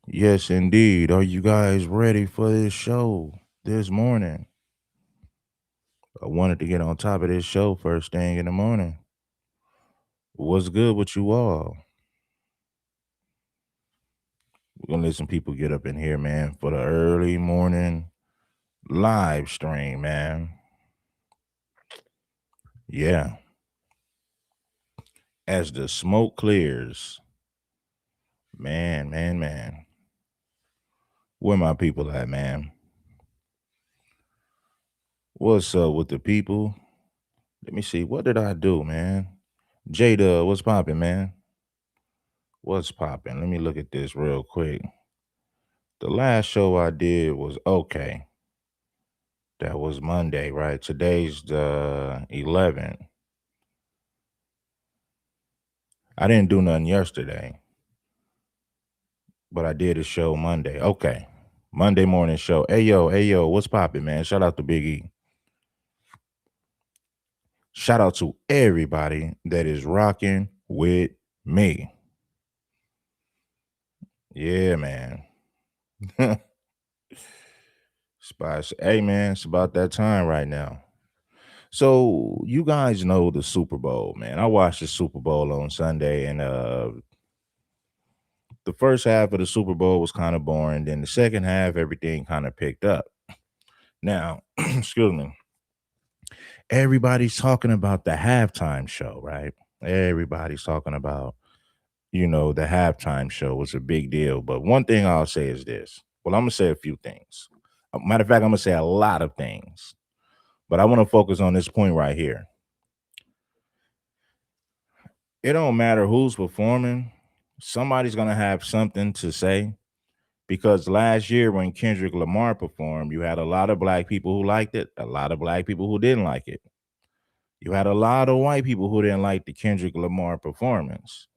Yes, indeed. Are you guys ready for this show this morning? I wanted to get on top of this show first thing in the morning. What's good with you all? We're gonna let some people get up in here, man, for the early morning live stream, man. Yeah. As the smoke clears, man. Where my people at, man? What's up with the people? Let me see. What did I do, man? Jada, what's popping, man? What's popping? Let me look at this real quick. The last show I did was okay. That was Monday, right? Today's the 11th. I didn't do nothing yesterday, but I did a show Monday. Okay. Monday morning show. Hey yo, what's popping, man? Shout out to Big E. Shout out to everybody that is rocking with me. Yeah, man. Spice. Hey man, it's about that time right now. So you guys know the Super Bowl, man. I watched the Super Bowl on Sunday, and the first half of the Super Bowl was kind of boring. Then the second half, everything kind of picked up. Now, excuse me. Everybody's talking about the halftime show, right? Everybody's talking about, the halftime show was a big deal. But one thing I'll say is this. Well, I'm gonna say a few things. Matter of fact, I'm gonna say a lot of things. But I want to focus on this point right here. It don't matter who's performing, somebody's gonna have something to say. Because last year when Kendrick Lamar performed, you had a lot of black people who liked it, a lot of black people who didn't like it. You had a lot of white people who didn't like the Kendrick Lamar performance.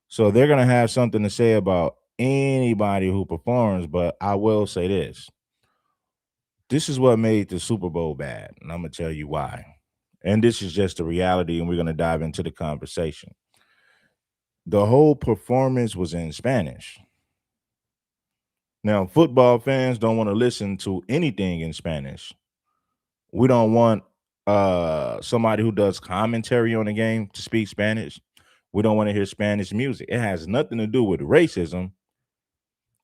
So they're gonna have something to say about anybody who performs, but I will say this. This is what made the Super Bowl bad, and I'm gonna tell you why. And this is just the reality, and we're gonna dive into the conversation. The whole performance was in Spanish. Now, football fans don't want to listen to anything in Spanish. We don't want somebody who does commentary on the game to speak Spanish. We don't want to hear Spanish music. It has nothing to do with racism.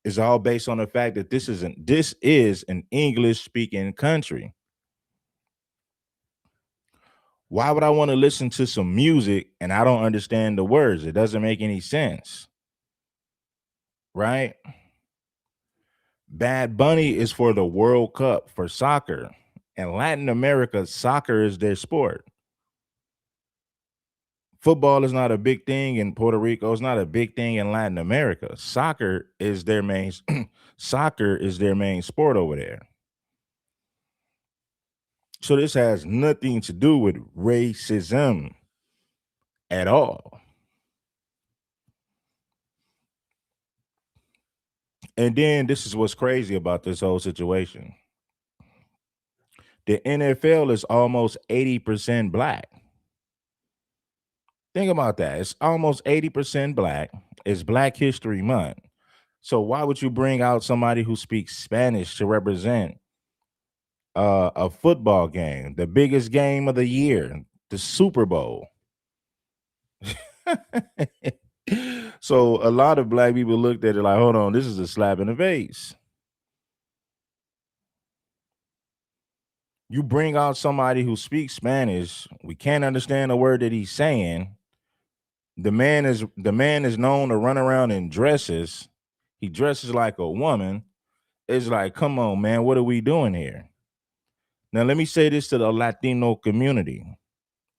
It's all based on the fact that this is an English speaking country. Why would I want to listen to some music and I don't understand the words? It doesn't make any sense, right? Bad Bunny is for the World Cup for soccer. In Latin America, soccer is their sport. Football is not a big thing in Puerto Rico. It's not a big thing in Latin America. Soccer is their main sport over there. So this has nothing to do with racism at all. And then this is what's crazy about this whole situation. The NFL is almost 80% black. Think about that. It's almost 80% black. It's Black History Month. So why would you bring out somebody who speaks Spanish to represent a football game, the biggest game of the year, the Super Bowl? So a lot of black people looked at it like, hold on, this is a slap in the face. You bring out somebody who speaks Spanish, we can't understand a word that he's saying. The man is known to run around in dresses. He dresses like a woman. It's like, come on, man, what are we doing here? Now, let me say this to the Latino community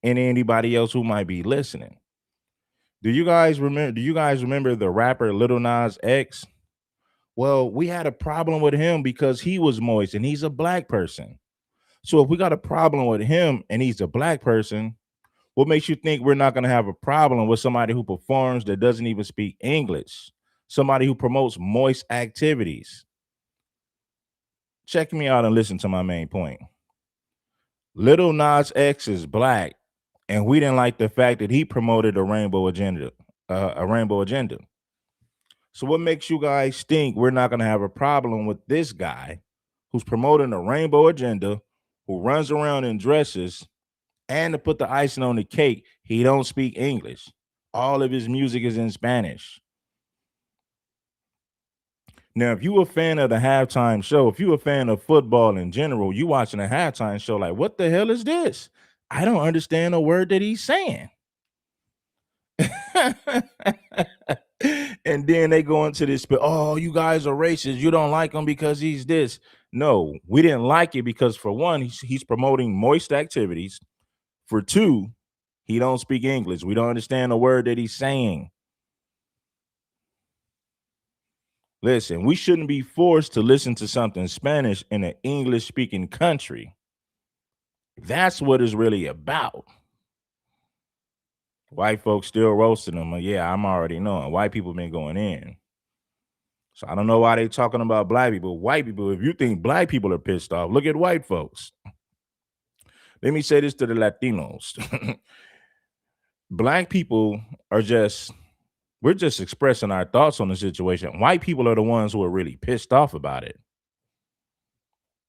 and anybody else who might be listening. Do you guys remember the rapper Little Nas X? Well, we had a problem with him because he was moist and he's a black person. So if we got a problem with him and he's a black person, what makes you think we're not going to have a problem with somebody who performs that doesn't even speak English? Somebody who promotes moist activities. Check me out and listen to my main point. Little Nas X is black, and we didn't like the fact that he promoted a rainbow agenda. A rainbow agenda. So what makes you guys think we're not going to have a problem with this guy who's promoting a rainbow agenda, who runs around in dresses, and to put the icing on the cake, he don't speak English. All of his music is in Spanish. Now, if you a fan of the halftime show, if you a fan of football in general, you watching a halftime show like, what the hell is this? I don't understand a word that he's saying. And then they go into this, oh, you guys are racist. You don't like him because he's this. No, we didn't like it because for one, he's promoting moist activities. For two, he don't speak English. We don't understand the word that he's saying. Listen, we shouldn't be forced to listen to something Spanish in an English-speaking country. That's what it's really about. White folks still roasting them. Yeah, I'm already knowing. White people been going in. So I don't know why they talking about black people. White people, if you think black people are pissed off, look at white folks. Let me say this to the Latinos. Black people are we're just expressing our thoughts on the situation. White people are the ones who are really pissed off about it.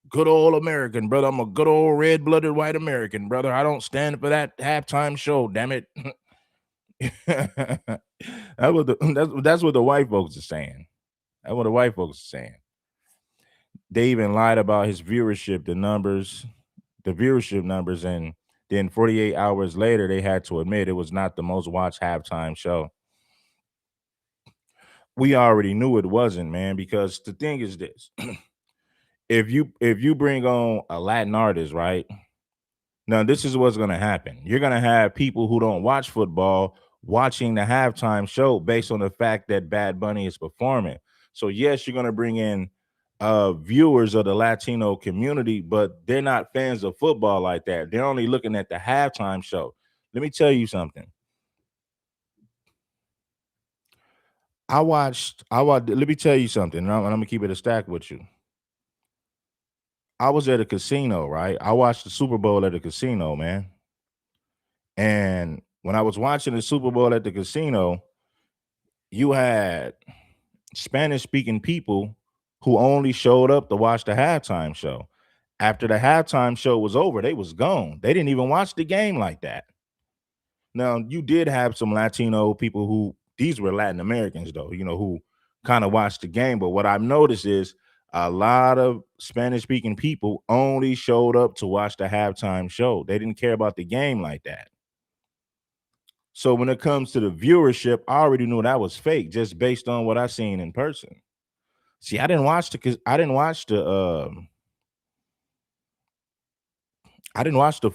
Good old American, brother. I'm a good old red-blooded white American, brother. I don't stand for that halftime show, damn it. That's what the white folks are saying. That's what the white folks are saying. They even lied about his viewership, the viewership numbers, and then 48 hours later, they had to admit it was not the most watched halftime show. We already knew it wasn't, man, because the thing is this. If you bring on a Latin artist, right? Now, this is what's going to happen. You're going to have people who don't watch football watching the halftime show based on the fact that Bad Bunny is performing. So, yes, you're going to bring in viewers of the Latino community, but they're not fans of football like that. They're only looking at the halftime show. Let me tell you something. Let me tell you something, and I'm going to keep it a stack with you. I was at a casino, right? I watched the Super Bowl at a casino, man. And when I was watching the Super Bowl at the casino, you had Spanish speaking people who only showed up to watch the halftime show. After the halftime show was over, they was gone. They didn't even watch the game like that. Now, you did have some Latino people these were Latin Americans though, who kind of watched the game. But what I've noticed is a lot of Spanish speaking people only showed up to watch the halftime show. They didn't care about the game like that. So when it comes to the viewership, I already knew that was fake just based on what I seen in person. See, I didn't watch the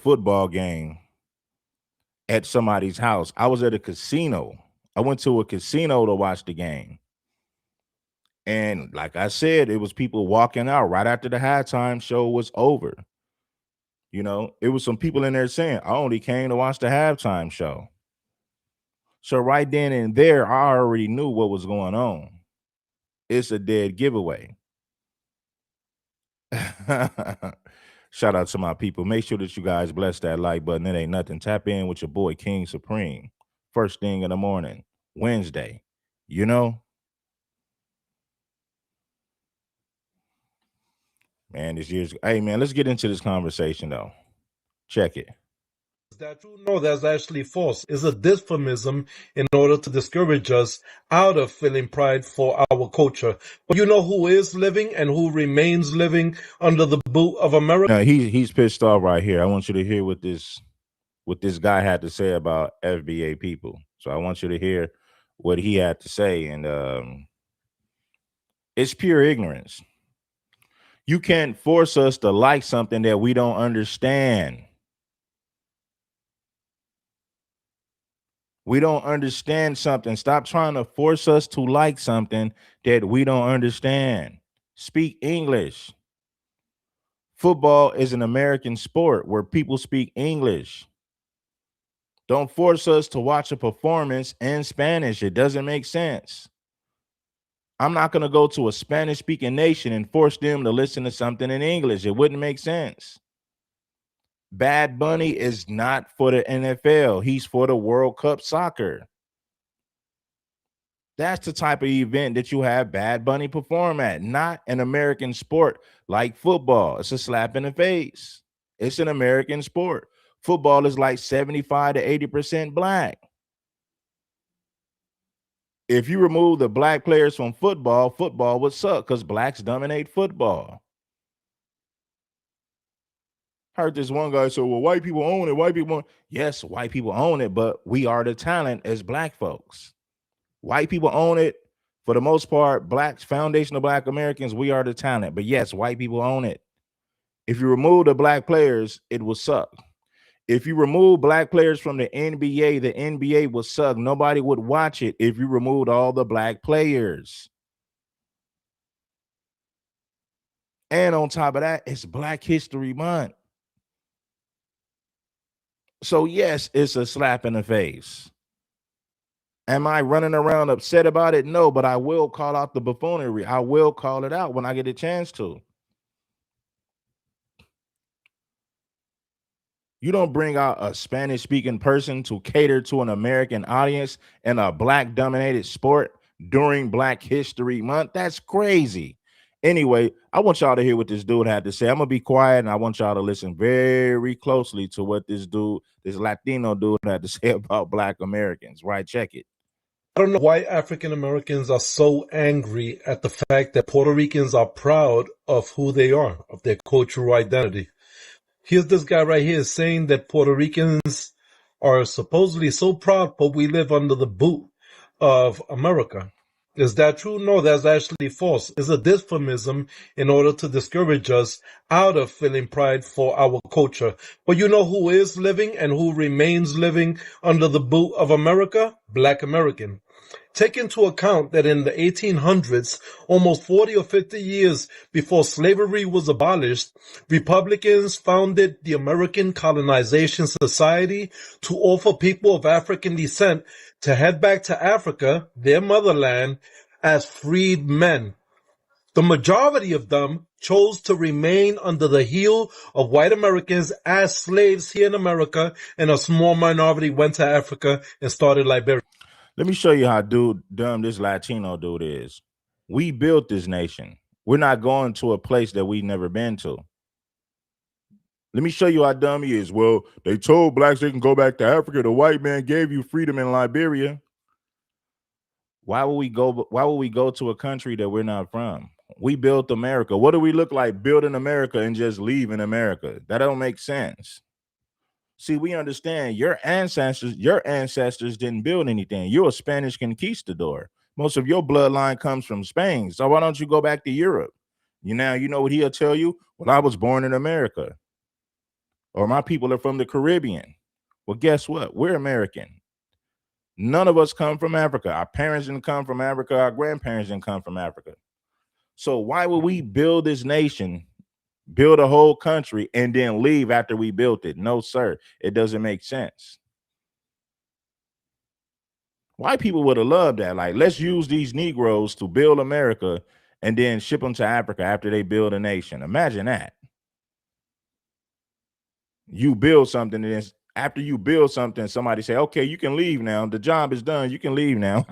football game at somebody's house. I was at a casino. I went to a casino to watch the game. And like I said, it was people walking out right after the halftime show was over. It was some people in there saying, I only came to watch the halftime show. So right then and there, I already knew what was going on. It's a dead giveaway. Shout out to my people. Make sure that you guys bless that like button. It ain't nothing. Tap in with your boy King Supreme. First thing in the morning, Wednesday. Man, this year's. Hey, man, let's get into this conversation though. Check it. Is that true? No, that's actually false. It's a dysphomism in order to discourage us out of feeling pride for our culture. But you know who is living and who remains living under the boot of America? Now, he's pissed off right here. I want you to hear what this guy had to say about FBA people. So I want you to hear what he had to say, and it's pure ignorance. You can't force us to like something that we don't understand. We don't understand something. Stop trying to force us to like something that we don't understand. Speak English. Football is an American sport where people speak English. Don't force us to watch a performance in Spanish. It doesn't make sense. I'm not going to go to a Spanish speaking nation and force them to listen to something in English. It wouldn't make sense. Bad Bunny is not for the NFL. He's for the World Cup soccer. That's the type of event that you have Bad Bunny perform at, not an American sport like football. It's a slap in the face. It's an American sport. Football is like 75 to 80% black. If you remove the black players from football, football would suck because blacks dominate football. Heard this one guy say, well, white people own it. White people own it. Yes, white people own it, but we are the talent as black folks. White people own it. For the most part, blacks, foundational black Americans, we are the talent. But yes, white people own it. If you remove the black players, it will suck. If you remove black players from the NBA would suck. Nobody would watch it if you removed all the black players. And on top of that, it's Black History Month. So yes, it's a slap in the face. Am I running around upset about it? No, but I will call out the buffoonery. I will call it out when I get a chance to. You don't bring out a Spanish speaking person to cater to an American audience in a black dominated sport during Black History Month. That's crazy. Anyway, I want y'all to hear what this dude had to say. I'm going to be quiet and I want y'all to listen very closely to what this Latino dude had to say about black Americans. Right? Check it. I don't know why African Americans are so angry at the fact that Puerto Ricans are proud of who they are, of their cultural identity. Here's this guy right here saying that Puerto Ricans are supposedly so proud, but we live under the boot of America. Is that true? No, that's actually false. It's a dysphomism in order to discourage us out of feeling pride for our culture. But you know who is living and who remains living under the boot of America? Black American. Take into account that in the 1800s, almost 40 or 50 years before slavery was abolished, Republicans founded the American Colonization Society to offer people of African descent to head back to Africa, their motherland, as freed men. The majority of them chose to remain under the heel of white Americans as slaves here in America, and a small minority went to Africa and started Liberia. Let me show you how dumb this Latino dude is. We built this nation. We're not going to a place that we've never been to. Let me show you how dumb he is. Well, they told blacks they can go back to Africa. The white man gave you freedom in Liberia. Why would we go to a country that we're not from? We built America. What do we look like building America and just leaving America? That don't make sense. See, we understand your ancestors didn't build anything. You're a Spanish conquistador. Most of your bloodline comes from Spain. So why don't you go back to Europe? You know what he'll tell you? Well, I was born in America. Or my people are from the Caribbean. Well, guess what? We're American. None of us come from Africa. Our parents didn't come from Africa. Our grandparents didn't come from Africa. So why would we build this nation, build a whole country, and then leave after we built it? No, sir. It doesn't make sense. White people would have loved that. Like, let's use these Negroes to build America and then ship them to Africa after they build a nation. Imagine that. You build something, and then after you build something, somebody say, okay, you can leave now. The job is done. You can leave now.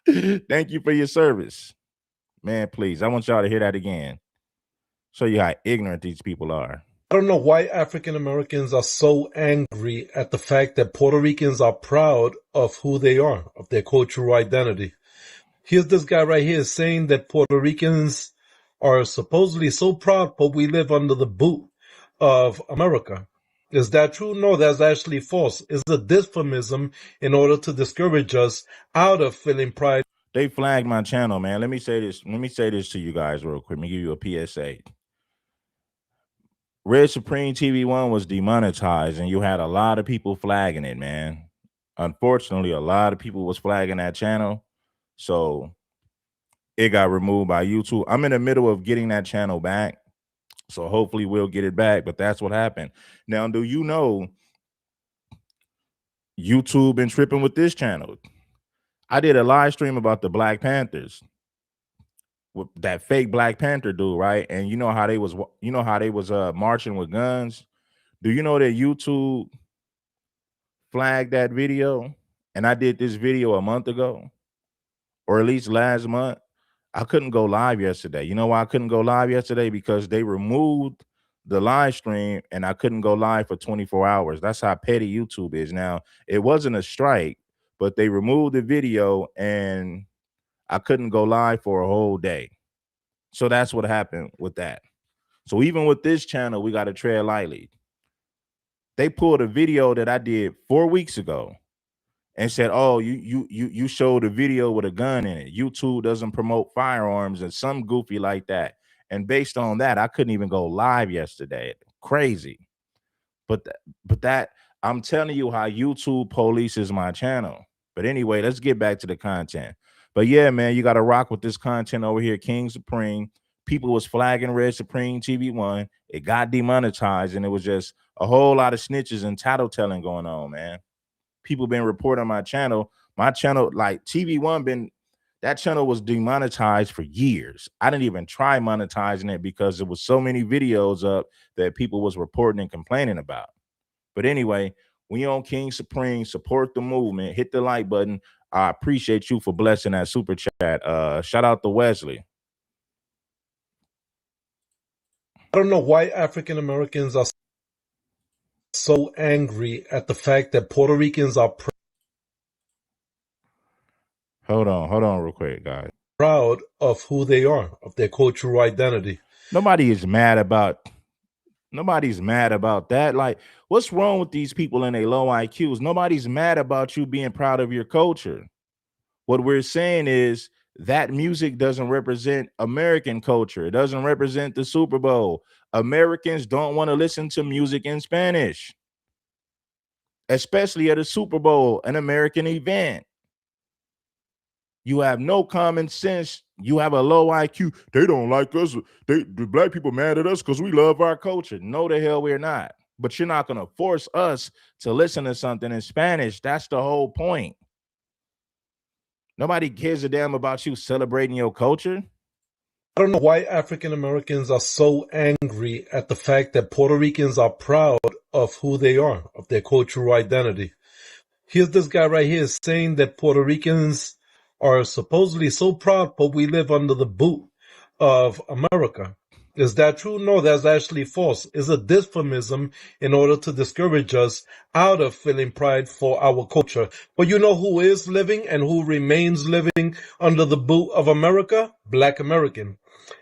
Thank you for your service. Man, please. I want y'all to hear that again. Show you how ignorant these people are. I don't know why African Americans are so angry at the fact that Puerto Ricans are proud of who they are, of their cultural identity. Here's this guy right here saying that Puerto Ricans are supposedly so proud, but we live under the boot of America. Is that true? No, that's actually false. It's a dysphomism in order to discourage us out of feeling pride. They flagged my channel, man. Let me say this to you guys real quick. Let me give you a PSA. Red Supreme TV1 was demonetized, and you had a lot of people flagging it, man. Unfortunately, a lot of people was flagging that channel, so it got removed by YouTube. I'm in the middle of getting that channel back, so hopefully we'll get it back, but that's what happened. Now, do you know YouTube been tripping with this channel? I did a live stream about the Black Panthers. With that fake Black Panther dude, right? And you know how they was marching with guns. Do you know that YouTube flagged that video? And I did this video a month ago. or at least last month, I couldn't go live yesterday. You know why I couldn't go live yesterday? Because they removed the live stream and I couldn't go live for 24 hours. That's how petty YouTube is now. It wasn't a strike, but they removed the video and I couldn't go live for a whole day. So that's what happened with that. So even with this channel, we got to tread lightly. They pulled a video that I did 4 weeks ago and said, "Oh, you showed a video with a gun in it. YouTube doesn't promote firearms," and some goofy like that. And based on that, I couldn't even go live yesterday. Crazy. But that I'm telling you how YouTube polices my channel. But anyway, let's get back to the content. But yeah, man, you got to rock with this content over here, King Supreme. People was flagging Red Supreme TV1. It got demonetized, and it was just a whole lot of snitches and tattletelling going on, man. People been reporting my channel. My channel, like TV1, that channel was demonetized for years. I didn't even try monetizing it because there was so many videos up that people was reporting and complaining about. But anyway, we on King Supreme. Support the movement. Hit the like button. I appreciate you for blessing that super chat. Shout out to Wesley. I don't know why African Americans are so angry at the fact that Puerto Ricans are Hold on real quick, guys. proud of who they are, of their cultural identity. Nobody's mad about that. Like, what's wrong with these people and their low IQs? Nobody's mad about you being proud of your culture. What we're saying is that music doesn't represent American culture. It doesn't represent the Super Bowl. Americans don't want to listen to music in Spanish, especially at a Super Bowl, an American event. You have no common sense. You have a low IQ. They don't like us. The black people mad at us because we love our culture. No, the hell we're not. But you're not going to force us to listen to something in Spanish. That's the whole point. Nobody cares a damn about you celebrating your culture. I don't know why African Americans are so angry at the fact that Puerto Ricans are proud of who they are, of their cultural identity. Here's this guy right here saying that Puerto Ricans are supposedly so proud, but we live under the boot of America. Is that true? No, that's actually false. It's a dysphomism in order to discourage us out of feeling pride for our culture. But you know who is living and who remains living under the boot of America? Black American.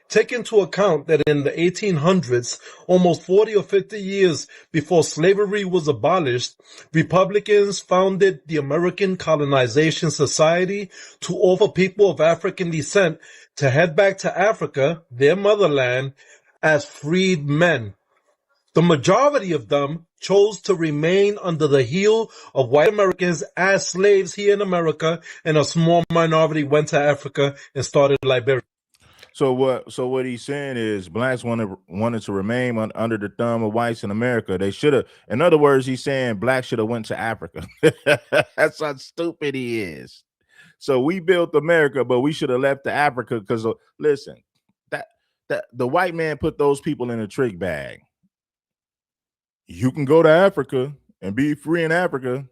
Take into account that in the 1800s, almost 40 or 50 years before slavery was abolished, Republicans founded the American Colonization Society to offer people of African descent to head back to Africa, their motherland, as freed men. The majority of them chose to remain under the heel of white Americans as slaves here in America, and a small minority went to Africa and started Liberia. So what he's saying is blacks wanted to remain under the thumb of whites in America. They should have. In other words, he's saying blacks should have went to Africa. That's how stupid he is. So we built America, but we should have left to Africa because listen, that the white man put those people in a trick bag. You can go to Africa and be free in Africa.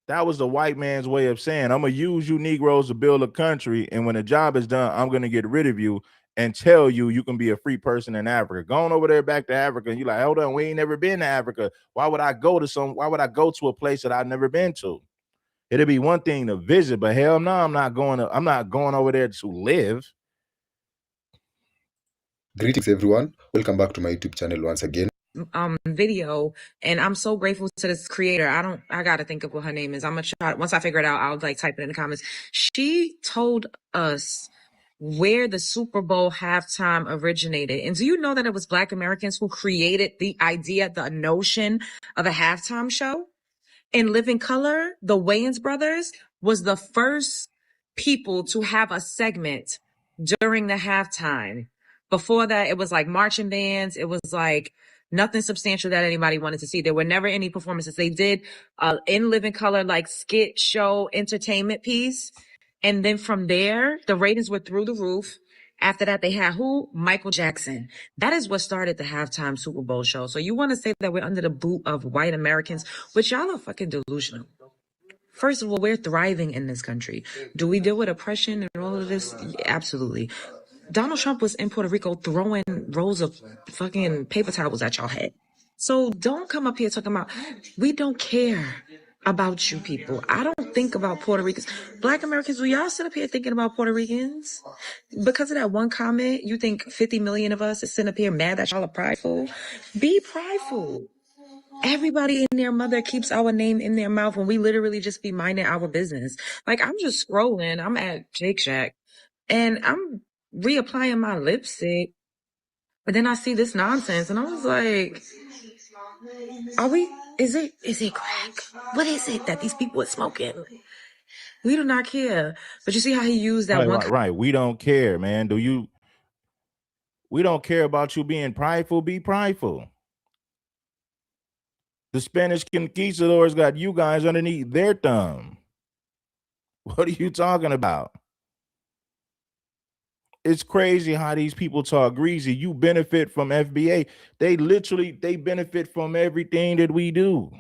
That was the white man's way of saying, I'm going to use you Negroes to build a country. And when the job is done, I'm going to get rid of you and tell you can be a free person in Africa. Going over there back to Africa. And you're like, hold on, we ain't never been to Africa. Why would I go to a place that I've never been to? It'd be one thing to visit, but hell no, I'm not going over there to live. Greetings everyone. Welcome back to my YouTube channel once again. Video, and I'm so grateful to this creator. I gotta think of what her name is. I'm gonna try, once I figure it out, I'll type it in the comments. She told us where the Super Bowl halftime originated. And do you know that it was Black Americans who created the idea, the notion of a halftime show? In Living Color, the Wayans brothers was the first people to have a segment during the halftime. Before that, it was like marching bands. It was like nothing substantial that anybody wanted to see. There were never any performances. They did in Living Color, like skit show entertainment piece. And then from there, the ratings were through the roof. After that, they had who? Michael Jackson. That is what started the halftime Super Bowl show. So you want to say that we're under the boot of white Americans, which y'all are fucking delusional. First of all, we're thriving in this country. Do we deal with oppression and all of this? Yeah, absolutely. Donald Trump was in Puerto Rico throwing rolls of fucking paper towels at y'all head. So don't come up here talking about, we don't care about you people. I don't think about Puerto Ricans. Black Americans, will y'all sit up here thinking about Puerto Ricans? Because of that one comment, you think 50 million of us is sitting up here mad that y'all are prideful? Be prideful. Everybody and their mother keeps our name in their mouth when we literally just be minding our business. Like, I'm just scrolling. I'm at Shake Shack and I'm reapplying my lipstick. But then I see this nonsense and I was like, is it crack? What is it that these people are smoking? We do not care. But you see how he used that Right. We don't care, man. We don't care about you being prideful. Be prideful. The Spanish conquistadors got you guys underneath their thumb. What are you talking about? It's crazy how these people talk greasy. You benefit from FBA. They benefit from everything that we do.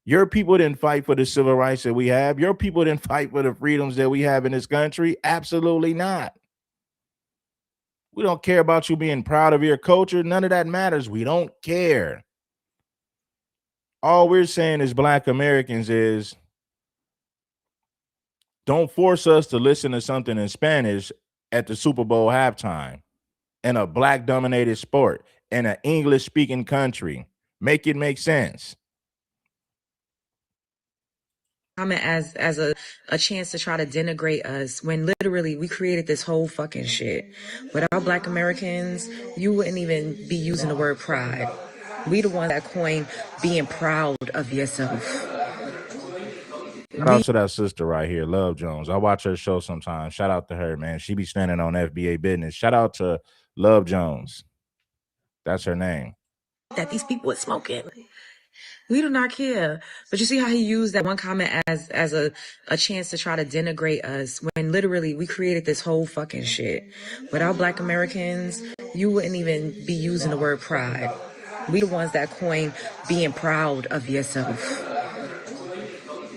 Your people didn't fight for the civil rights that we have. Your people didn't fight for the freedoms that we have in this country. Absolutely not. We don't care about you being proud of your culture. None of that matters. We don't care. All we're saying as Black Americans is don't force us to listen to something in Spanish at the Super Bowl halftime in a Black dominated sport in an English speaking country. Make it make sense. Comment as a chance to try to denigrate us when literally we created this whole fucking shit. Without Black Americans, you wouldn't even be using the word pride. We the ones that coined being proud of yourself. Shout out to that sister right here, Love Jones. I watch her show sometimes. Shout out to her, man. She be standing on FBA business. Shout out to Love Jones. That's her name. That these people are smoking. We do not care. But you see how he used that one comment as a chance to try to denigrate us when literally we created this whole fucking shit. Without Black Americans, you wouldn't even be using the word pride. We the ones that coined being proud of yourself.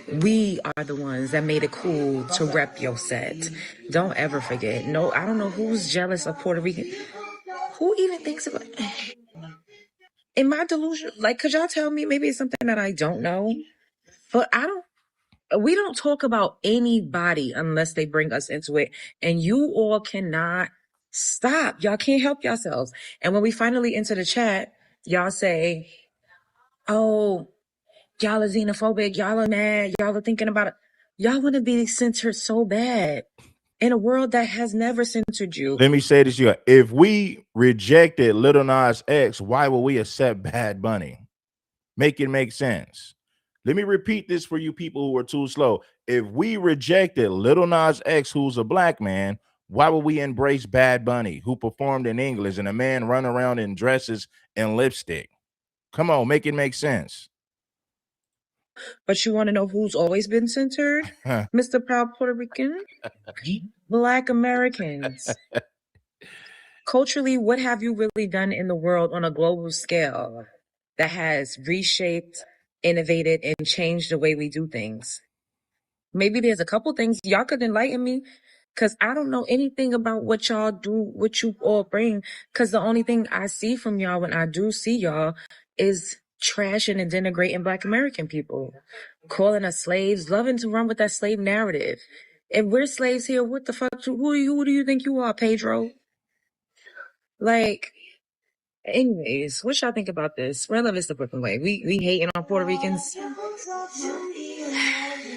We are the ones that made it cool to rep your set. Don't ever forget. No, I don't know who's jealous of Puerto Rican. Who even thinks about in my delusion? Like, could y'all tell me? Maybe it's something that I don't know. But we don't talk about anybody unless they bring us into it. And you all cannot stop. Y'all can't help yourselves. And when we finally enter the chat, y'all say, oh, y'all are xenophobic. Y'all are mad. Y'all are thinking about it. Y'all want to be censored so bad in a world that has never censored you. Let me say this to you. If we rejected Lil Nas X, why would we accept Bad Bunny? Make it make sense. Let me repeat this for you people who are too slow. If we rejected Lil Nas X, who's a Black man, why would we embrace Bad Bunny, who performed in English and a man run around in dresses and lipstick? Come on, make it make sense. But you want to know who's always been censored? Mr. Proud Puerto Rican? Black Americans. Culturally, what have you really done in the world on a global scale that has reshaped, innovated, and changed the way we do things? Maybe there's a couple things y'all could enlighten me, because I don't know anything about what y'all do, what you all bring, because the only thing I see from y'all when I do see y'all is trashing and denigrating Black American people, calling us slaves, loving to run with that slave narrative. If we're slaves here, what the fuck, who do you think you are, Pedro? Like, anyways, what y'all think about this? Where love is the Brooklyn way. We hating on Puerto Ricans.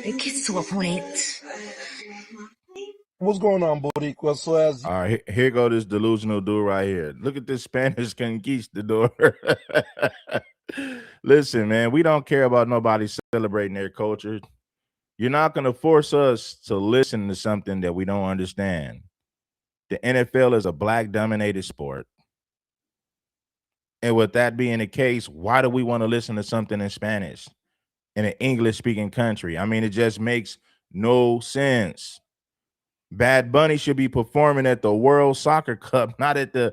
It gets to a point. What's going on, Boricua? So as All right, here go this delusional dude right here. Look at this Spanish conquistador. Listen, man, we don't care about nobody celebrating their culture. You're not going to force us to listen to something that we don't understand. The NFL is a Black dominated sport. And with that being the case, why do we want to listen to something in Spanish in an English speaking country? I mean, it just makes no sense. Bad Bunny should be performing at the World Soccer Cup, not at the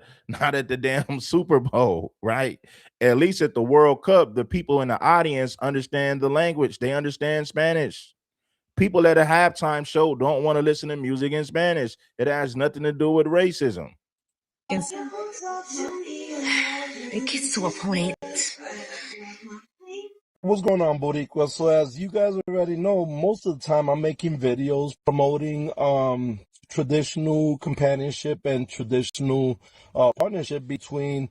damn Super Bowl, right? At least at the World Cup, the people in the audience understand the language. They understand Spanish. People at a halftime show don't want to listen to music in Spanish. It has nothing to do with racism. It gets to a point. What's going on, Boricua? So as you guys already know, most of the time I'm making videos promoting traditional companionship and traditional partnership between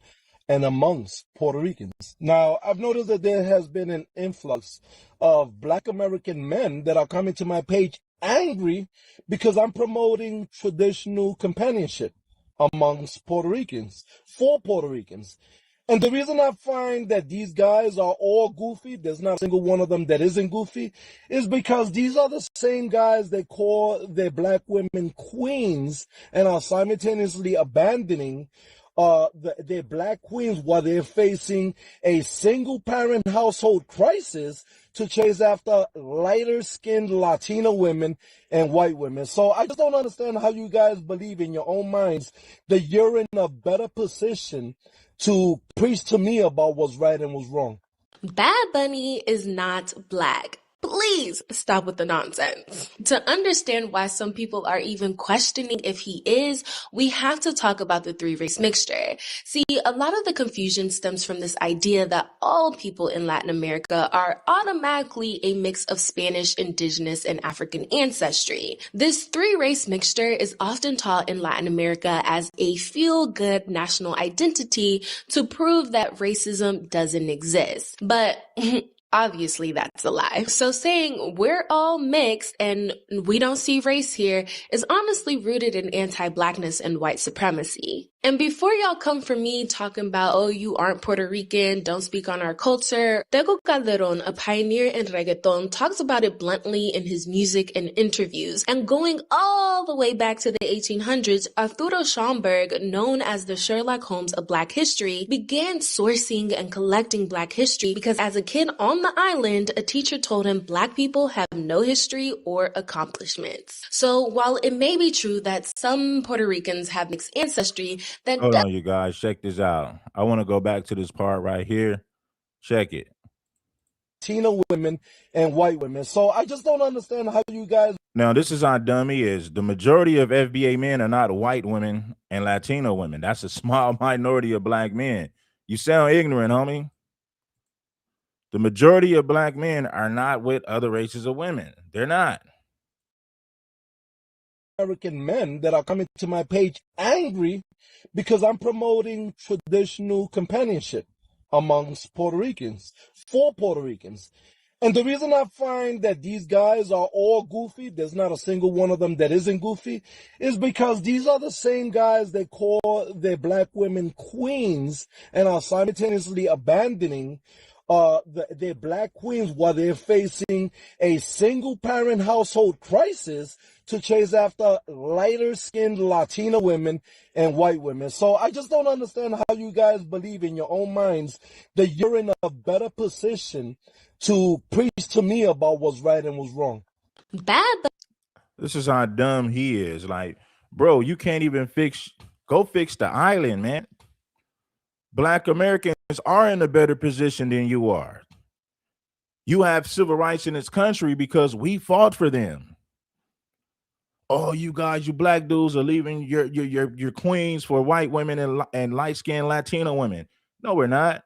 and amongst Puerto Ricans. Now, I've noticed that there has been an influx of Black American men that are coming to my page angry because I'm promoting traditional companionship amongst Puerto Ricans, for Puerto Ricans. And the reason I find that these guys are all goofy, there's not a single one of them that isn't goofy, is because these are the same guys that call their black women queens and are simultaneously abandoning their black queens while they're facing a single parent household crisis to chase after lighter skinned Latino women and white women. So I just don't understand how you guys believe in your own minds that you're in a better position to preach to me about what's right and what's wrong. Bad Bunny is not black. Please stop with the nonsense. To understand why some people are even questioning if he is, we have to talk about the three-race mixture. See, a lot of the confusion stems from this idea that all people in Latin America are automatically a mix of Spanish, indigenous, and African ancestry. This three-race mixture is often taught in Latin America as a feel-good national identity to prove that racism doesn't exist. But obviously, that's a lie. So saying we're all mixed and we don't see race here is honestly rooted in anti-blackness and white supremacy. And before y'all come for me talking about, oh, you aren't Puerto Rican, don't speak on our culture, Tego Calderon, a pioneer in reggaeton, talks about it bluntly in his music and interviews. And going all the way back to the 1800s, Arturo Schomburg, known as the Sherlock Holmes of Black history, began sourcing and collecting Black history because as a kid on the island, a teacher told him Black people have no history or accomplishments. So while it may be true that some Puerto Ricans have mixed ancestry, that Hold on, you guys. Check this out. I want to go back to this part right here. Check it. Latino women and white women. So I just don't understand how you guys. Now, this is how dumb he is. The majority of FBA men are not white women and Latino women. That's a small minority of black men. You sound ignorant, homie. The majority of black men are not with other races of women. They're not. American men that are coming to my page angry because I'm promoting traditional companionship amongst Puerto Ricans, for Puerto Ricans. And the reason I find that these guys are all goofy, there's not a single one of them that isn't goofy, is because these are the same guys that call their black women queens and are simultaneously abandoning their black queens while they're facing a single parent household crisis to chase after lighter skinned Latino women and white women. So I just don't understand how you guys believe in your own minds that you're in a better position to preach to me about what's right and what's wrong. This is how dumb he is. Like, bro, you can't even go fix the island, man. Black Americans are in a better position than you are. You have civil rights in this country because we fought for them. Oh, you guys, you black dudes are leaving your queens for white women and light-skinned Latino women. No, we're not.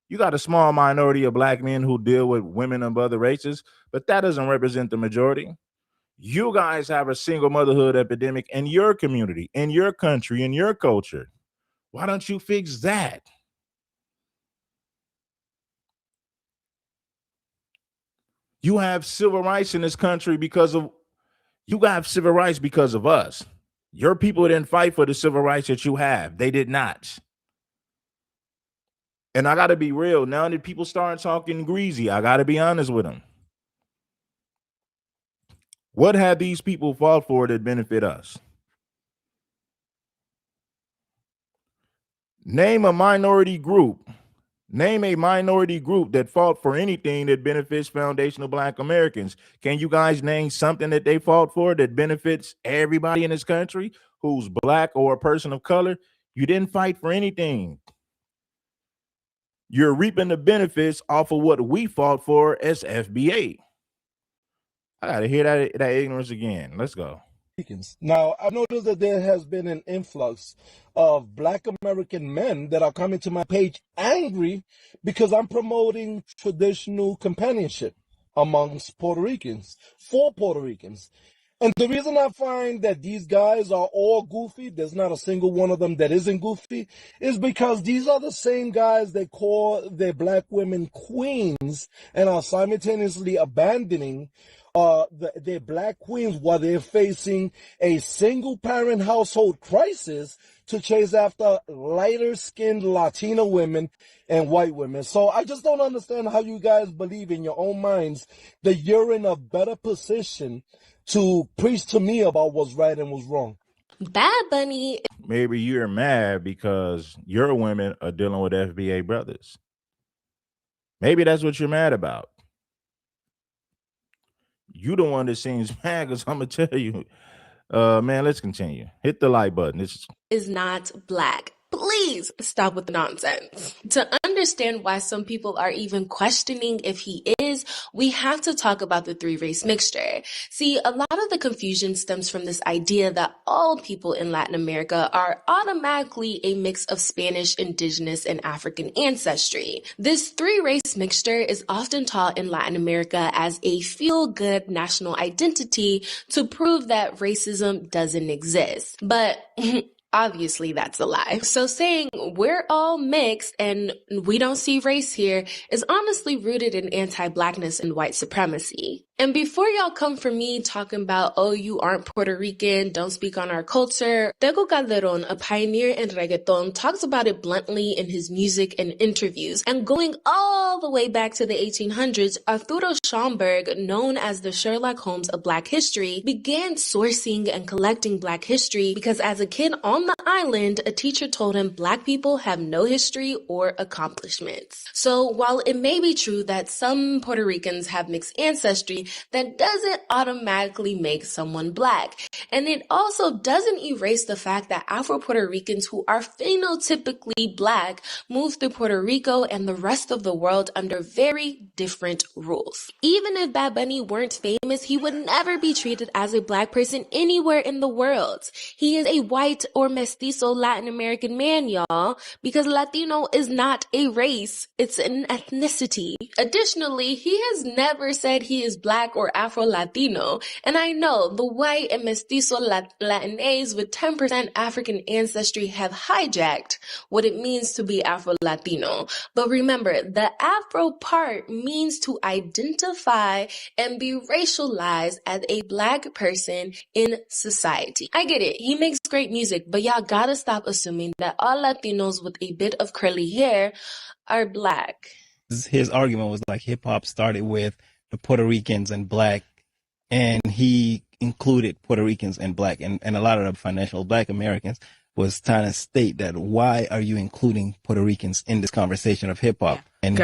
You got a small minority of black men who deal with women of other races, but that doesn't represent the majority. You guys have a single motherhood epidemic in your community, in your country, in your culture. Why don't you fix that? You have civil rights in this country because of us. Your people didn't fight for the civil rights that you have. They did not. And I got to be real. Now that people start talking greasy, I got to be honest with them. What have these people fought for that benefit us? Name a minority group Name a minority group that fought for anything that benefits foundational Black Americans. Can you guys name something that they fought for that benefits everybody in this country who's Black or a person of color? You didn't fight for anything. You're reaping the benefits off of what we fought for as FBA. I gotta hear that ignorance again. Let's go. Now, I've noticed that there has been an influx of Black American men that are coming to my page angry because I'm promoting traditional companionship amongst Puerto Ricans, for Puerto Ricans. And the reason I find that these guys are all goofy, there's not a single one of them that isn't goofy, is because these are the same guys that call their Black women queens and are simultaneously abandoning their Black queens while they're facing a single parent household crisis to chase after lighter skinned Latino women and white women. So I just don't understand how you guys believe in your own minds that you're in a better position to preach to me about what's right and what's wrong. Bad Bunny. Maybe you're mad because your women are dealing with FBA brothers. Maybe that's what you're mad about. You the one that seems mad because I'm gonna tell you, man. Let's continue. Hit the like button. Is not Black. Please stop with the nonsense. To understand why some people are even questioning if he is, we have to talk about the three-race mixture. See, a lot of the confusion stems from this idea that all people in Latin America are automatically a mix of Spanish, indigenous, and African ancestry. This three-race mixture is often taught in Latin America as a feel-good national identity to prove that racism doesn't exist. But obviously, that's a lie. So saying we're all mixed and we don't see race here is honestly rooted in anti-Blackness and white supremacy. And before y'all come for me talking about, oh, you aren't Puerto Rican, don't speak on our culture, Tego Calderon, a pioneer in reggaeton, talks about it bluntly in his music and interviews. And going all the way back to the 1800s, Arturo Schomburg, known as the Sherlock Holmes of Black history, began sourcing and collecting Black history because as a kid on the island, a teacher told him Black people have no history or accomplishments. So while it may be true that some Puerto Ricans have mixed ancestry, that doesn't automatically make someone Black. And it also doesn't erase the fact that Afro-Puerto Ricans who are phenotypically Black move through Puerto Rico and the rest of the world under very different rules. Even if Bad Bunny weren't famous, he would never be treated as a Black person anywhere in the world. He is a white or mestizo Latin American man, y'all, because Latino is not a race, it's an ethnicity. Additionally, he has never said he is Black or Afro-Latino, and I know the white and mestizo Latinx with 10% African ancestry have hijacked what it means to be Afro-Latino. But remember, the Afro part means to identify and be racialized as a Black person in society. I get it, he makes great music, but y'all gotta stop assuming that all Latinos with a bit of curly hair are Black. His argument was like hip-hop started with the Puerto Ricans and Black, and he included Puerto Ricans and Black, and a lot of the financial Black Americans was trying to state that why are you including Puerto Ricans in this conversation of hip-hop, and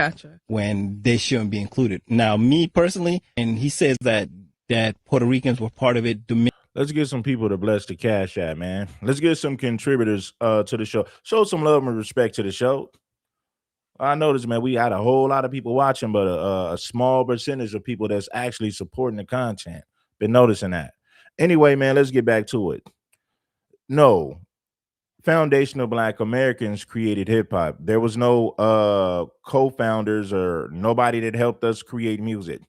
when they shouldn't be included. Now, me personally, and he says that Puerto Ricans were part of it. Let's get some people to bless the Cash App, man. Let's get some contributors to the show. Show some love and respect to the show. I noticed, man, we had a whole lot of people watching, but a small percentage of people that's actually supporting the content. Been noticing that. Anyway, man, let's get back to it. No, foundational Black Americans created hip hop. There was no co-founders or nobody that helped us create music.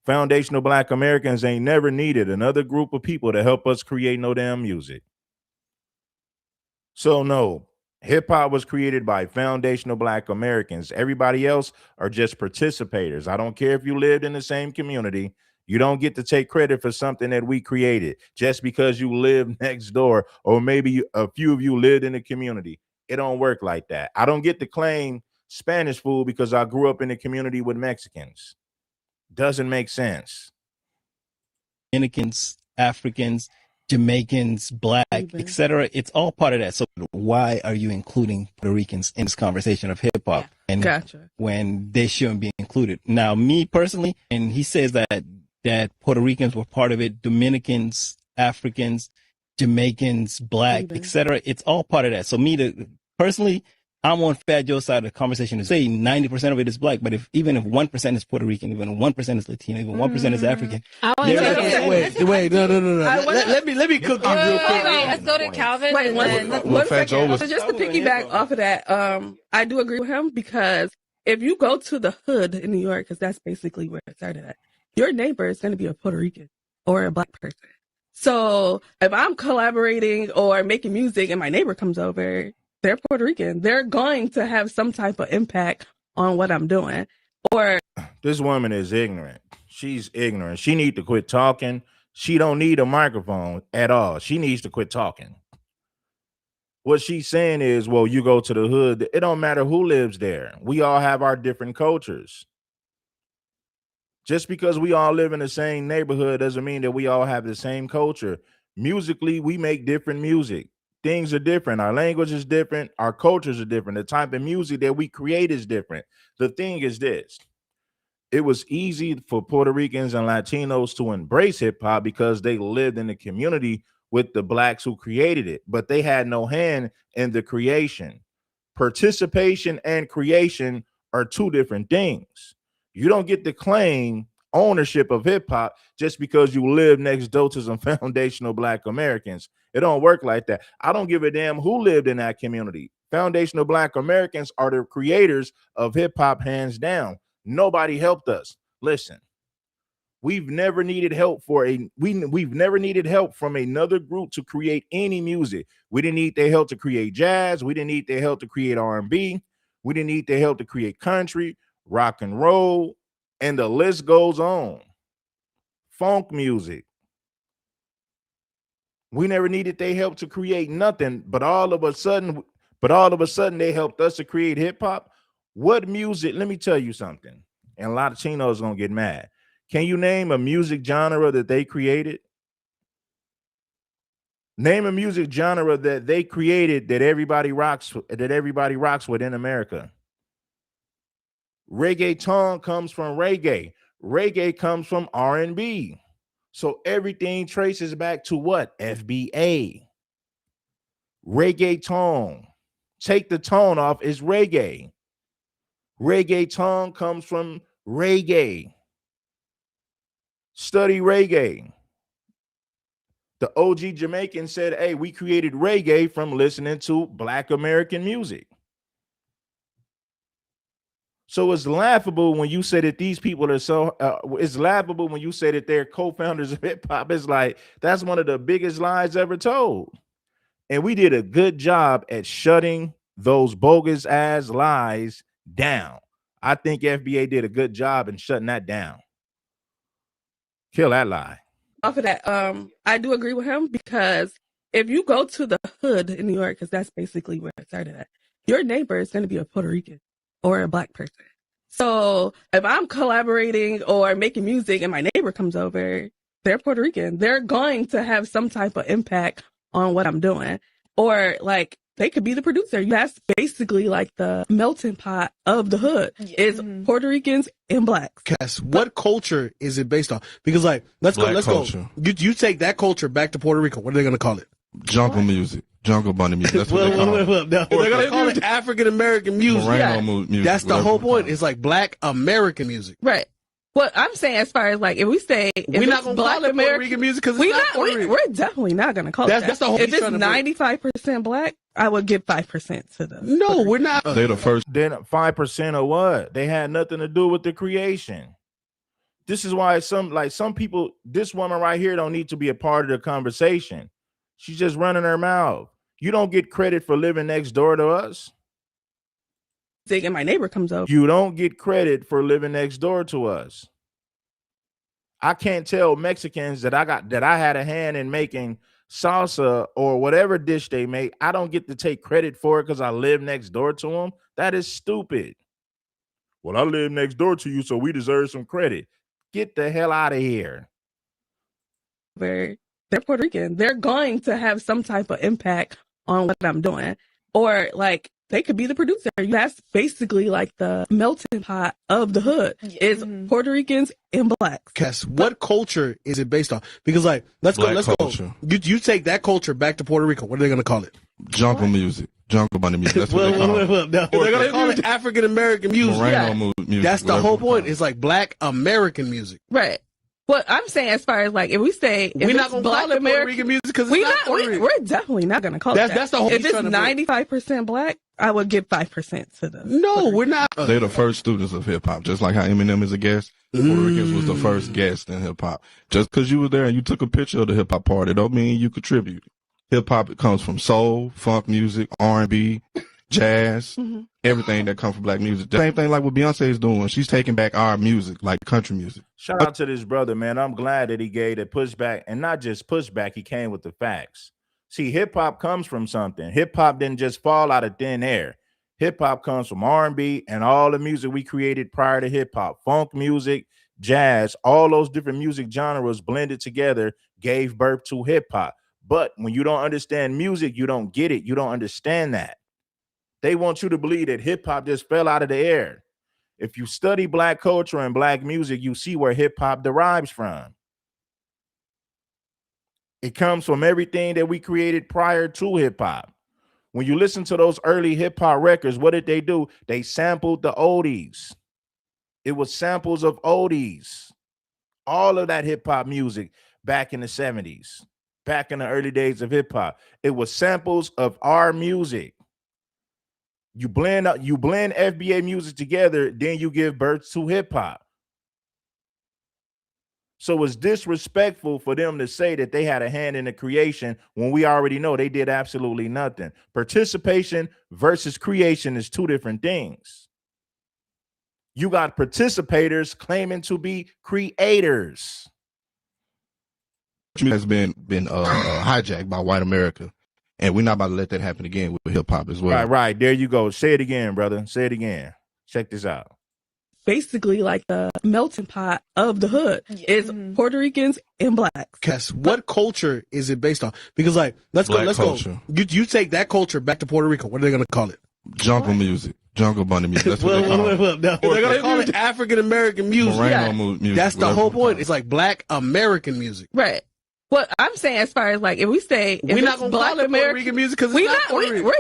Foundational Black Americans ain't never needed another group of people to help us create no damn music. So no. Hip hop was created by foundational Black Americans. Everybody else are just participators. I don't care if you lived in the same community. You don't get to take credit for something that we created just because you live next door or maybe a few of you lived in the community. It don't work like that. I don't get to claim Spanish food because I grew up in a community with Mexicans. Doesn't make sense. Dominicans, Africans, Jamaicans, Black, etc. It's all part of that. So why are you including Puerto Ricans in this conversation of hip hop? and Gotcha. when they shouldn't be included. Now, me personally, and he says that Puerto Ricans were part of it, Dominicans, Africans, Jamaicans, Black, etc. It's all part of that. So personally, I'm on Fat Joe's side of the conversation to say 90% of it is Black, but even if 1% is Puerto Rican, even 1% is Latino, even 1% is African. Wait, no. Let me cook you real quick. Let's go to Calvin. Wait, one Fat Joe second. was- So just to piggyback off of that, I do agree with him because if you go to the hood in New York, because that's basically where it started at, your neighbor is going to be a Puerto Rican or a Black person. So if I'm collaborating or making music and my neighbor comes over, they're Puerto Rican. They're going to have some type of impact on what I'm doing. Or this woman is ignorant. She's ignorant. She needs to quit talking. She don't need a microphone at all. She needs to quit talking. What she's saying is, well, you go to the hood. It don't matter who lives there. We all have our different cultures. Just because we all live in the same neighborhood doesn't mean that we all have the same culture. Musically, we make different music. Things are different. Our language is different. Our cultures are different. The type of music that we create is different. The thing is this. It was easy for Puerto Ricans and Latinos to embrace hip hop because they lived in the community with the Blacks who created it, but they had no hand in the creation. Participation and creation are two different things. You don't get to claim ownership of hip hop just because you live next door to some foundational Black Americans. It don't work like that. I don't give a damn who lived in that community. Foundational Black Americans are the creators of hip hop, hands down. Nobody helped us. Listen, we've never needed help we've never needed help from another group to create any music. We didn't need their help to create jazz. We didn't need their help to create R&B. We didn't need their help to create country, rock and roll, and the list goes on. Funk music. We never needed their help to create nothing, but all of a sudden they helped us to create hip hop. What music? Let me tell you something. And a lot of Latinos gonna get mad. Can you name a music genre that they created? Name a music genre that they created that everybody rocks with in America. Reggaeton comes from reggae. Reggae comes from R&B. So everything traces back to what? FBA. Reggaeton. Take the tone off is reggae. Reggaeton comes from reggae. Study reggae. The OG Jamaican said, hey, we created reggae from listening to Black American music. So it's laughable when you say that these people are it's laughable when you say that they're co-founders of hip hop. It's like, that's one of the biggest lies ever told. And we did a good job at shutting those bogus ass lies down. I think FBA did a good job in shutting that down. Kill that lie. off of that, I do agree with him because if you go to the hood in New York, because that's basically where it started at, your neighbor is going to be a Puerto Rican or a Black person. So if I'm collaborating or making music and my neighbor comes over, they're Puerto Rican. They're going to have some type of impact on what I'm doing. Or like they could be the producer. That's basically like the melting pot of the hood is Puerto Ricans and Blacks. Cass, what culture is it based on? Because like, let's Black go. culture. You take that culture back to Puerto Rico. What are they going to call it? Jungle music. Jungle bunny music. That's what they call it. No, they're going to call it African American music. Morango music. That's the whatever whole we call point. it. It's like Black American music. Right. What I'm saying, as far as like, if we say We're not going to call it Puerto Rican music because it's not Puerto Rican. we're definitely not going to call it that. That's the whole. If it's 95% Black, I would give 5% to the. No, we're not. They the first. Then 5% of what? They had nothing to do with the creation. This is why some people, this woman right here don't need to be a part of the conversation. She's just running her mouth. You don't get credit for living next door to us. And my neighbor comes over. You don't get credit for living next door to us. I can't tell Mexicans that I had a hand in making salsa or whatever dish they make. I don't get to take credit for it because I live next door to them. That is stupid. Well, I live next door to you, so we deserve some credit. Get the hell out of here. They're Puerto Rican. They're going to have some type of impact on what I'm doing. Or like they could be the producer. That's basically like the melting pot of the hood. It's Puerto Ricans and blacks. Cass, what culture is it based on? Because like, let's Black go. culture. You take that culture back to Puerto Rico. What are they going to call it? Jungle music. Jungle bunny music. That's what they call it. No, they're going to call it African American music. Moreno music. That's the whole point. It's like Black American music. Right. What I'm saying, as far as like, if we say we're not going to call it Puerto Rican music because we're definitely not going to call it that. That's the whole. If it's 95% black, I would give 5% to them. No, we're not. They're the first students of hip hop, just like how Eminem is a guest. Puerto Ricans was the first guest in hip hop. Just because you were there and you took a picture of the hip hop party, don't mean you contributed. Hip hop comes from soul, funk music, R&B, jazz, everything that comes from black music. The same thing like what Beyonce is doing. She's taking back our music, like country music. Shout out to this brother, man. I'm glad that he gave the pushback, and not just pushback. He came with the facts. See, hip hop comes from something. Hip hop didn't just fall out of thin air. Hip hop comes from R&B and all the music we created prior to hip hop, funk music, jazz, all those different music genres blended together gave birth to hip hop. But when you don't understand music, you don't get it. You don't understand that. They want you to believe that hip hop just fell out of the air. If you study black culture and black music, you see where hip hop derives from. It comes from everything that we created prior to hip hop. When you listen to those early hip hop records, what did they do? They sampled the oldies. It was samples of oldies. All of that hip hop music back in the 70s, back in the early days of hip hop, it was samples of our music. You blend FBA music together, then you give birth to hip hop. So it's disrespectful for them to say that they had a hand in the creation when we already know they did absolutely nothing. Participation versus creation is two different things. You got participators claiming to be creators. Has been hijacked by white America, and we're not about to let that happen again with hip hop as well. Right. There you go. Say it again, brother. Say it again. Check this out. Basically like the melting pot of the hood. It's Puerto Ricans and blacks. Cass, what culture is it based on? Because like, let's go. You take that culture back to Puerto Rico. What are they going to call it? Jungle music. Jungle bunny music. That's what they call it. No, they're going to call it African American music. Moreno music. That's the whole point. It's like Black American music. Right. What I'm saying, as far as like, if we say we're not going to call it Puerto Rican music because we're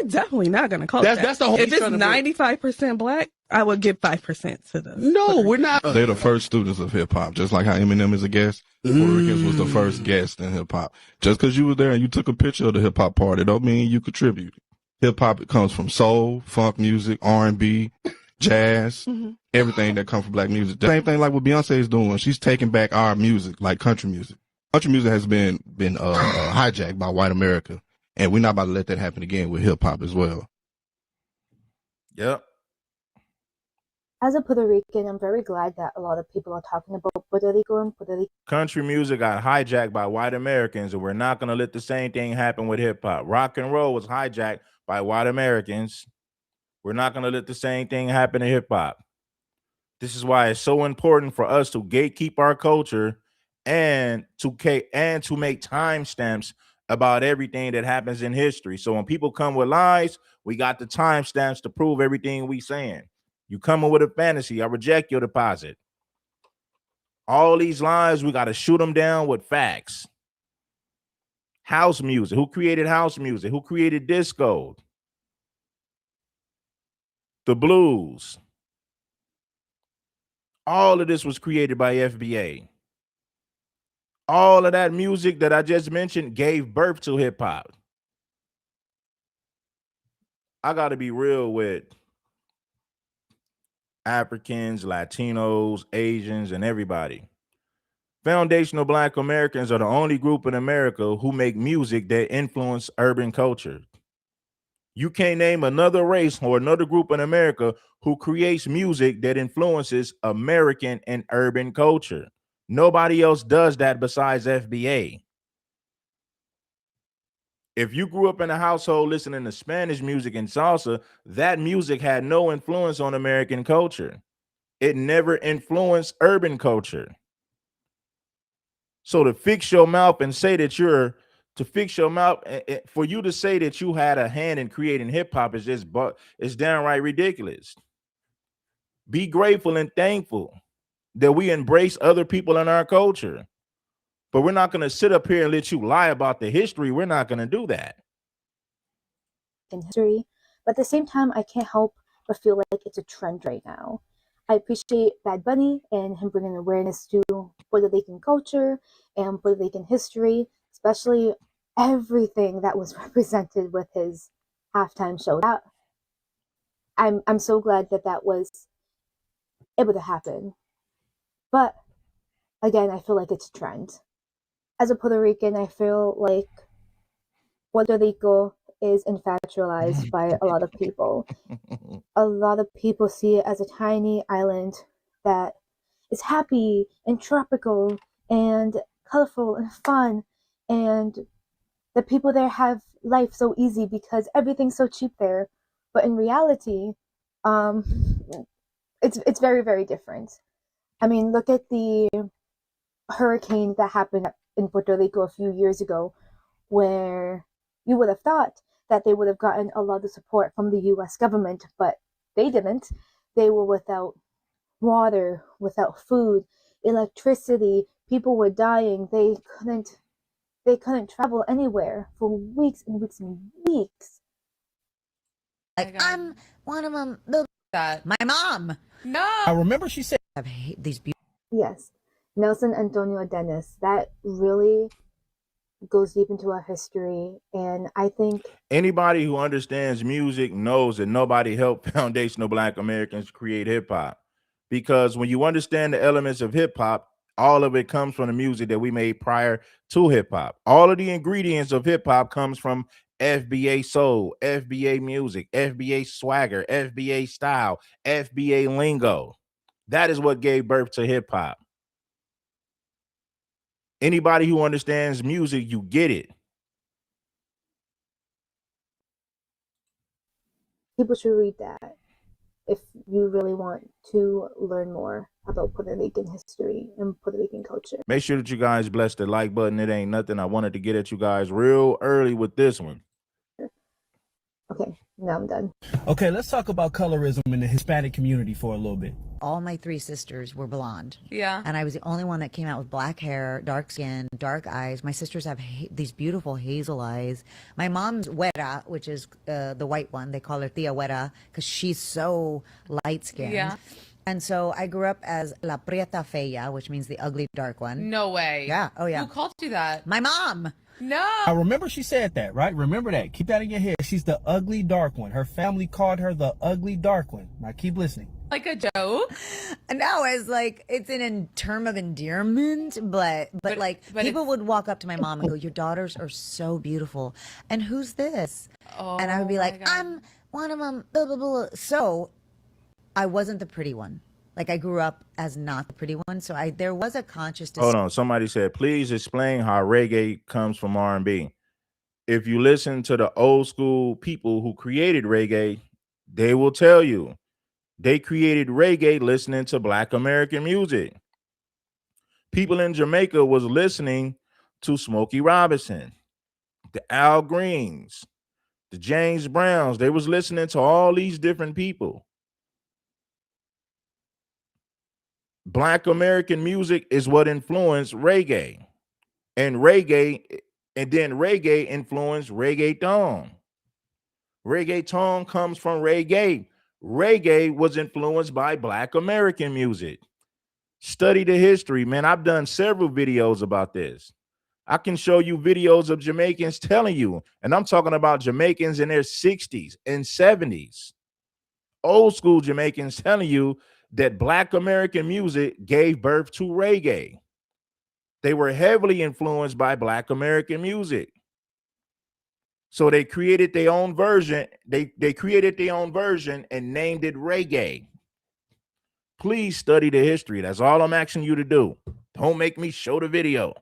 definitely not going to call it that. That's the whole. If it's 95% black, I would give 5% to them. No, we're not. They're the first students of hip hop, just like how Eminem is a guest. Puerto Ricans was the first guest in hip hop. Just because you were there and you took a picture of the hip hop party, don't mean you contributed. Hip hop comes from soul, funk music, R&B, jazz, everything that comes from black music. The same thing like what Beyonce is doing. She's taking back our music, like country music. Country music has been hijacked by white America, and we're not about to let that happen again with hip hop as well. Yep. As a Puerto Rican, I'm very glad that a lot of people are talking about Puerto Rico and Puerto Rico. Country music got hijacked by white Americans, and we're not going to let the same thing happen with hip hop. Rock and roll was hijacked by white Americans. We're not going to let the same thing happen to hip hop. This is why it's so important for us to gatekeep our culture and to make timestamps about everything that happens in history. So when people come with lies, we got the timestamps to prove everything we saying. You coming with a fantasy, I reject your deposit. All these lies, we got to shoot them down with facts. House music. Who created house music? Who created disco? The blues. All of this was created by FBA. All of that music that I just mentioned gave birth to hip hop. I got to be real with Africans, Latinos, Asians, and everybody. Foundational Black Americans are the only group in America who make music that influence urban culture. You can't name another race or another group in America who creates music that influences American and urban culture. Nobody else does that besides FBA. If you grew up in a household listening to Spanish music and salsa, that music had no influence on American culture. It never influenced urban culture. So to fix your mouth and say that you're to fix your mouth. For you to say that you had a hand in creating hip hop is just, but it's downright ridiculous. Be grateful and thankful that we embrace other people in our culture. But we're not going to sit up here and let you lie about the history. We're not going to do that. In history, but at the same time, I can't help but feel like it's a trend right now. I appreciate Bad Bunny and him bringing awareness to Puerto Rican culture and Puerto Rican history, especially everything that was represented with his halftime show. I'm so glad that that was able to happen. But again, I feel like it's a trend. As a Puerto Rican, I feel like Puerto Rico is infatualized by a lot of people. A lot of people see it as a tiny island that is happy and tropical and colorful and fun, and the people there have life so easy because everything's so cheap there. But in reality, it's very, very different. I mean, look at the hurricane that happened in Puerto Rico a few years ago, where you would have thought that they would have gotten a lot of support from the US government, but they didn't. They were without water, without food, electricity. People were dying. They couldn't travel anywhere for weeks and weeks and weeks. Like, I'm one of them. My mom. No. I remember she said, I hate these beautiful. Yes, Nelson Antonio Dennis. That really goes deep into our history, and I think anybody who understands music knows that nobody helped foundational Black Americans create hip hop, because when you understand the elements of hip hop, all of it comes from the music that we made prior to hip hop. All of the ingredients of hip hop comes from FBA soul, FBA music, FBA swagger, FBA style, FBA lingo. That is what gave birth to hip hop. Anybody who understands music, you get it. people should read that if you really want to learn more about Puerto Rican history and Puerto Rican culture. Make sure that you guys bless the like button. It ain't nothing. I wanted to get at you guys real early with this one. Okay, now I'm done. Okay, let's talk about colorism in the Hispanic community for a little bit. All my three sisters were blonde. Yeah. And I was the only one that came out with black hair, dark skin, dark eyes. My sisters have these beautiful hazel eyes. My mom's Huera, which is the white one. They call her Tia Huera because she's so light skinned. Yeah. And so I grew up as La Prieta Fea, which means the ugly dark one. No way. Yeah. Oh, yeah. Who called you that? My mom. No. I remember she said that, right? Remember that. Keep that in your head. She's the ugly dark one. Her family called her the ugly dark one. Now keep listening. Like a joke? No, it's like it's in term of endearment, but people would walk up to my mom and go, "Your daughters are so beautiful." And who's this? Oh, and I would be like, "I'm one of them." Blah, blah, blah. So I wasn't the pretty one. Like I grew up as not the pretty one. So there was a conscious decision. Hold on. Somebody said, please explain how reggae comes from R&B. If you listen to the old school people who created reggae, they will tell you they created reggae listening to Black American music. People in Jamaica was listening to Smokey Robinson, the Al Greens, the James Browns. They was listening to all these different people. Black American music is what influenced reggae, and then reggae influenced reggaeton. Reggaeton comes from reggae. Reggae was influenced by Black American music. Study the history, man. I've done several videos about this. I can show you videos of Jamaicans telling you, and I'm talking about Jamaicans in their 60s and 70s. Old school Jamaicans telling you that Black American music gave birth to reggae. They were heavily influenced by Black American music. So they created their own version. They created their own version and named it reggae. Please study the history. That's all I'm asking you to do. Don't make me show the video.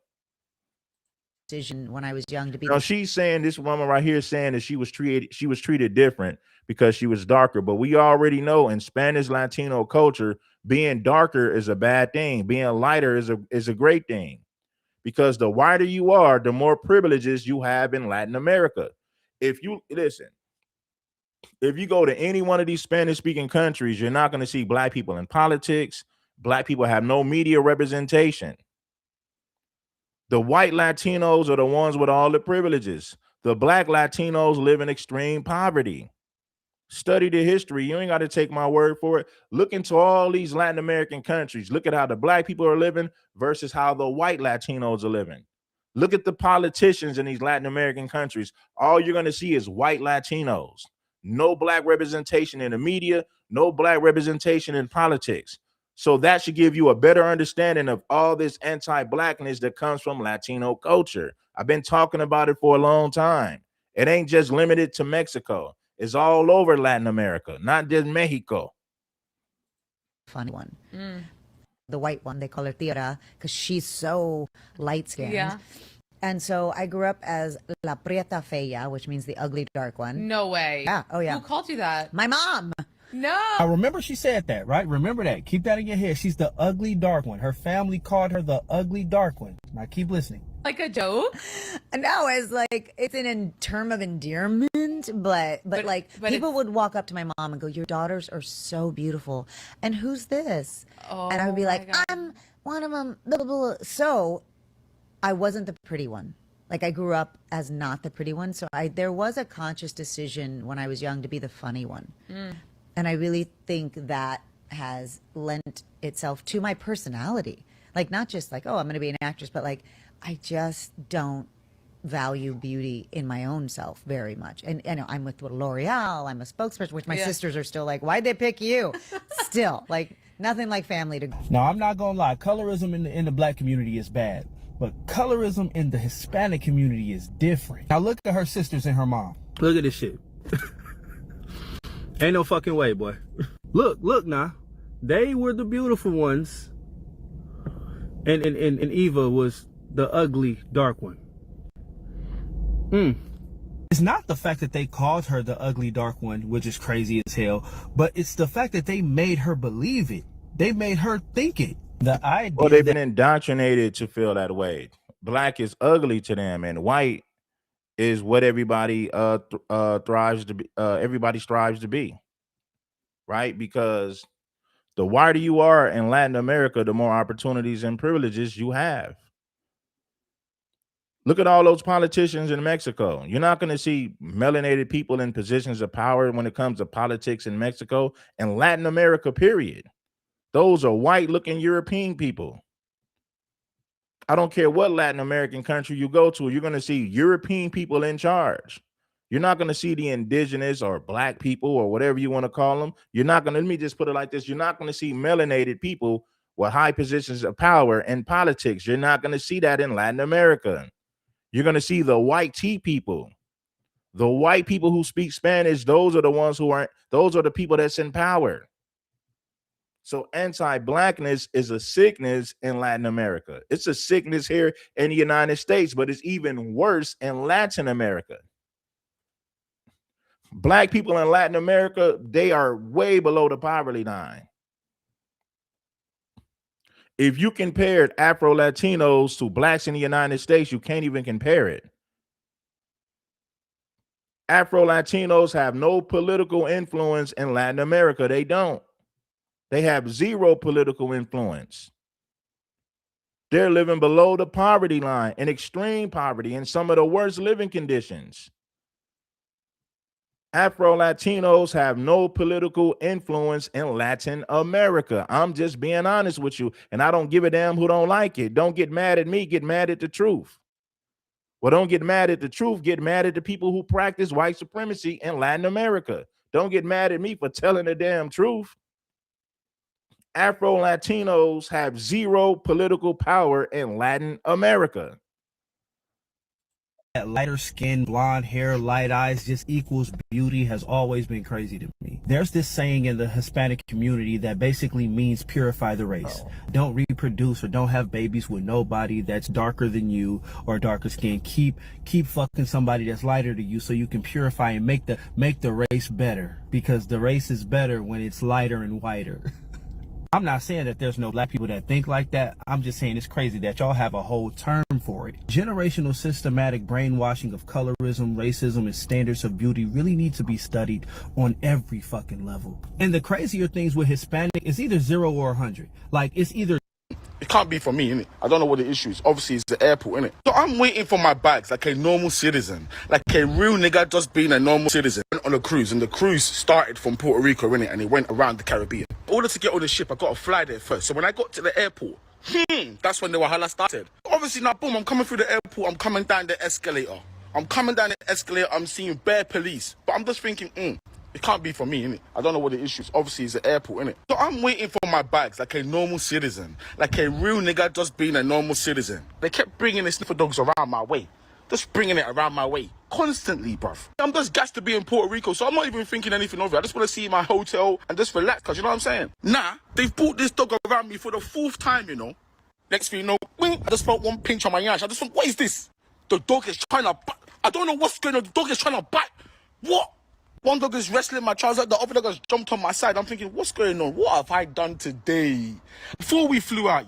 When I was young to be. Now she's saying, this woman right here saying that she was treated different because she was darker. But we already know in Spanish Latino culture, being darker is a bad thing. Being lighter is a great thing. because the whiter you are, the more privileges you have in Latin America. If you go to any one of these Spanish speaking countries, you're not going to see black people in politics. Black people have no media representation. The white Latinos are the ones with all the privileges. The black Latinos live in extreme poverty. Study the history. You ain't got to take my word for it. Look into all these Latin American countries. Look at how the black people are living versus how the white Latinos are living. Look at the politicians in these Latin American countries. All you're going to see is white Latinos. No black representation in the media, no black representation in politics. So that should give you a better understanding of all this anti-blackness that comes from Latino culture. I've been talking about it for a long time. It ain't just limited to Mexico. It's all over Latin America, not just Mexico. Funny one. The white one, they call her Tierra because she's so light-skinned. Yeah. And so I grew up as La Prieta Fea, which means the ugly dark one. No way. Yeah. Oh, yeah. Who called you that? My mom. No. I remember she said that, right? Remember that. Keep that in your head. She's the ugly dark one. Her family called her the ugly dark one. Now keep listening. Like a joke? No, it's like it's in term of endearment, but people would walk up to my mom and go, "Your daughters are so beautiful." And who's this? Oh, and I would be like, God. "I'm one of them." Blah, blah, blah. So I wasn't the pretty one. Like I grew up as not the pretty one. So there was a conscious decision when I was young to be the funny one. And I really think that has lent itself to my personality. Like not just like, oh, I'm going to be an actress, but like I just don't value beauty in my own self very much. And you know, I'm with L'Oreal, I'm a spokesperson, which my sisters are still like, why'd they pick you? Still, like nothing like family to. Now, I'm not going to lie. Colorism in the black community is bad. But colorism in the Hispanic community is different. Now look at her sisters and her mom. Look at this shit. Ain't no fucking way, boy. Look now. They were the beautiful ones. And Eva was the ugly, dark one. It's not the fact that they called her the ugly, dark one, which is crazy as hell, but it's the fact that they made her believe it. They made her think it. The idea. Well, they've been indoctrinated to feel that way. Black is ugly to them, and white is what everybody thrives to be. Everybody strives to be, right? Because the whiter you are in Latin America, the more opportunities and privileges you have. Look at all those politicians in Mexico. You're not going to see melanated people in positions of power when it comes to politics in Mexico and Latin America, period. Those are white-looking European people. I don't care what Latin American country you go to, you're going to see European people in charge. You're not going to see the indigenous or black people or whatever you want to call them. You're not going to, let me just put it like this. You're not going to see melanated people with high positions of power in politics. You're not going to see that in Latin America. You're going to see the white tea people. The white people who speak Spanish, those are the ones who aren't, those are the people that's in power. So anti-blackness is a sickness in Latin America. It's a sickness here in the United States, but it's even worse in Latin America. Black people in Latin America, they are way below the poverty line. If you compared Afro-Latinos to blacks in the United States, you can't even compare it. Afro-Latinos have no political influence in Latin America. They don't. They have zero political influence. They're living below the poverty line, in extreme poverty, in some of the worst living conditions. Afro-Latinos have no political influence in Latin America. I'm just being honest with you, and I don't give a damn who don't like it. Don't get mad at me, get mad at the truth. Well, don't get mad at the truth, get mad at the people who practice white supremacy in Latin America. Don't get mad at me for telling the damn truth. Afro-Latinos have zero political power in Latin America. That lighter skin, blonde hair, light eyes just equals beauty has always been crazy to me. There's this saying in the Hispanic community that basically means purify the race. Don't reproduce or don't have babies with nobody that's darker than you or darker skin. Keep fucking somebody that's lighter than you so you can purify and make the race better, because the race is better when it's lighter and whiter. I'm not saying that there's no black people that think like that. I'm just saying it's crazy that y'all have a whole term for it. Generational systematic brainwashing of colorism, racism, and standards of beauty really need to be studied on every fucking level. And the crazier things with Hispanic is either 0 or 100. Like, it's either... It can't be for me, innit? I don't know what the issue is. Obviously, it's the airport, innit? So I'm waiting for my bags like a normal citizen. Like a real nigga just being a normal citizen. Went on a cruise, and the cruise started from Puerto Rico, innit? And it went around the Caribbean. In order to get on the ship, I got to fly there first. So when I got to the airport, that's when the Wahala started. Obviously, now, boom, I'm coming through the airport. I'm coming down the escalator. I'm seeing bare police. But I'm just thinking, it can't be for me, innit? I don't know what the issue is. Obviously, it's the airport, innit? So I'm waiting for my bags like a normal citizen. Like a real nigga just being a normal citizen. They kept bringing the sniffer dogs around my way. Just bringing it around my way. Constantly, bruv. I'm just gassed to be in Puerto Rico, so I'm not even thinking anything of it. I just want to see my hotel and just relax, because you know what I'm saying? Nah, they've brought this dog around me for the 4th time, you know? Next thing you know, I just felt one pinch on my ass. I just thought, what is this? The dog is trying to bite. I don't know what's going on. The dog is trying to bite. What? One dog is wrestling my trouser, the other dog has jumped on my side. I'm thinking, what's going on? What have I done today? Before we flew out,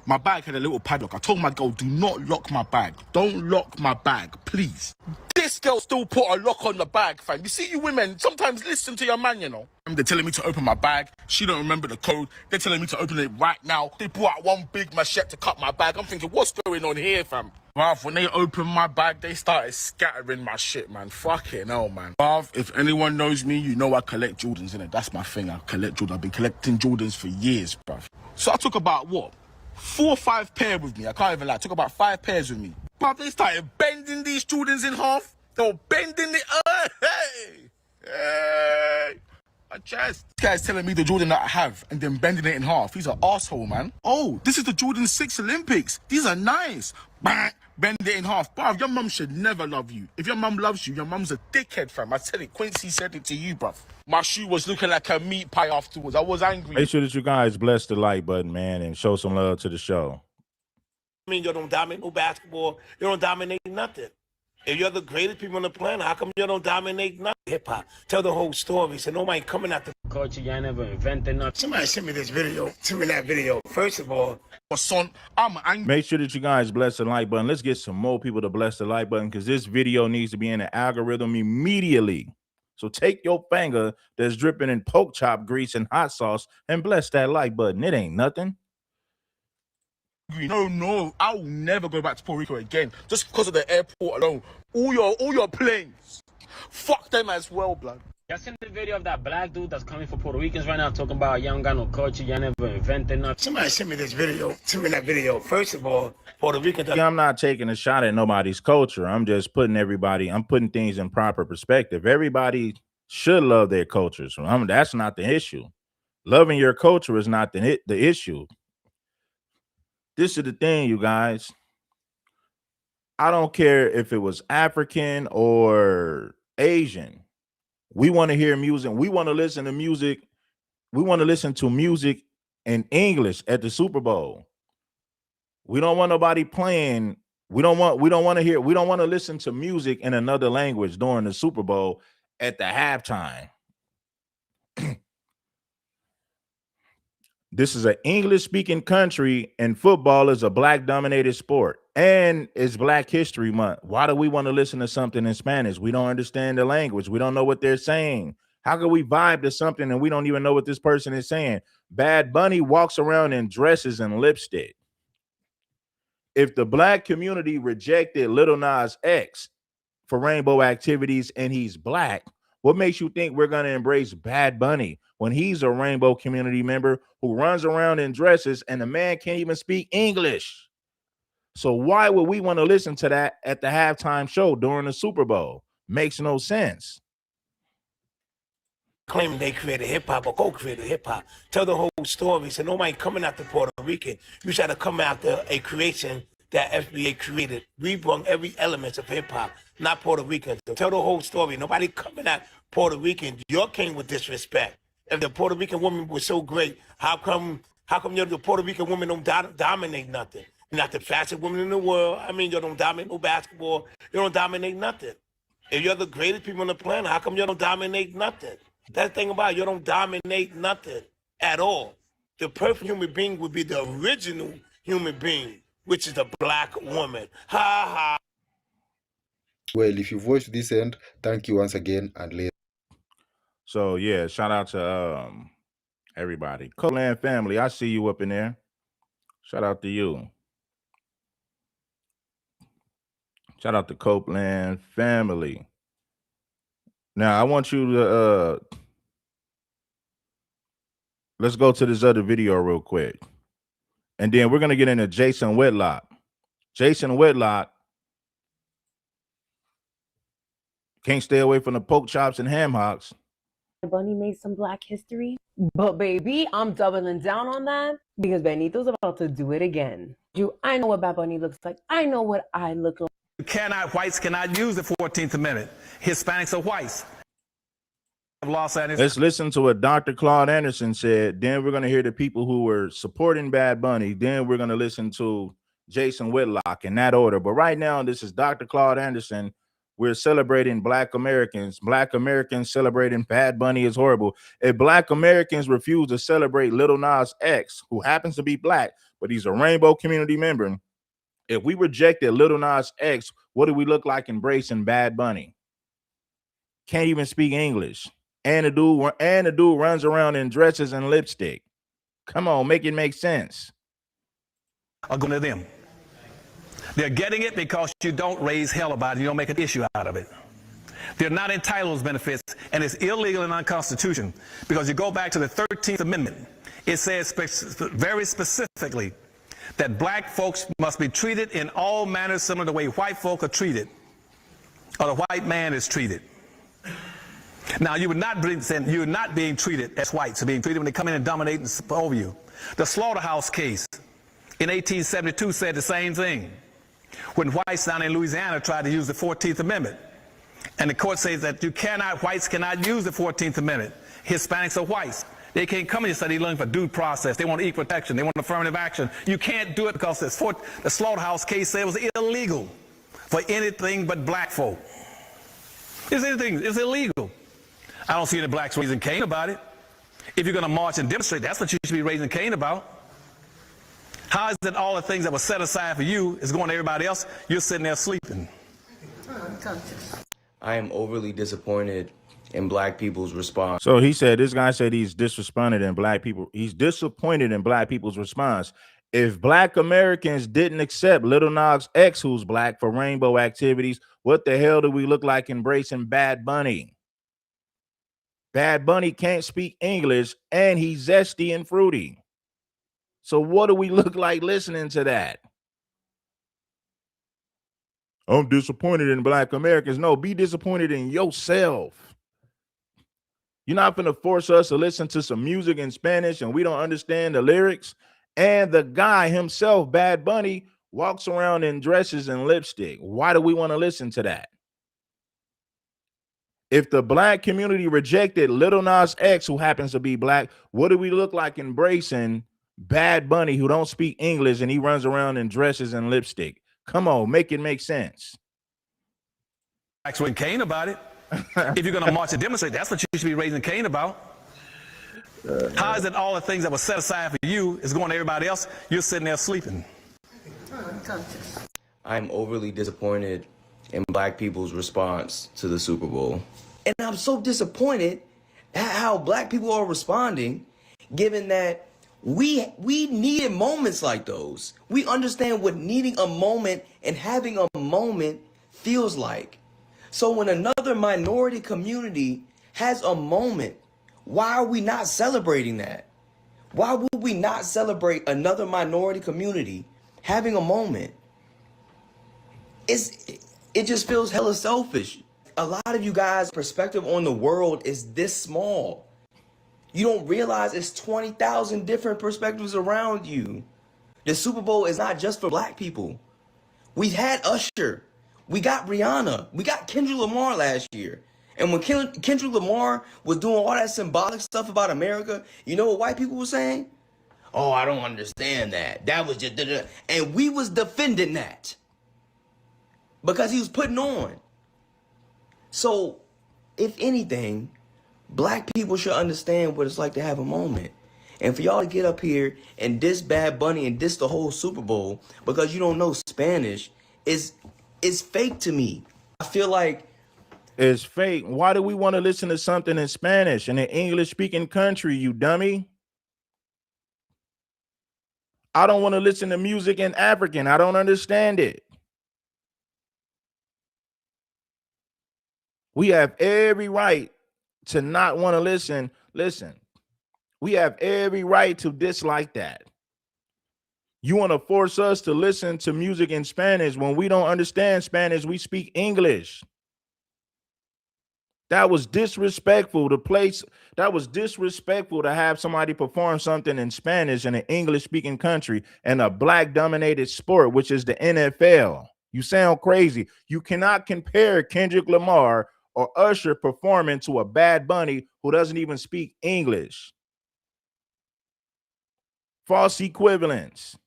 my bag had a little padlock. I told my girl, do not lock my bag. Don't lock my bag, please. This girl still put a lock on the bag, fam. You see, you women, sometimes listen to your man, you know. They're telling me to open my bag. She don't remember the code. They're telling me to open it right now. They brought out one big machete to cut my bag. I'm thinking, what's going on here, fam? Bruv, when they opened my bag, they started scattering my shit, man. Fucking hell, man. Bruv, if anyone knows me, you know I collect Jordans, innit? That's my thing. I collect Jordans. I've been collecting Jordans for years, bruv. So I took about, 4 or 5 pairs with me. I can't even lie. I took about 5 pairs with me. Bruv, they started bending these Jordans in half. They were bending it. Hey. My chest. This guy's telling me the Jordan that I have and then bending it in half. He's an asshole, man. Oh, this is the Jordan 6 Olympics. These are nice. Bang. Bend it in half. Bruv, your mum should never love you. If your mum loves you, your mum's a dickhead, fam. I tell it, Quincy said it to you, bruv. My shoe was looking like a meat pie afterwards. I was angry. Make sure that you guys bless the like button, man, and show some love to the show. I mean, you don't dominate no basketball. You don't dominate nothing. If you're the greatest people on the planet, how come you don't dominate nothing? Hip-hop. Tell the whole story. So nobody coming out the culture. Y'all never invented nothing. Somebody send me this video. Send me that video. First of all, son, I'm angry. Make sure that you guys bless the like button. Let's get some more people to bless the like button, because this video needs to be in the algorithm immediately. So take your finger that's dripping in pork chop grease and hot sauce and bless that like button. It ain't nothing. No, I'll never go back to Puerto Rico again just because of the airport alone. All your planes, fuck them as well, blood. y'all seen the video of that black dude that's coming for Puerto Ricans right now talking about y'all don't got no culture, y'all never invented nothing. Somebody send me this video. Send me that video. First of all, Puerto Ricans. I'm not taking a shot at nobody's culture. I'm just putting I'm putting things in proper perspective. Everybody should love their cultures. That's not the issue. Loving your culture is not the issue. This is the thing, you guys. I don't care if it was African or Asian. We want to hear music. We want to listen to music. We want to listen to music in English at the Super Bowl. We don't want nobody playing. We don't want to listen to music in another language during the Super Bowl at the halftime. This is an English-speaking country, and football is a black-dominated sport, and it's Black History Month. Why do we want to listen to something in Spanish? We don't understand the language. We don't know what they're saying. How can we vibe to something and we don't even know what this person is saying? Bad Bunny walks around in dresses and lipstick. If the black community rejected Lil Nas X for rainbow activities and he's black, what makes you think we're going to embrace Bad Bunny when he's a rainbow community member who runs around in dresses and the man can't even speak English? So why would we want to listen to that at the halftime show during the Super Bowl? Makes no sense. Claiming they created hip-hop or co-created hip-hop. Tell the whole story. So nobody coming after Puerto Rican. You try to come after a creation that FBA created. We brought every element of hip-hop, not Puerto Rican. So tell the whole story. Nobody coming at Puerto Rican. You came with disrespect. If the Puerto Rican woman was so great, how come the Puerto Rican woman don't dominate nothing? You're not the fastest woman in the world. I mean, you don't dominate no basketball. You don't dominate nothing. If you're the greatest people on the planet, how come you don't dominate nothing? That's the thing about it. You don't dominate nothing at all. The perfect human being would be the original human being, which is the black woman. Ha ha. Well, if you've watched this end, thank you once again, and let's. So yeah, shout out to everybody. Copeland family, I see you up in there. Shout out to you. Shout out to Copeland family. Now I want you to let's go to this other video real quick. And then we're gonna get into Jason Whitlock. Jason Whitlock can't stay away from the pork chops and ham hocks. Bunny made some black history, but baby, I'm doubling down on that because Benito's about to do it again. I know what Bad Bunny looks like. I know what I look like. Whites cannot use the 14th Amendment. Hispanics are whites. Let's listen to what Dr. Claude Anderson said. Then we're going to hear the people who were supporting Bad Bunny. Then we're going to listen to Jason Whitlock in that order. But right now, this is Dr. Claude Anderson. We're celebrating Black Americans. Black Americans celebrating Bad Bunny is horrible. If Black Americans refuse to celebrate Lil Nas X, who happens to be Black, but he's a rainbow community member, if we rejected Lil Nas X, what do we look like embracing Bad Bunny? Can't even speak English. And the dude runs around in dresses and lipstick. Come on, make it make sense. Are going to them. They're getting it because you don't raise hell about it. You don't make an issue out of it. They're not entitled to those benefits, and it's illegal and unconstitutional because you go back to the 13th Amendment. It says very specifically that black folks must be treated in all manners similar to the way white folk are treated or the white man is treated. Now, you're not being treated as whites are being treated when they come in and dominate over you. The Slaughterhouse case in 1872 said the same thing. When whites down in Louisiana tried to use the 14th Amendment. And the court says that whites cannot use the 14th Amendment. Hispanics are whites. They can't come in and say they're looking for due process. They want equal protection. They want affirmative action. You can't do it because the Slaughterhouse case said it was illegal for anything but black folk. It's illegal. I don't see any blacks raising Cain about it. If you're going to march and demonstrate, that's what you should be raising Cain about. How is it all the things that were set aside for you is going to everybody else? You're sitting there sleeping. I am overly disappointed in black people's response. So he said, this guy said he's disappointed in black people. He's disappointed in black people's response. If black Americans didn't accept Lil Nas X, who's black, for rainbow activities, what the hell do we look like embracing Bad Bunny? Bad Bunny can't speak English and he's zesty and fruity. So what do we look like listening to that? I'm disappointed in black Americans. No, be disappointed in yourself. You're not going to force us to listen to some music in Spanish and we don't understand the lyrics. And the guy himself, Bad Bunny, walks around in dresses and lipstick. Why do we want to listen to that? If the black community rejected Lil Nas X, who happens to be black, what do we look like embracing Bad Bunny, who don't speak English and he runs around in dresses and lipstick? Come on, make it make sense. Blacks raising Cain about it. If you're going to march and demonstrate, that's what you should be raising Cain about. How is it all the things that were set aside for you is going to everybody else? You're sitting there sleeping. I'm overly disappointed in black people's response to the Super Bowl. And I'm so disappointed at how black people are responding, given that we needed moments like those. We understand what needing a moment and having a moment feels like. So when another minority community has a moment, why are we not celebrating that? Why would we not celebrate another minority community having a moment? It just feels hella selfish. A lot of you guys' perspective on the world is this small. You don't realize it's 20,000 different perspectives around you. The Super Bowl is not just for black people. We had Usher. We got Rihanna. We got Kendrick Lamar last year. And when Kendrick Lamar was doing all that symbolic stuff about America, you know what white people were saying? Oh, I don't understand that. That was just... And we was defending that. Because he was putting on. So, if anything, black people should understand what it's like to have a moment. And for y'all to get up here and diss Bad Bunny and diss the whole Super Bowl because you don't know Spanish is fake to me. I feel like it's fake. Why do we want to listen to something in Spanish in an English speaking country, you dummy? I don't want to listen to music in African. I don't understand it. We have every right to not want to listen. Listen, we have every right to dislike that. You want to force us to listen to music in Spanish when we don't understand Spanish, we speak English. That was disrespectful to place. That was disrespectful to have somebody perform something in Spanish in an English speaking country and a black dominated sport, which is the NFL. You sound crazy. You cannot compare Kendrick Lamar or Usher performing to a Bad Bunny who doesn't even speak English. False equivalence.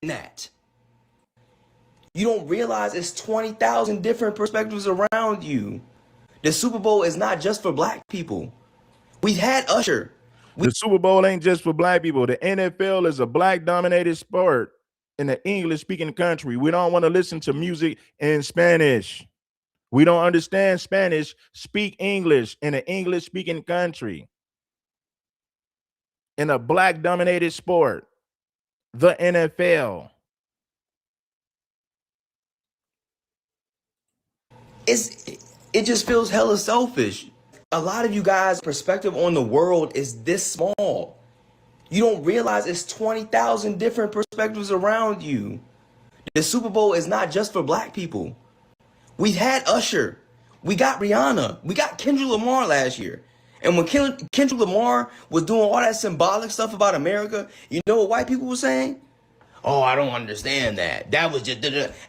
that. You don't realize it's 20,000 different perspectives around you. The Super Bowl is not just for black people. We've had Usher. The Super Bowl ain't just for black people. The NFL is a black dominated sport in an English speaking country. We don't want to listen to music in Spanish. We don't understand Spanish. Speak English in an English speaking country. In a black dominated sport, the NFL. It just feels hella selfish. A lot of you guys' perspective on the world is this small. You don't realize it's 20,000 different perspectives around you. The Super Bowl is not just for black people. We've had Usher. We got Rihanna. We got Kendrick Lamar last year. And when Kendrick Lamar was doing all that symbolic stuff about America, you know what white people were saying? Oh, I don't understand that. That was just...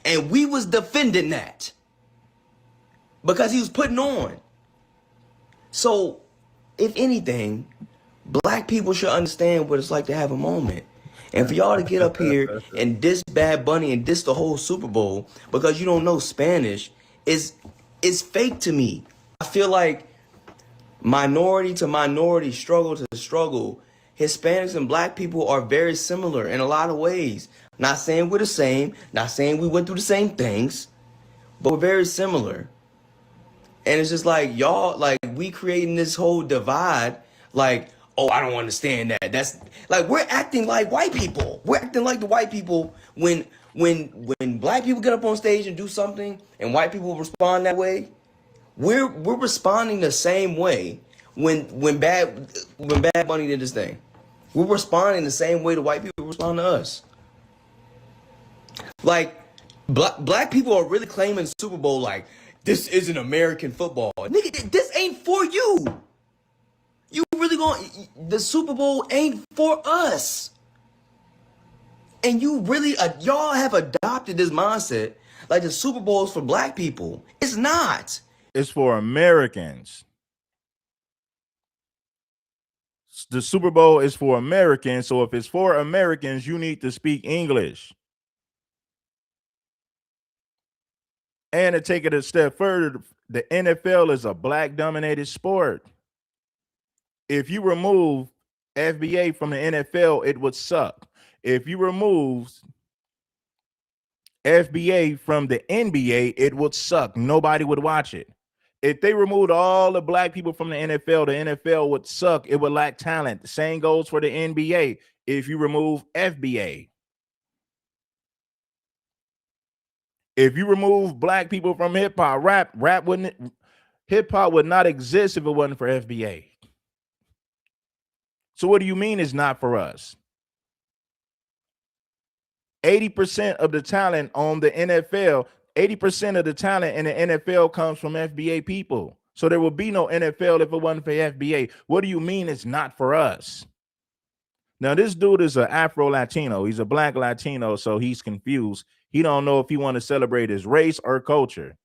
And we was defending that. Because he was putting on. So, if anything, black people should understand what it's like to have a moment. And for y'all to get up here and diss Bad Bunny and diss the whole Super Bowl because you don't know Spanish is fake to me. I feel like minority to minority, struggle to struggle, Hispanics and black people are very similar in a lot of ways. Not saying we're the same, not saying we went through the same things, but we're very similar. And it's just like, y'all, like, we creating this whole divide, like, oh, I don't understand that. That's, like, we're acting like white people. We're acting like the white people when black people get up on stage and do something and white people respond that way. We're responding the same way when Bad Bunny did this thing. We're responding the same way the white people respond to us. Like, black people are really claiming Super Bowl like, this isn't American football. Nigga, this ain't for you. You really the Super Bowl ain't for us. And you really, y'all have adopted this mindset like the Super Bowl is for black people. It's not. It's for Americans. The Super Bowl is for Americans. So if it's for Americans, you need to speak English. And to take it a step further, the NFL is a black dominated sport. If you remove FBA from the NFL, it would suck. If you remove FBA from the NBA, it would suck. Nobody would watch it. If they removed all the black people from the NFL would suck. It would lack talent. The same goes for the NBA. If you remove FBA. If you remove black people from hip hop, hip hop would not exist if it wasn't for FBA. So what do you mean it's not for us? 80% of the talent on the NFL, 80% of the talent in the NFL comes from FBA people. So there would be no NFL if it wasn't for FBA. What do you mean it's not for us? Now, this dude is an Afro-Latino. He's a black Latino, so he's confused. He don't know if he want to celebrate his race or culture.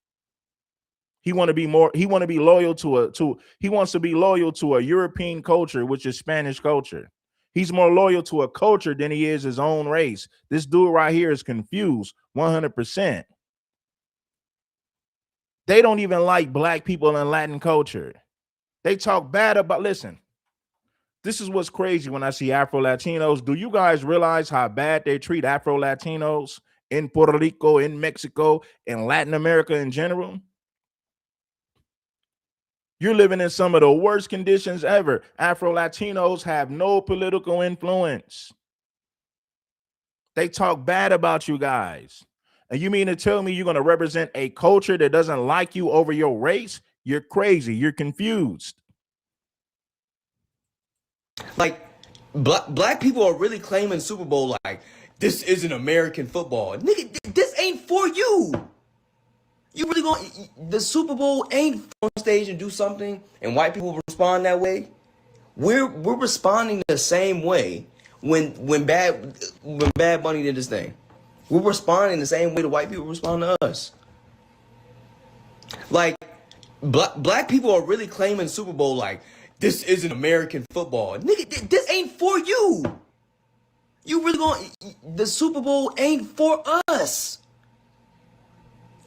He want to be loyal to a European culture, which is Spanish culture. He's more loyal to a culture than he is his own race. This dude right here is confused 100%. They don't even like black people in Latin culture. They talk bad about, listen, this is what's crazy when I see Afro Latinos. Do you guys realize how bad they treat Afro Latinos in Puerto Rico, in Mexico, in Latin America in general? You're living in some of the worst conditions ever. Afro Latinos have no political influence. They talk bad about you guys. And you mean to tell me you're going to represent a culture that doesn't like you over your race? You're crazy. You're confused. Like, black people are really claiming Super Bowl like, this isn't American football. Nigga, this ain't for you. You really going the Super Bowl ain't on stage and do something and white people respond that way? We're responding the same way when Bad Bunny did this thing. We're responding the same way the white people respond to us. Like, black people are really claiming Super Bowl like, this isn't American football. Nigga, this ain't for you. You really going the Super Bowl ain't for us.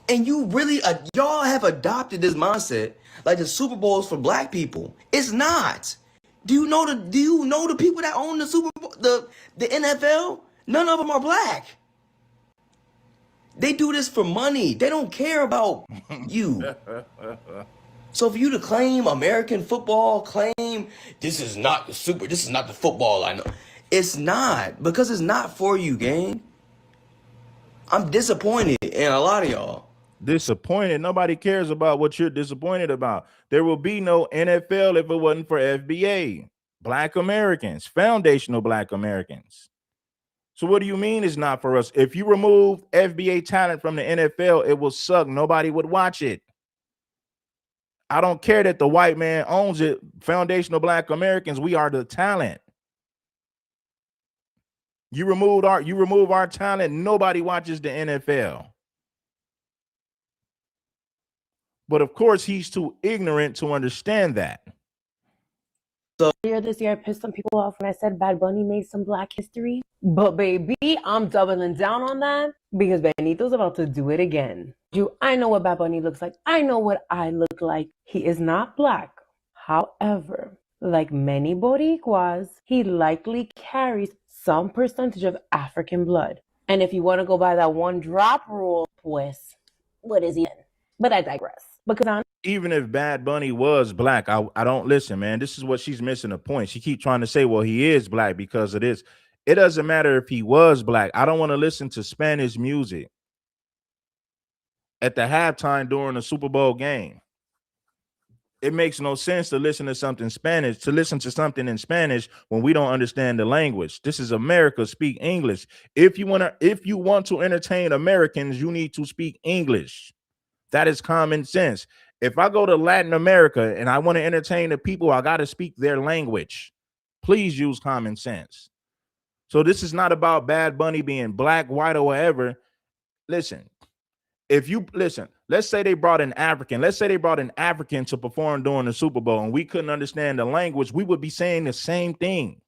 And you really y'all have adopted this mindset like the Super Bowl is for black people. It's not. Do you know the people that own the Super Bowl, the NFL? None of them are black. They do this for money. They don't care about you. So for you to claim American football, claim this is not the football I know. It's not, because it's not for you, gang. I'm disappointed in a lot of y'all. Disappointed. Nobody cares about what you're disappointed about. There will be no NFL if it wasn't for FBA. Black Americans, foundational Black Americans. So what do you mean it's not for us? If you remove FBA talent from the NFL, it will suck. Nobody would watch it. I don't care that the white man owns it. Foundational Black Americans, we are the talent. You remove our talent, nobody watches the NFL. But of course, he's too ignorant to understand that. Earlier this year, I pissed some people off when I said Bad Bunny made some black history. But baby, I'm doubling down on that because Benito's about to do it again. I know what Bad Bunny looks like. I know what I look like. He is not black. However, like many Boricuas, he likely carries some percentage of African blood. And if you want to go by that one drop rule, pues, what is he in? But I digress. Because even if Bad Bunny was black, I don't listen, man. This is what she's missing the point. She keep trying to say, well, he is black because of this. It doesn't matter if he was black. I don't want to listen to Spanish music at the halftime during the Super Bowl game. It makes no sense to listen to something in Spanish when we don't understand the language. This is America. Speak English. If you want to entertain Americans, you need to speak English. That is common sense. If I go to Latin America and I want to entertain the people, I got to speak their language. Please use common sense. So this is not about Bad Bunny being black, white, or whatever. Listen, let's say they brought an African. Let's say they brought an African to perform during the Super Bowl and we couldn't understand the language. We would be saying the same thing.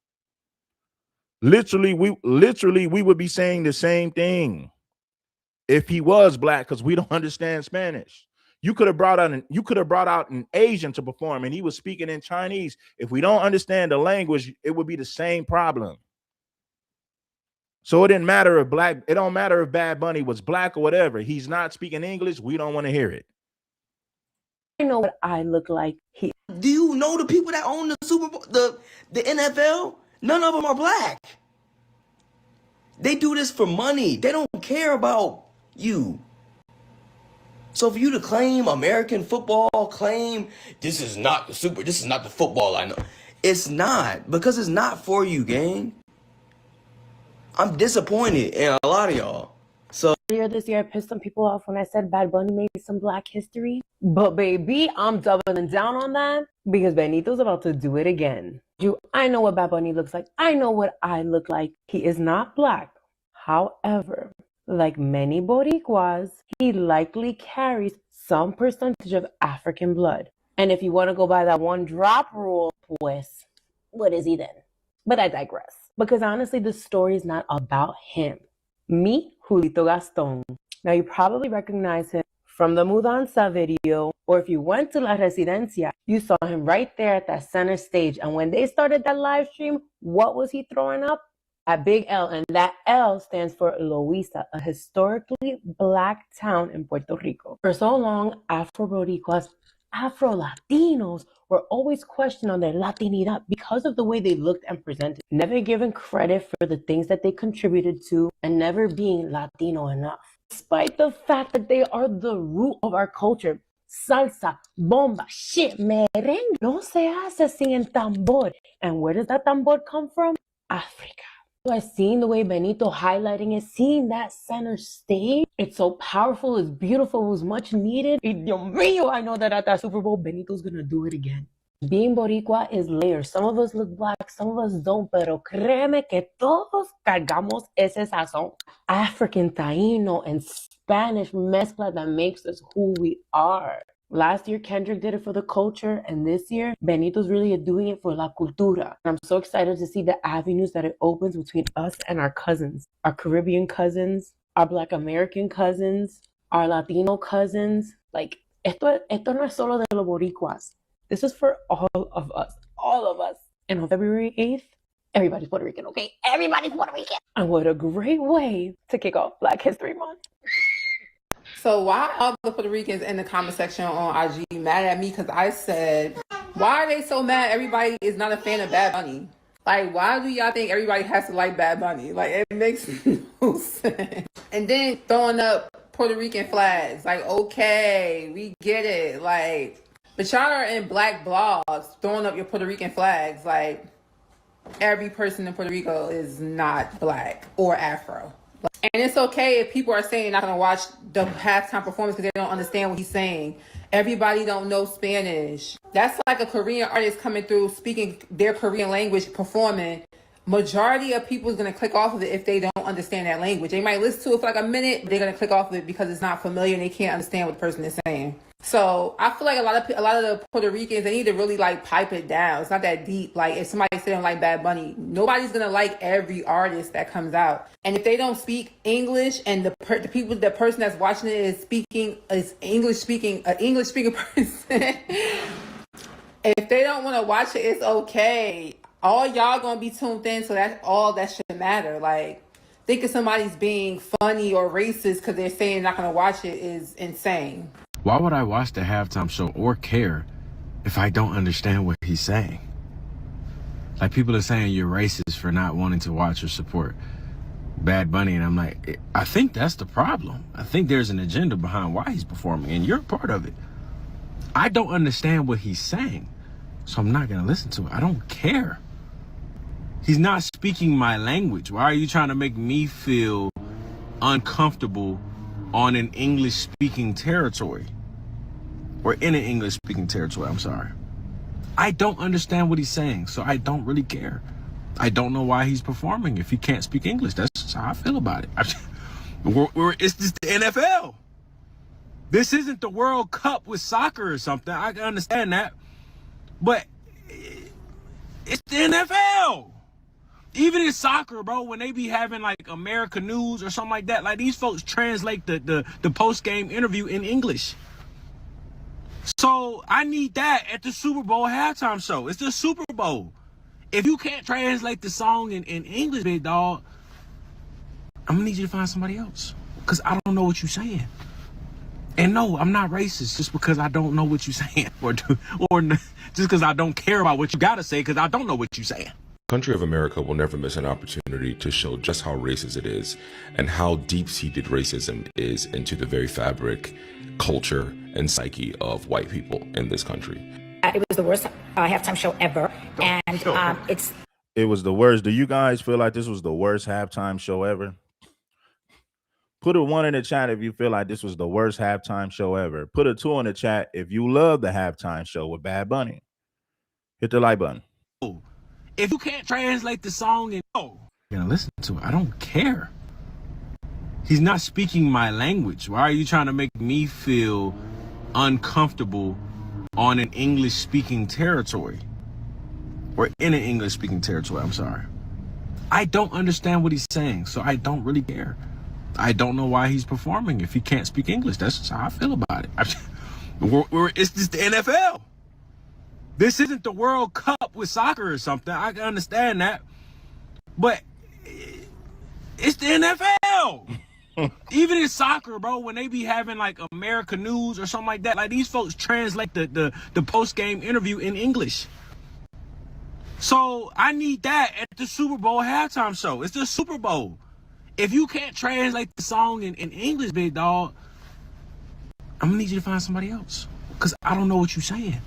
Literally, we would be saying the same thing if he was black, because we don't understand Spanish. You could have brought out an Asian to perform and he was speaking in Chinese. If we don't understand the language, it would be the same problem. So it don't matter if Bad Bunny was black or whatever. He's not speaking English. We don't want to hear it. I know what I look like. Do you know the people that own the Super Bowl, the NFL? None of them are black. They do this for money. They don't care about you. So for you to claim American football, claim this is not the football I know. It's not, because it's not for you, gang. I'm disappointed in a lot of y'all. So earlier this year, I pissed some people off when I said Bad Bunny made some black history. But baby, I'm doubling down on that because Benito's about to do it again. I know what Bad Bunny looks like. I know what I look like. He is not black. However, like many Boricuas, he likely carries some percentage of African blood. And if you want to go by that one drop rule, pues, what is he then? But I digress. Because honestly, the story is not about him. Meet Julito Gaston. Now, you probably recognize him from the Mudanza video, or if you went to La Residencia, you saw him right there at that center stage. And when they started that live stream, what was he throwing up? A big L, and that L stands for Loíza, a historically black town in Puerto Rico. For so long, Afro-Boricuas, Afro-Latinos were always questioned on their Latinidad because of the way they looked and presented, never given credit for the things that they contributed to, and never being Latino enough. Despite the fact that they are the root of our culture, salsa, bomba, shit, merengue, no se hace sin el tambor. And where does that tambor come from? Africa. I seen the way Benito highlighting it, seeing that center stage. It's so powerful, it's beautiful, it was much needed. Y Dios mío, I know that at that Super Bowl, Benito's gonna do it again. Being Boricua is layers. Some of us look black, some of us don't, pero créeme que todos cargamos ese sazón. African, Taíno, and Spanish mezcla that makes us who we are. Last year, Kendrick did it for the culture, and this year, Benito's really doing it for la cultura. I'm so excited to see the avenues that it opens between us and our cousins, our Caribbean cousins, our Black American cousins, our Latino cousins. Like, esto no es solo de los boricuas. This is for all of us, all of us. And on February 8th, everybody's Puerto Rican, okay? Everybody's Puerto Rican. And what a great way to kick off Black History Month. So why all the Puerto Ricans in the comment section on IG mad at me because I said, why are they so mad everybody is not a fan of Bad Bunny? Like, why do y'all think everybody has to like Bad Bunny? Like, it makes no sense. And then throwing up Puerto Rican flags. Like, okay, we get it. Like, but y'all are in black blogs throwing up your Puerto Rican flags. Like, every person in Puerto Rico is not black or Afro. And it's okay if people are saying not going to watch the halftime performance because they don't understand what he's saying. Everybody don't know Spanish. That's like a Korean artist coming through, speaking their Korean language, performing. Majority of people is going to click off of it if they don't understand that language. They might listen to it for like a minute, but they're going to click off of it because it's not familiar and they can't understand what the person is saying. So I feel like a lot of the Puerto Ricans, they need to really like pipe it down. It's not that deep. Like if somebody saying like Bad Bunny, nobody's gonna like every artist that comes out. And if they don't speak English and the person that's watching it is English speaking person, if they don't want to watch it, it's okay. All y'all gonna be tuned in, so that's all that should matter. Like thinking somebody's being funny or racist because they're saying they're not gonna watch it is insane. Why would I watch the halftime show or care if I don't understand what he's saying? Like people are saying you're racist for not wanting to watch or support Bad Bunny, and I'm like, I think that's the problem. I think there's an agenda behind why he's performing, and you're a part of it. I don't understand what he's saying, so I'm not gonna listen to it. I don't care. He's not speaking my language. Why are you trying to make me feel uncomfortable on an English-speaking territory? Or in an English-speaking territory, I'm sorry. I don't understand what he's saying, so I don't really care. I don't know why he's performing if he can't speak English. That's just how I feel about it. It's just the NFL. This isn't the World Cup with soccer or something. I can understand that. But it's the NFL. Even in soccer, bro, when they be having like America News or something like that, like these folks translate the post-game interview in English. So I need that at the Super Bowl halftime show. It's the Super Bowl. If you can't translate the song in English, big dog, I'm gonna need you to find somebody else. Because I don't know what you're saying. And no, I'm not racist just because I don't know what you're saying. Or just because I don't care about what you gotta say because I don't know what you're saying. Country of America will never miss an opportunity to show just how racist it is and how deep-seated racism is into the very fabric, culture, and psyche of white people in this country. It was the worst halftime show ever, and It was the worst. Do you guys feel like this was the worst halftime show ever? Put a 1 in the chat if you feel like this was the worst halftime show ever. Put a 2 in the chat if you love the halftime show with Bad Bunny. Hit the like button. If you can't translate the song and I'm gonna listen to it. I don't care. He's not speaking my language. Why are you trying to make me feel uncomfortable on an English-speaking territory? Or in an English-speaking territory, I'm sorry. I don't understand what he's saying, so I don't really care. I don't know why he's performing if he can't speak English. That's just how I feel about it. It's just the NFL. This isn't the World Cup with soccer or something. I can understand that. But it's the NFL. Even in soccer, bro, when they be having like America News or something like that, like these folks translate the post-game interview in English. So I need that at the Super Bowl halftime show. It's the Super Bowl. If you can't translate the song in English, big dog, I'm gonna need you to find somebody else. Because I don't know what you're saying.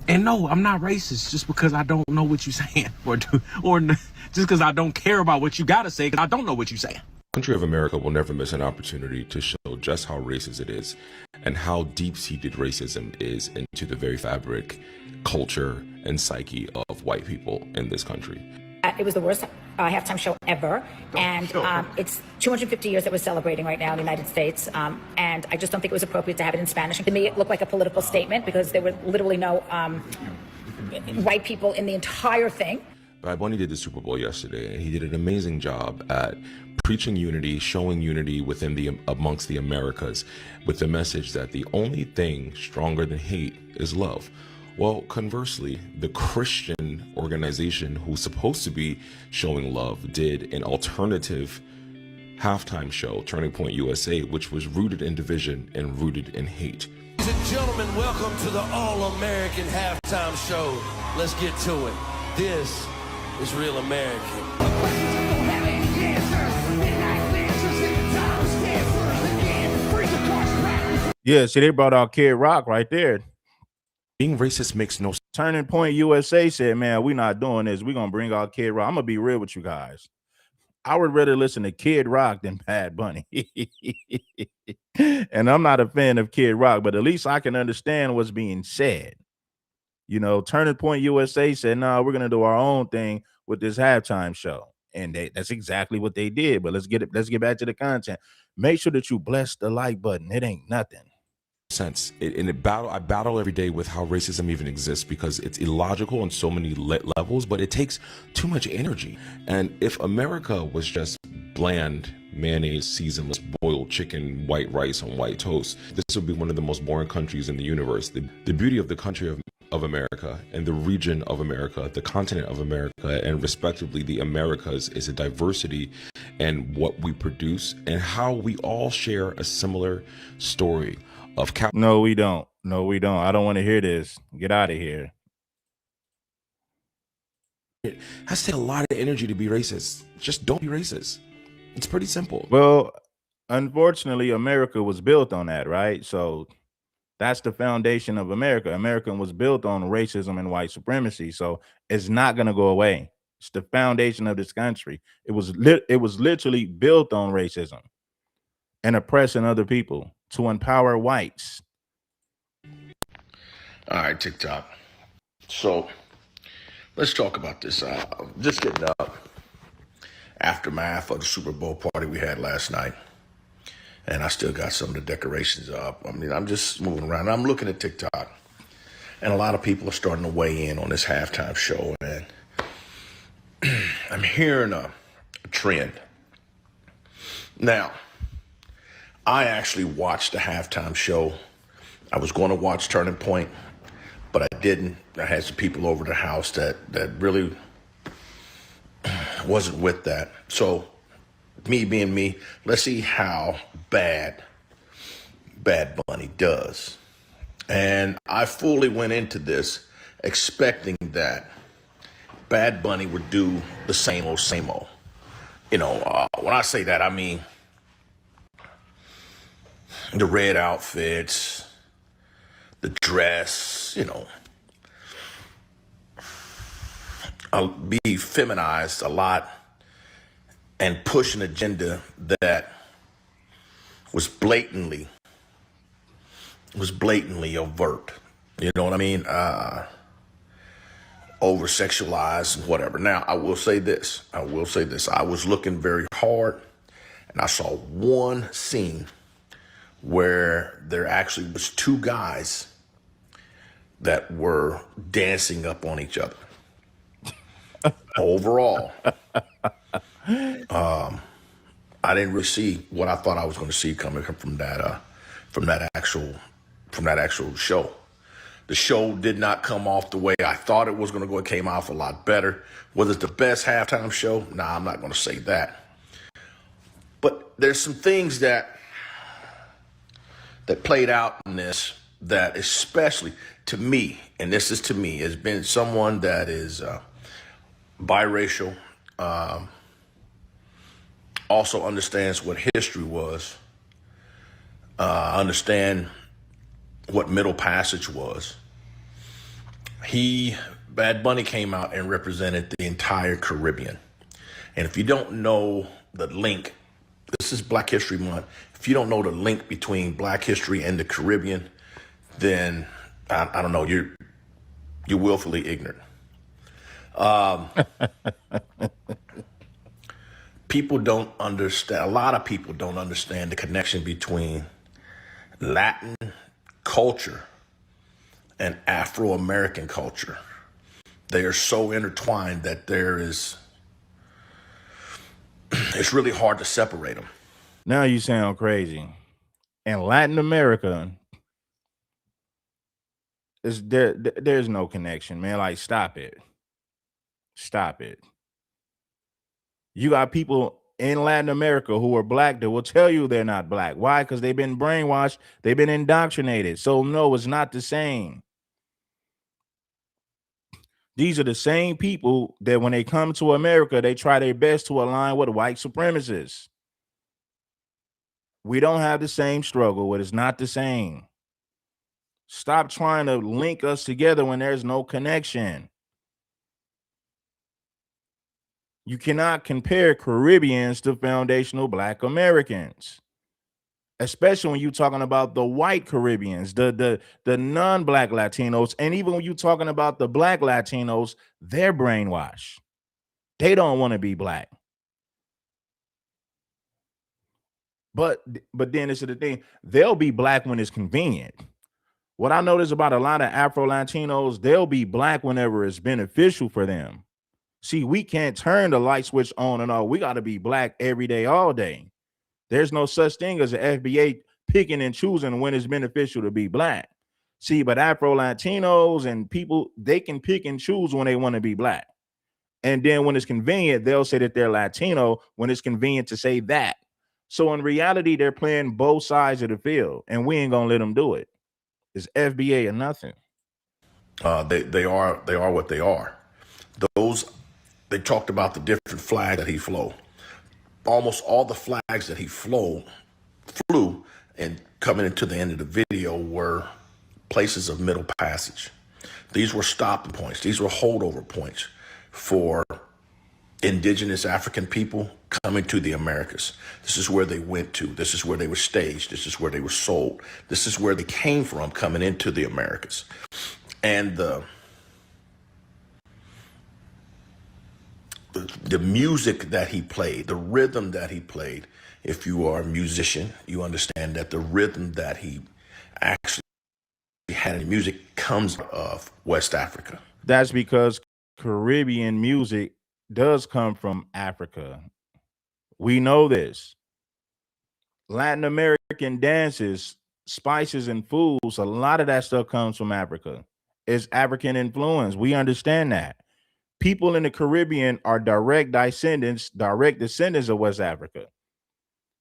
And no, I'm not racist just because I don't know what you're saying. Or just because I don't care about what you gotta say because I don't know what you're saying. Country of America will never miss an opportunity to show just how racist it is and how deep-seated racism is into the very fabric, culture, and psyche of white people in this country. It was the worst halftime show ever, and it's 250 years that we're celebrating right now in the United States, and I just don't think it was appropriate to have it in Spanish. To me, it looked like a political statement because there were literally no white people in the entire thing. Bad Bunny did the Super Bowl yesterday, and he did an amazing job at preaching unity, showing unity amongst the Americas, with the message that the only thing stronger than hate is love. Well, conversely, the Christian organization who's supposed to be showing love did an alternative halftime show, Turning Point USA, which was rooted in division and rooted in hate. Ladies and gentlemen, welcome to the All-American Halftime Show. Let's get to it. This is Real American. Yeah, see, they brought out Kid Rock right there. Being racist makes no sense. Turning Point USA said, man, we're not doing this. We're going to bring out Kid Rock. I'm going to be real with you guys. I would rather listen to Kid Rock than Bad Bunny. And I'm not a fan of Kid Rock, but at least I can understand what's being said. You know, Turning Point USA said, no, we're going to do our own thing with this halftime show. And that's exactly what they did. But let's get back to the content. Make sure that you bless the like button. It ain't nothing. Sense. I battle every day with how racism even exists because it's illogical on so many levels, but it takes too much energy. And if America was just bland, mayonnaise, seasonless, boiled chicken, white rice on white toast, this would be one of the most boring countries in the universe. The beauty of the country of America and the region of America, the continent of America, and respectively the Americas is a diversity in what we produce and how we all share a similar story. No, we don't. No, we don't. I don't want to hear this. Get out of here. It has to take a lot of energy to be racist. Just don't be racist. It's pretty simple. Well, unfortunately, America was built on that, right? So that's the foundation of America. America was built on racism and white supremacy. So it's not going to go away. It's the foundation of this country. It was literally built on racism and oppressing other people to empower whites. All right, TikTok. So let's talk about this. Just getting up aftermath of the Super Bowl party we had last night. And I still got some of the decorations up. I mean, I'm just moving around. I'm looking at TikTok. And a lot of people are starting to weigh in on this halftime show. And I'm hearing a trend. Now, I actually watched the halftime show. I was going to watch Turning Point, but I didn't. I had some people over the house that really wasn't with that. So, me being me, let's see how Bad Bunny does. And I fully went into this expecting that Bad Bunny would do the same old, same old. You know, when I say that, I mean the red outfits, the dress, you know, I'll be feminized a lot and push an agenda that was blatantly overt. You know what I mean? Over sexualized and whatever. Now, I will say this. I was looking very hard and I saw one scene where there actually was two guys that were dancing up on each other. Overall, I didn't really see what I thought I was going to see coming from that actual show. The show did not come off the way I thought it was going to go. It came off a lot better. Was it the best halftime show? Nah, I'm not going to say that. But there's some things that played out in this that, especially to me, and this is to me, has been someone that is biracial, also understands what history was, understand what Middle Passage was. Bad Bunny came out and represented the entire Caribbean. And if you don't know the link, this is Black History Month. If you don't know the link between Black history and the Caribbean, then I don't know, you're willfully ignorant. People don't understand, a lot of people don't understand the connection between Latin culture and Afro-American culture. They are so intertwined that it's really hard to separate them. Now you sound crazy. In Latin America, there's no connection, man. Like, stop it. Stop it. You got people in Latin America who are black that will tell you they're not black. Why? Because they've been brainwashed, they've been indoctrinated. So no, it's not the same. These are the same people that when they come to America, they try their best to align with white supremacists. We don't have the same struggle. It is not the same. Stop trying to link us together when there's no connection. You cannot compare Caribbeans to foundational Black Americans, especially when you're talking about the white Caribbeans, the non-Black Latinos, and even when you're talking about the Black Latinos, they're brainwashed. They don't want to be Black. But then this is the thing, they'll be Black when it's convenient. What I notice about a lot of Afro-Latinos, they'll be Black whenever it's beneficial for them. See, we can't turn the light switch on and off. We got to be Black every day, all day. There's no such thing as the FBA picking and choosing when it's beneficial to be Black. See, but Afro-Latinos and people, they can pick and choose when they want to be Black. And then when it's convenient, they'll say that they're Latino when it's convenient to say that. So in reality, they're playing both sides of the field, and we ain't gonna let them do it. It's FBA or nothing. They are what they are. They talked about the different flags that he flew. Almost all the flags that he flew and coming into the end of the video were places of middle passage. These were stopping points. These were holdover points for indigenous African people coming to the Americas. This is where they went to. This is where they were staged. This is where they were sold. This is where they came from coming into the Americas. And the music that he played, the rhythm that he played, if you are a musician, you understand that the rhythm that he actually had in music comes of West Africa. That's because Caribbean music does come from Africa. We know this. Latin American dances, spices, and foods, a lot of that stuff comes from Africa. It's African influence. We understand that. People in the Caribbean are direct descendants of West Africa.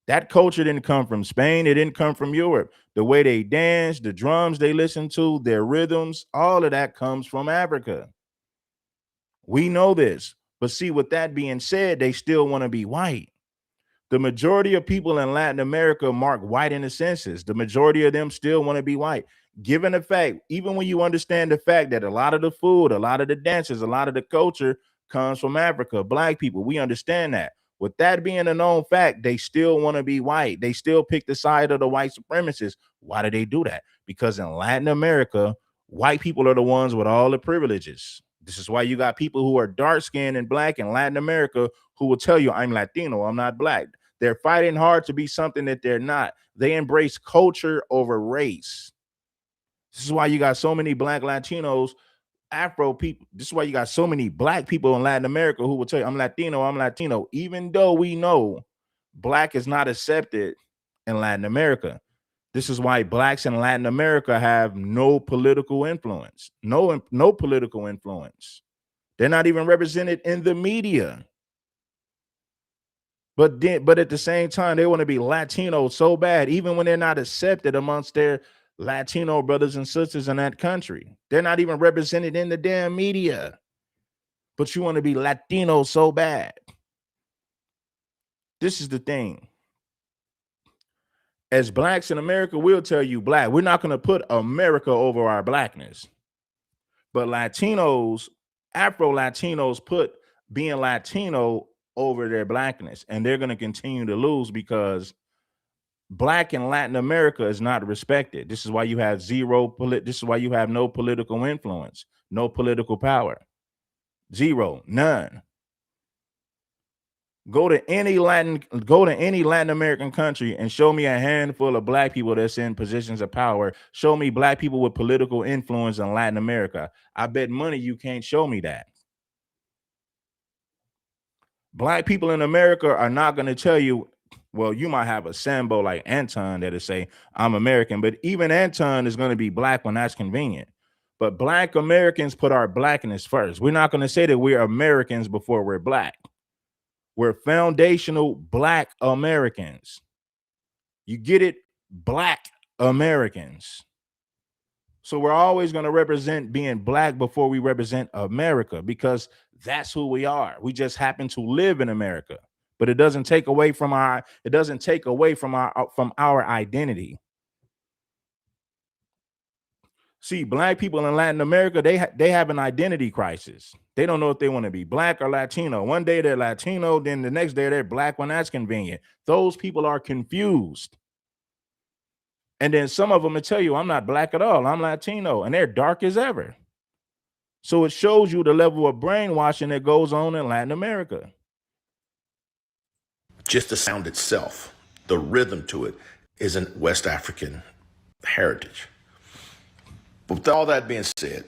That culture didn't come from Spain. It didn't come from Europe. The way they dance, the drums they listen to, their rhythms, all of that comes from Africa. We know this. But see, with that being said, they still want to be white. The majority of people in Latin America mark white in the census. The majority of them still want to be white. Given the fact, even when you understand the fact that a lot of the food, a lot of the dances, a lot of the culture comes from Africa, Black people, we understand that. With that being a known fact, they still want to be white. They still pick the side of the white supremacists. Why do they do that? Because in Latin America, white people are the ones with all the privileges. This is why you got people who are dark-skinned and Black in Latin America who will tell you, I'm Latino, I'm not Black. They're fighting hard to be something that they're not. They embrace culture over race. This is why you got so many Black Latinos, Afro people. This is why you got so many Black people in Latin America who will tell you, I'm Latino, even though we know black is not accepted in Latin America. This is why blacks in Latin America have no political influence. No political influence. They're not even represented in the media. But at the same time, they want to be Latino so bad, even when they're not accepted amongst their Latino brothers and sisters in that country. They're not even represented in the damn media. But you want to be Latino so bad. This is the thing. As blacks in America, we'll tell you black. We're not going to put America over our blackness. But Latinos, Afro-Latinos put being Latino over their blackness. And they're going to continue to lose because black in Latin America is not respected. This is why you have this is why you have no political influence, no political power. Zero, none. Go to any Latin American country and show me a handful of black people that's in positions of power. Show me black people with political influence in Latin America. I bet money you can't show me that. Black people in America are not going to tell you, well, you might have a Sambo like Anton that'll say, I'm American, but even Anton is going to be black when that's convenient. But black Americans put our blackness first. We're not going to say that we're Americans before we're black. We're foundational black Americans. You get it? Black Americans. So we're always going to represent being black before we represent America because that's who we are. We just happen to live in America, but it doesn't take away from our identity. See, black people in Latin America, they have an identity crisis. They don't know if they want to be black or Latino. One day they're Latino, then the next day they're black when that's convenient. Those people are confused. And then some of them will tell you, I'm not black at all, I'm Latino, and they're dark as ever. So it shows you the level of brainwashing that goes on in Latin America. Just the sound itself, the rhythm to it, isn't West African heritage. But with all that being said,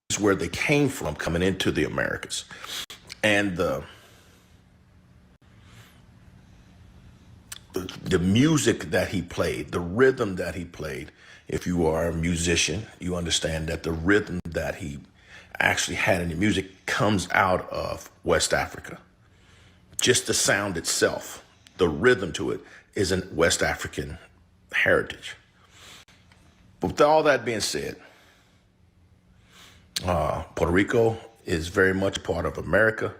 this is where they came from coming into the Americas. And the music that he played, the rhythm that he played, if you are a musician, you understand that the rhythm that he actually had in the music comes out of West Africa. Just the sound itself, the rhythm to it, isn't West African heritage. But with all that being said, Puerto Rico is very much a part of America.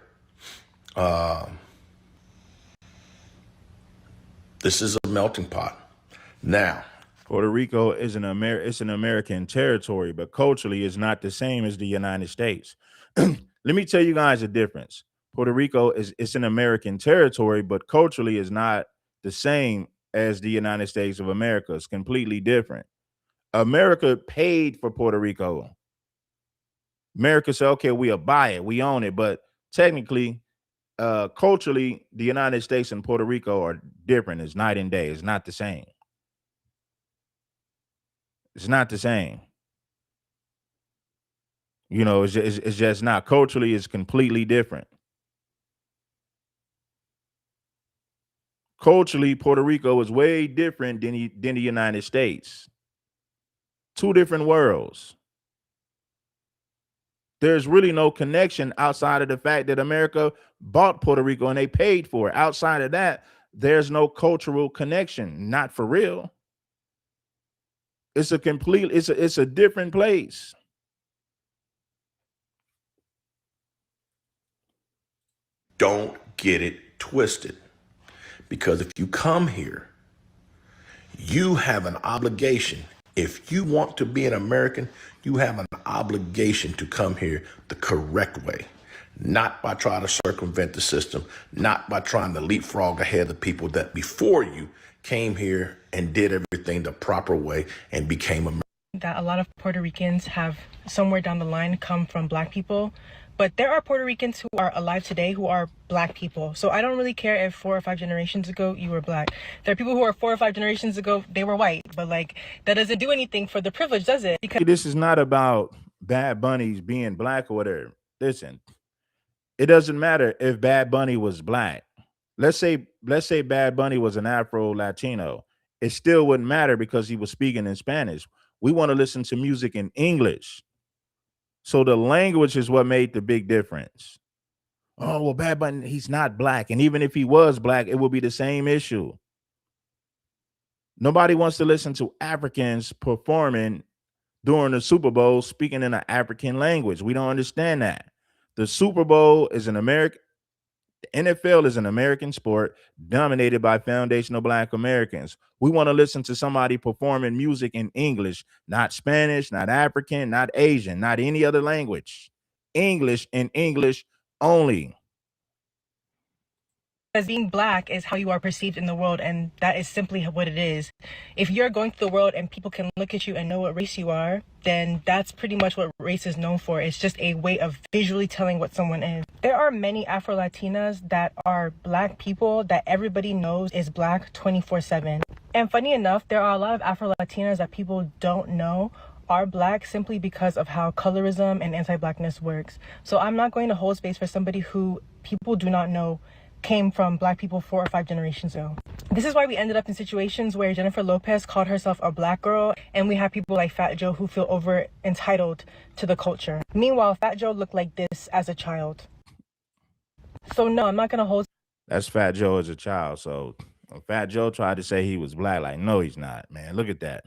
This is a melting pot. Now, Puerto Rico is an American territory, but culturally it's not the same as the United States. Let me tell you guys a difference. Puerto Rico it's an American territory, but culturally is not the same as the United States of America. It's completely different. America paid for Puerto Rico. America said, okay, we'll buy it, we own it, but technically, culturally, the United States and Puerto Rico are different. It's night and day. It's not the same. It's not the same. You know, it's just not. Culturally, it's completely different. Culturally, Puerto Rico is way different than the United States. Two different worlds. There's really no connection outside of the fact that America bought Puerto Rico and they paid for it. Outside of that, there's no cultural connection, not for real. It's a different place. don't get it twisted. Because if you come here, you have an obligation. If you want to be an American, you have an obligation to come here the correct way. Not by trying to circumvent the system, not by trying to leapfrog ahead of people that before you came here and did everything the proper way and became American. That a lot of Puerto Ricans have somewhere down the line come from Black people, but there are Puerto Ricans who are alive today who are Black people. So I don't really care if 4 or 5 generations ago you were Black. There are people who are 4 or 5 generations ago, they were white, but like that doesn't do anything for the privilege, does it? Because this is not about Bad Bunny's being Black or whatever. Listen, it doesn't matter if Bad Bunny was Black. let's say Bad Bunny was an Afro Latino, it still wouldn't matter because he was speaking in Spanish. We want to listen to music in English. So the language is what made the big difference. Oh, well, Bad Bunny, he's not black. And even if he was black, it would be the same issue. Nobody wants to listen to Africans performing during the Super Bowl speaking in an African language. We don't understand that. The Super Bowl is an American, the NFL is an American sport dominated by foundational Black Americans. We want to listen to somebody performing music in English, not Spanish, not African, not Asian, not any other language. English and English only. Because being black is how you are perceived in the world, and that is simply what it is. If you're going through the world and people can look at you and know what race you are, then that's pretty much what race is known for. It's just a way of visually telling what someone is. There are many Afro-Latinas that are black people that everybody knows is black 24/7. And funny enough, there are a lot of Afro-Latinas that people don't know are black simply because of how colorism and anti-blackness works. So I'm not going to hold space for somebody who people do not know came from black people 4 or 5 generations ago. This is why we ended up in situations where Jennifer Lopez called herself a black girl, and we have people like Fat Joe who feel over entitled to the culture. Meanwhile, Fat Joe looked like this as a child. So no, I'm not gonna hold. That's Fat Joe as a child. So Fat Joe tried to say he was black. Like, no, he's not, man. Look at that.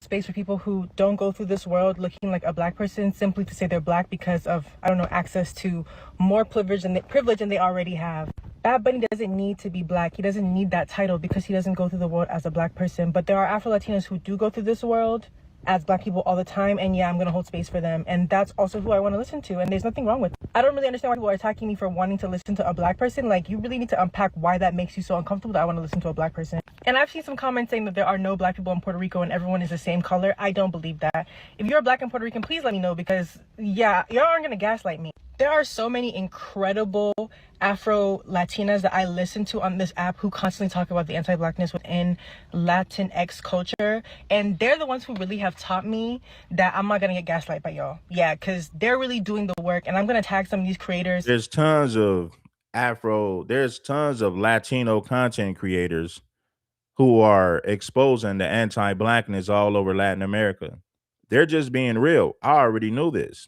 Space for people who don't go through this world looking like a black person simply to say they're black because of, I don't know, access to more privilege than they already have. Bad Bunny doesn't need to be black. He doesn't need that title because he doesn't go through the world as a black person. But there are Afro-Latinos who do go through this world as black people all the time, and yeah, I'm gonna hold space for them, and that's also who I want to listen to, and there's nothing wrong with it. I don't really understand why people are attacking me for wanting to listen to a black person. Like, you really need to unpack why that makes you so uncomfortable that I want to listen to a black person. And I've seen some comments saying that there are no black people in Puerto Rico and everyone is the same color. I don't believe that. If you're black and Puerto Rican, please let me know, because yeah, y'all aren't gonna gaslight me. There are so many incredible Afro-Latinas that I listen to on this app who constantly talk about the anti-blackness within Latinx culture. And they're the ones who really have taught me that I'm not going to get gaslight by y'all. Yeah, because they're really doing the work. And I'm going to tag some of these creators. There's tons of Latino content creators who are exposing the anti-blackness all over Latin America. They're just being real. I already knew this.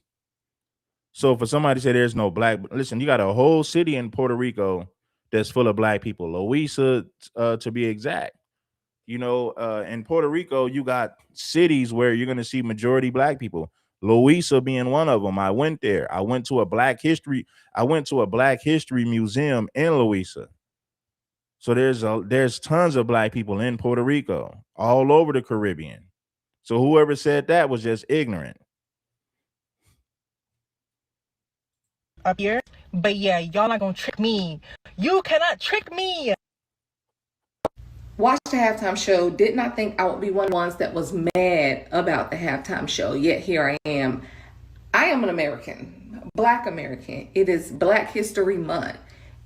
So for somebody to say there's no black, listen, you got a whole city in Puerto Rico that's full of black people. Loíza, to be exact. You know, in Puerto Rico, you got cities where you're going to see majority black people. Loíza being one of them. I went there. I went to a Black History museum in Loíza. So there's tons of black people in Puerto Rico, all over the Caribbean. So whoever said that was just ignorant. Up here, but yeah, y'all not gonna trick me. You cannot trick me. Watched the halftime show, did not think I would be one of the ones that was mad about the halftime show, yet here I am. I am an American, Black American. It is Black History Month,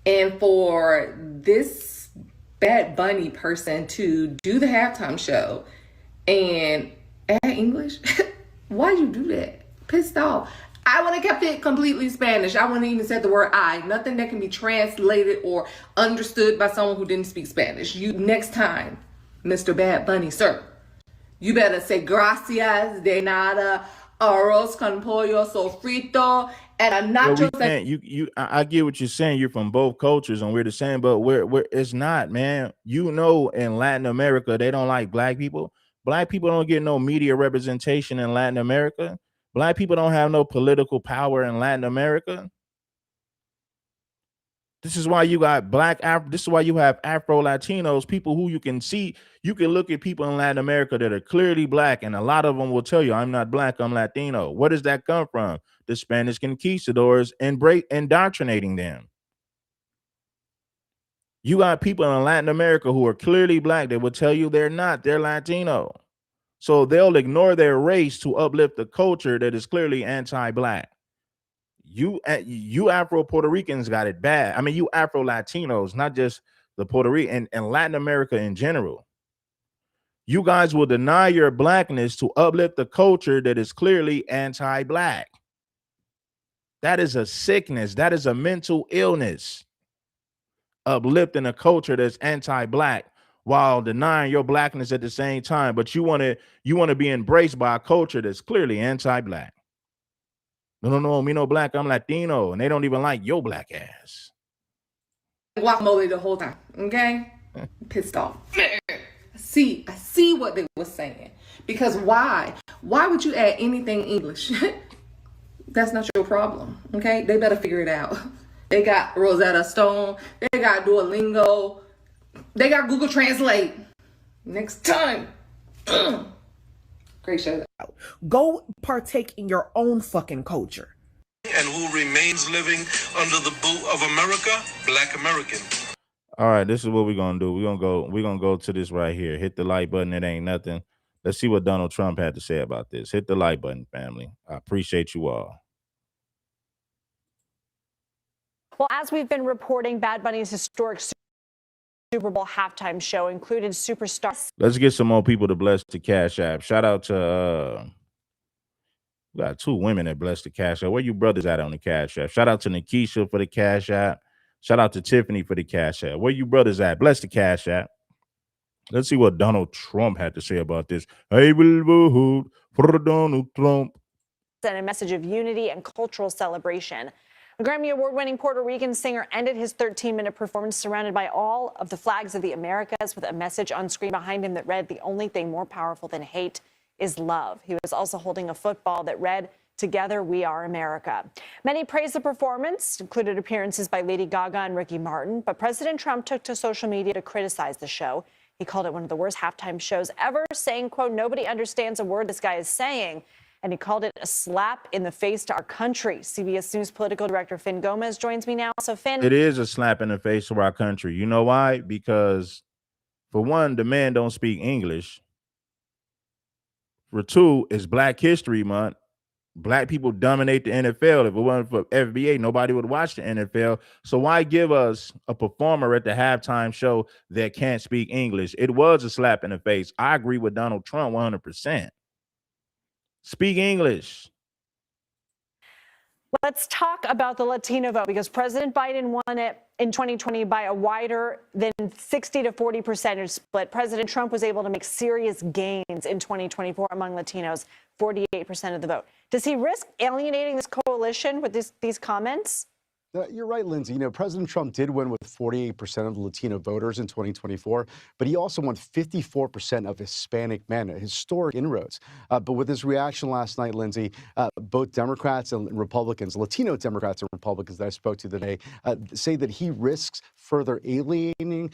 and for this Bad Bunny person to do the halftime show and add English, why'd you do that? Pissed off. I would have kept it completely Spanish. I wouldn't even said the word I. Nothing that can be translated or understood by someone who didn't speak Spanish. You, next time, Mr. Bad Bunny, sir, you better say gracias de nada, arroz con pollo sofrito, and a nacho. I get what you're saying. You're from both cultures and we're the same, but we're it's not, man. You know, in Latin America, they don't like black people. Black people don't get no media representation in Latin America. Black people don't have no political power in Latin America. This is why you got this is why you have Afro-Latinos, people who you can see. You can look at people in Latin America that are clearly black, and a lot of them will tell you, I'm not black, I'm Latino. Where does that come from? The Spanish conquistadors indoctrinating them. You got people in Latin America who are clearly black that will tell you they're not, they're Latino. So they'll ignore their race to uplift the culture that is clearly anti-black. You Afro-Puerto Ricans got it bad. I mean, you Afro-Latinos, not just the Puerto Rican and Latin America in general. You guys will deny your blackness to uplift the culture that is clearly anti-black. That is a sickness. That is a mental illness. uplifting a culture that's anti-black while denying your blackness at the same time. But you want to be embraced by a culture that's clearly anti-black. No, me no black, I'm Latino, and they don't even like your black ass. Guacamole the whole time, okay? Pissed off. I see what they were saying. Because why? Why would you add anything English? That's not your problem, okay? They better figure it out. They got Rosetta Stone. They got Duolingo. They got Google Translate. Next time. Great show. Go partake in your own fucking culture. And who remains living under the boot of America? Black American. All right, this is what we're gonna do. We're gonna go to this right here. Hit the like button. It ain't nothing. Let's see what Donald Trump had to say about this. Hit the like button, family. I appreciate you all. Well, as we've been reporting, Bad Bunny's historic Super Bowl halftime show included superstars. Let's get some more people to bless the Cash App. Shout out to we got 2 women that bless the Cash App. Where you brothers at on the Cash App? Shout out to Nikisha for the Cash App. Shout out to Tiffany for the Cash App. Where you brothers at? Bless the Cash App. Let's see what Donald Trump had to say about this. Hey, vote for Donald Trump. And a message of unity and cultural celebration. A Grammy Award-winning Puerto Rican singer ended his 13-minute performance surrounded by all of the flags of the Americas with a message on screen behind him that read, "The only thing more powerful than hate is love." He was also holding a football that read, "Together we are America." Many praised the performance, included appearances by Lady Gaga and Ricky Martin, but President Trump took to social media to criticize the show. He called it one of the worst halftime shows ever, saying, quote, "Nobody understands a word this guy is saying." And he called it a slap in the face to our country. CBS News political director Finn Gomez joins me now. So, Finn. It is a slap in the face to our country. You know why? Because, for one, the man don't speak English. For 2, it's Black History Month. Black people dominate the NFL. If it wasn't for FBA, nobody would watch the NFL. So why give us a performer at the halftime show that can't speak English? It was a slap in the face. I agree with Donald Trump 100%. Speak English. Let's talk about the Latino vote because President Biden won it in 2020 by a wider than 60 to 40 percentage split. President Trump was able to make serious gains in 2024 among Latinos, 48% of the vote. Does he risk alienating this coalition with these comments? You're right, Lindsay. You know, President Trump did win with 48% of the Latino voters in 2024, but he also won 54% of Hispanic men, historic inroads. But with his reaction last night, Lindsay, both Democrats and Republicans, Latino Democrats and Republicans that I spoke to today, say that he risks further alienating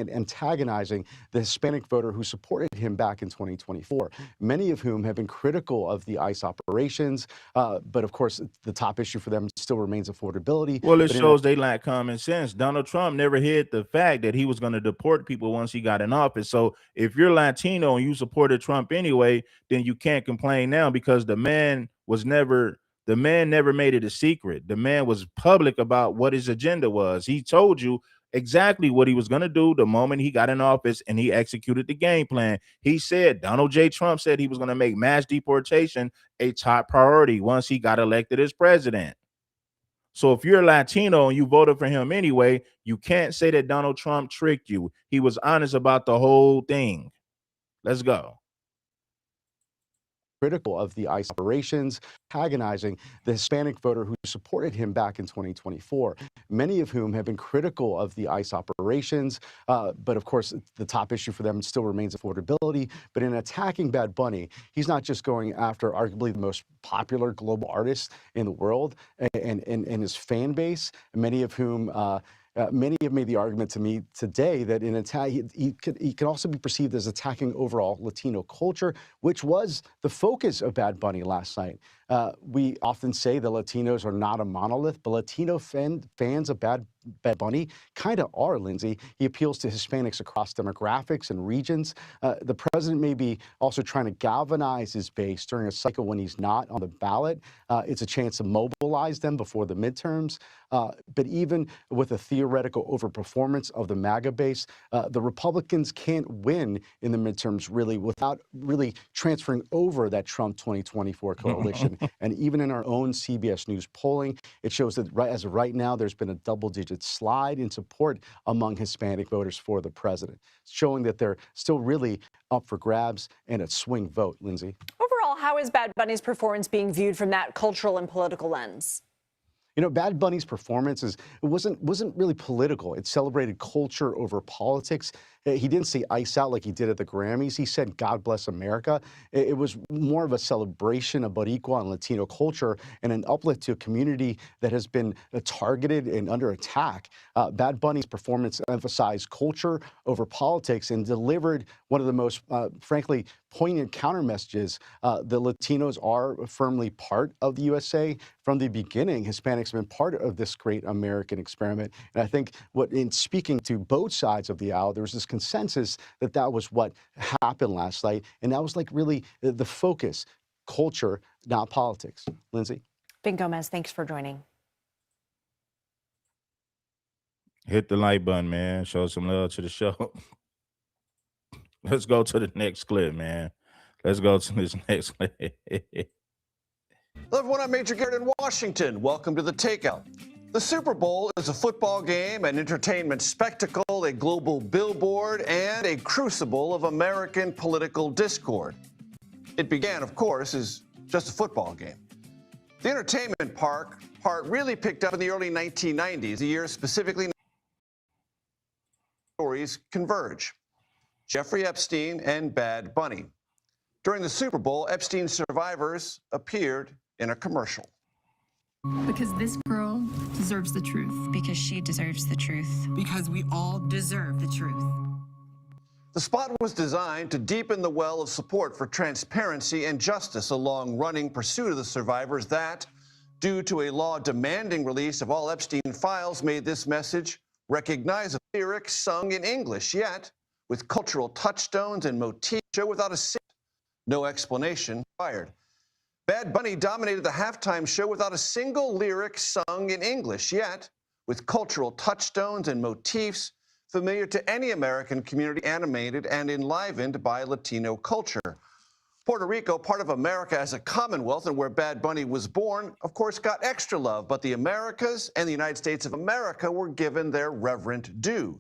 and antagonizing the Hispanic voter who supported him back in 2024, many of whom have been critical of the ICE operations. But of course, the top issue for them still remains affordability. Well, it shows they lack common sense. Donald Trump never hid the fact that he was going to deport people once he got in office. So if you're Latino and you supported Trump anyway, then you can't complain now because the man never made it a secret. The man was public about what his agenda was. He told you exactly what he was going to do the moment he got in office, and he executed the game plan. He said, Donald J. Trump said he was going to make mass deportation a top priority once he got elected as president. So if you're Latino and you voted for him anyway, you can't say that Donald Trump tricked you. He was honest about the whole thing. Let's go. Critical of the ICE operations, antagonizing the Hispanic voter who supported him back in 2024, many of whom have been critical of the ICE operations. But of course, the top issue for them still remains affordability. But in attacking Bad Bunny, he's not just going after arguably the most popular global artist in the world and his fan base, many of whom many have made the argument to me today that in attack, he can also be perceived as attacking overall Latino culture, which was the focus of Bad Bunny last night. We often say the Latinos are not a monolith, but Latino fans of Bad Bunny kind of are, Lindsay. He appeals to Hispanics across demographics and regions. The president may be also trying to galvanize his base during a cycle when he's not on the ballot. It's a chance to mobilize them before the midterms. But even with a theoretical overperformance of the MAGA base, the Republicans can't win in the midterms really without really transferring over that Trump 2024 coalition. And even in our own CBS News polling, it shows that as of right now, there's been a double-digit slide in support among Hispanic voters for the president, showing that they're still really up for grabs and a swing vote, Lindsay. Overall, how is Bad Bunny's performance being viewed from that cultural and political lens? You know, Bad Bunny's performance wasn't really political. It celebrated culture over politics. He didn't say ice out like he did at the Grammys. He said, God bless America. It was more of a celebration of Boricua and Latino culture and an uplift to a community that has been targeted and under attack. Bad Bunny's performance emphasized culture over politics and delivered one of the most, frankly, poignant counter messages. The Latinos are firmly part of the USA. From the beginning, Hispanics have been part of this great American experiment. And I think in speaking to both sides of the aisle, there was this consensus that that was what happened last night. And that was like really the focus, culture, not politics. Lindsay? Ben Gomez, thanks for joining. Hit the like button, man. Show some love to the show. Let's go to the next clip, man. Let's go to this next clip. Hello, everyone. I'm Major Garrett in Washington. Welcome to The Takeout. The Super Bowl is a football game, an entertainment spectacle, a global billboard, and a crucible of American political discord. It began, of course, as just a football game. The entertainment part really picked up in the early 1990s, a year specifically stories converge. Jeffrey Epstein and Bad Bunny. During the Super Bowl, Epstein's survivors appeared in a commercial. Because this girl deserves the truth. Because she deserves the truth. Because we all deserve the truth. The spot was designed to deepen the well of support for transparency and justice, a long-running pursuit of the survivors that, due to a law demanding release of all Epstein files, made this message recognizable. Lyrics sung in English, yet with cultural touchstones and motifs without a no explanation required. Bad Bunny dominated the halftime show without a single lyric sung in English, yet with cultural touchstones and motifs familiar to any American community, animated and enlivened by Latino culture. Puerto Rico, part of America as a commonwealth and where Bad Bunny was born, of course, got extra love, but the Americas and the United States of America were given their reverent due.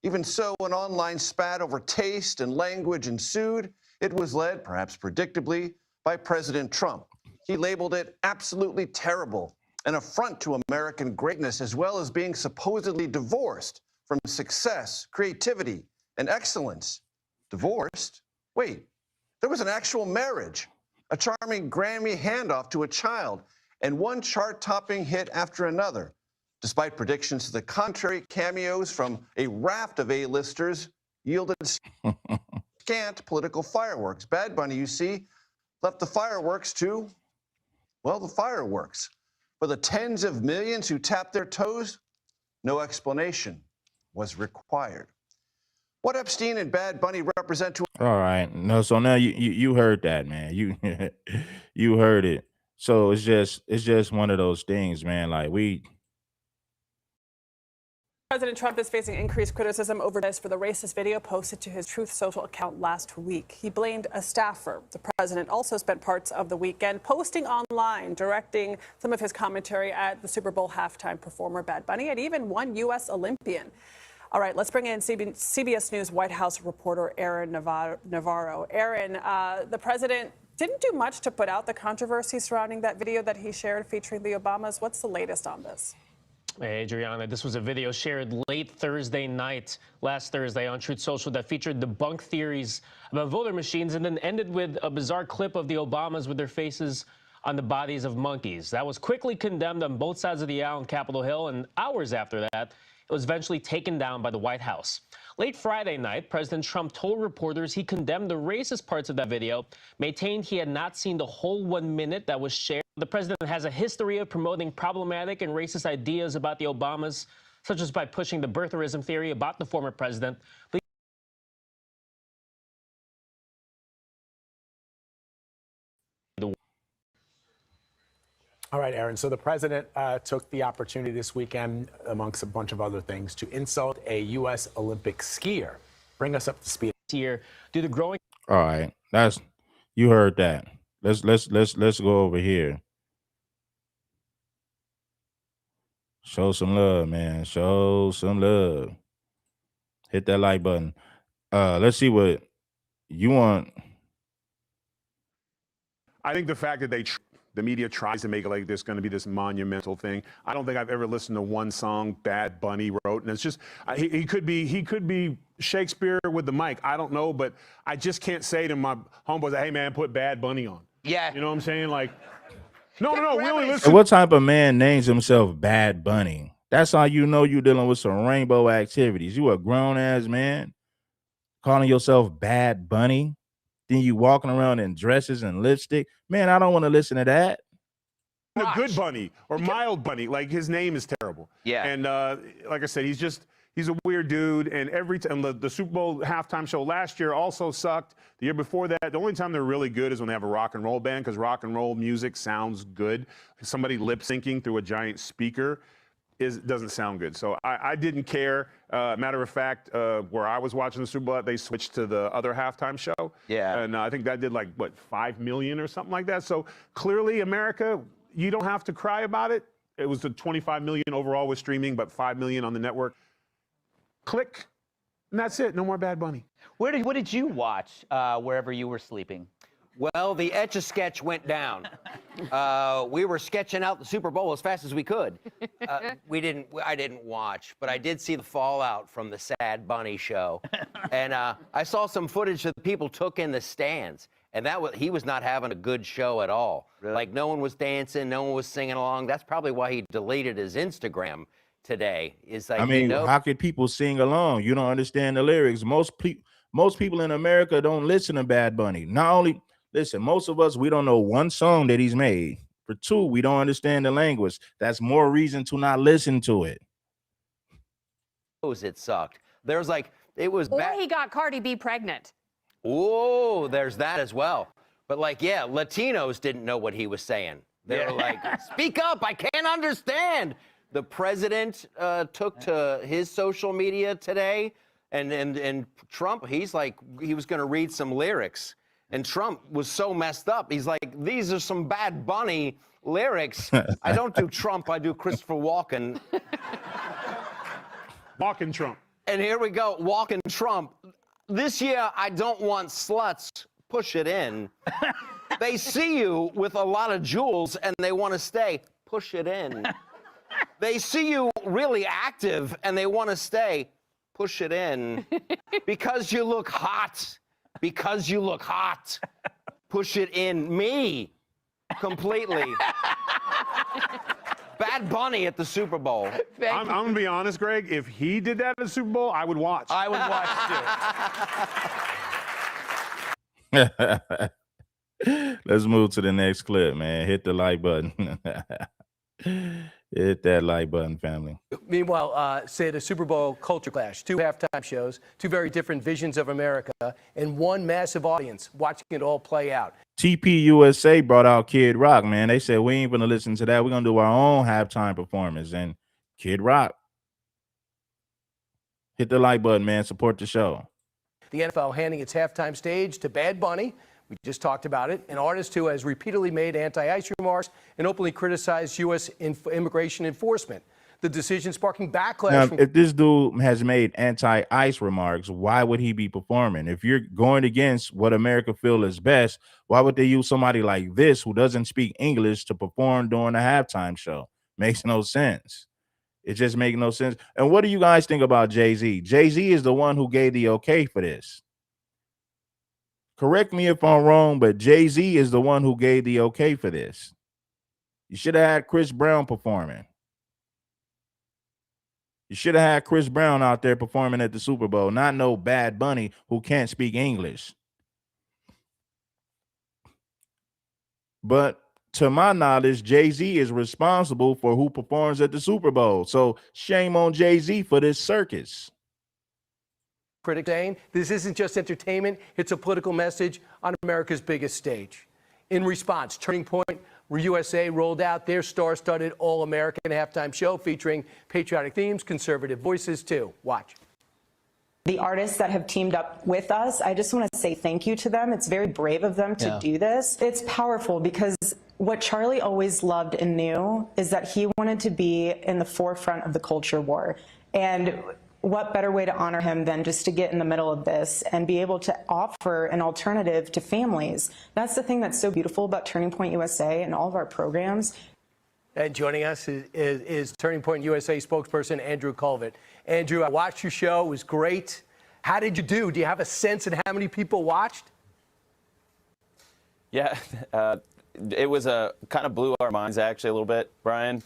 Even so, an online spat over taste and language ensued. It was led, perhaps predictably, by President Trump. He labeled it absolutely terrible, an affront to American greatness, as well as being supposedly divorced from success, creativity, and excellence. Divorced? Wait, there was an actual marriage, a charming Grammy handoff to a child, and one chart-topping hit after another. Despite predictions to the contrary, cameos from a raft of A-listers yielded scant political fireworks. Bad Bunny, you see, left the fireworks to, well, the fireworks. For the tens of millions who tapped their toes, no explanation was required. What Epstein and Bad Bunny represent to... All right. No, so now you heard that, man. You heard it. So it's just one of those things, man. Like President Trump is facing increased criticism over this for the racist video posted to his Truth Social account last week. He blamed a staffer. The president also spent parts of the weekend posting online, directing some of his commentary at the Super Bowl halftime performer Bad Bunny and even one U.S. Olympian. All right, let's bring in CBS News White House reporter Aaron Navarro. Aaron, the president didn't do much to put out the controversy surrounding that video that he shared featuring the Obamas. What's the latest on this? Hey, Adriana, this was a video shared late last Thursday on Truth Social that featured debunked theories about voter machines and then ended with a bizarre clip of the Obamas with their faces on the bodies of monkeys. That was quickly condemned on both sides of the aisle on Capitol Hill, and hours after that, it was eventually taken down by the White House. Late Friday night, President Trump told reporters he condemned the racist parts of that video, maintained he had not seen the whole 1 minute that was shared. The president has a history of promoting problematic and racist ideas about the Obamas, such as by pushing the birtherism theory about the former president. All right, Aaron. So the president took the opportunity this weekend, amongst a bunch of other things, to insult a U.S. Olympic skier. Bring us up to speed. Here, due to growing. All right. You heard that. Let's go over here. Show some love, man. Show some love. Hit that like button. Let's see what you want. I think the fact that the media tries to make it like there's going to be this monumental thing. I don't think I've ever listened to one song Bad Bunny wrote, and it's just he could be Shakespeare with the mic. I don't know, but I just can't say to my homeboys, "Hey man, put Bad Bunny on." Yeah, you know what I'm saying? Like, no, we only And listen. what type of man names himself Bad Bunny? That's how you know you're dealing with some rainbow activities. You a grown ass man calling yourself Bad Bunny. Then you walking around in dresses and lipstick. Man, I don't want to listen to that. A good bunny or mild bunny, like his name is terrible. Yeah. And like I said, he's a weird dude. And every time the Super Bowl halftime show last year also sucked. The year before that, the only time they're really good is when they have a rock and roll band, because rock and roll music sounds good. Somebody lip syncing through a giant speaker doesn't sound good. So I didn't care. Matter of fact, where I was watching the Super Bowl, they switched to the other halftime show. Yeah. And I think that did like, what, 5 million or something like that. So clearly, America, you don't have to cry about it. It was the 25 million overall with streaming, but 5 million on the network. Click, and that's it. No more Bad Bunny. What did you watch wherever you were sleeping? Well, the Etch-a-Sketch went down. We were sketching out the Super Bowl as fast as we could. I didn't watch, but I did see the fallout from the Sad Bunny show. And I saw some footage that people took in the stands. And he was not having a good show at all. Really? Like, no one was dancing, no one was singing along. That's probably why he deleted his Instagram today. Is like, I mean, how could people sing along? You don't understand the lyrics. Most people in America don't listen to Bad Bunny. Not only listen, most of us, we don't know one song that he's made. For two, we don't understand the language. That's more reason to not listen to it. It sucked. There's like, it was Or bad. he got Cardi B pregnant. Oh, there's that as well. But like, yeah, Latinos didn't know what he was saying. They were like, speak up, I can't understand. The president took to his social media today, and Trump, he's like, he was going to read some lyrics. And Trump was so messed up. He's like, these are some Bad Bunny lyrics. I don't do Trump, I do Christopher Walken. Walking Trump. And here we go, Walking Trump. This year, I don't want sluts. Push it in. They see you with a lot of jewels and they want to stay. Push it in. They see you really active and they want to stay. Push it in. Because you look hot. Because you look hot. Push it in. Me. Completely. Bad Bunny at the Super Bowl. I'm going to be honest, Greg. If he did that at the Super Bowl, I would watch. I would watch too. Let's move to the next clip, man. Hit the like button. Hit that like button, family. Meanwhile, say the Super Bowl culture clash, 2 halftime shows, 2 very different visions of America, and 1 massive audience watching it all play out. TP USA brought out Kid Rock, man. They said, we ain't gonna listen to that. We're gonna do our own halftime performance. And Kid Rock. Hit the like button, man. Support the show. The NFL handing its halftime stage to Bad Bunny. We just talked about it. An artist who has repeatedly made anti-ICE remarks and openly criticized U.S. immigration enforcement. The decision sparking backlash. Now, if this dude has made anti-ICE remarks, why would he be performing? If you're going against what America feel is best, why would they use somebody like this who doesn't speak English to perform during a halftime show? Makes no sense. It just makes no sense. And what do you guys think about Jay-Z? Jay-Z is the one who gave the okay for this. Correct me if I'm wrong, but Jay-Z is the one who gave the okay for this. You should have had Chris Brown performing. You should have had Chris Brown out there performing at the Super Bowl, not no Bad Bunny who can't speak English. But to my knowledge, Jay-Z is responsible for who performs at the Super Bowl. So shame on Jay-Z for this circus. Critics saying this isn't just entertainment, it's a political message on America's biggest stage. In response, Turning Point USA rolled out their star-studded all-American halftime show featuring patriotic themes, conservative voices too. Watch. The artists that have teamed up with us, I just want to say thank you to them. It's very brave of them to do this. It's powerful because what Charlie always loved and knew is that he wanted to be in the forefront of the culture war. And what better way to honor him than just to get in the middle of this and be able to offer an alternative to families. That's the thing that's so beautiful about Turning Point USA and all of our programs. And joining us is Turning Point USA spokesperson Andrew Colvett. Andrew, I watched your show. It was great. How did you do? Do you have a sense of how many people watched? Yeah, it was kind of blew our minds actually a little bit, Brian.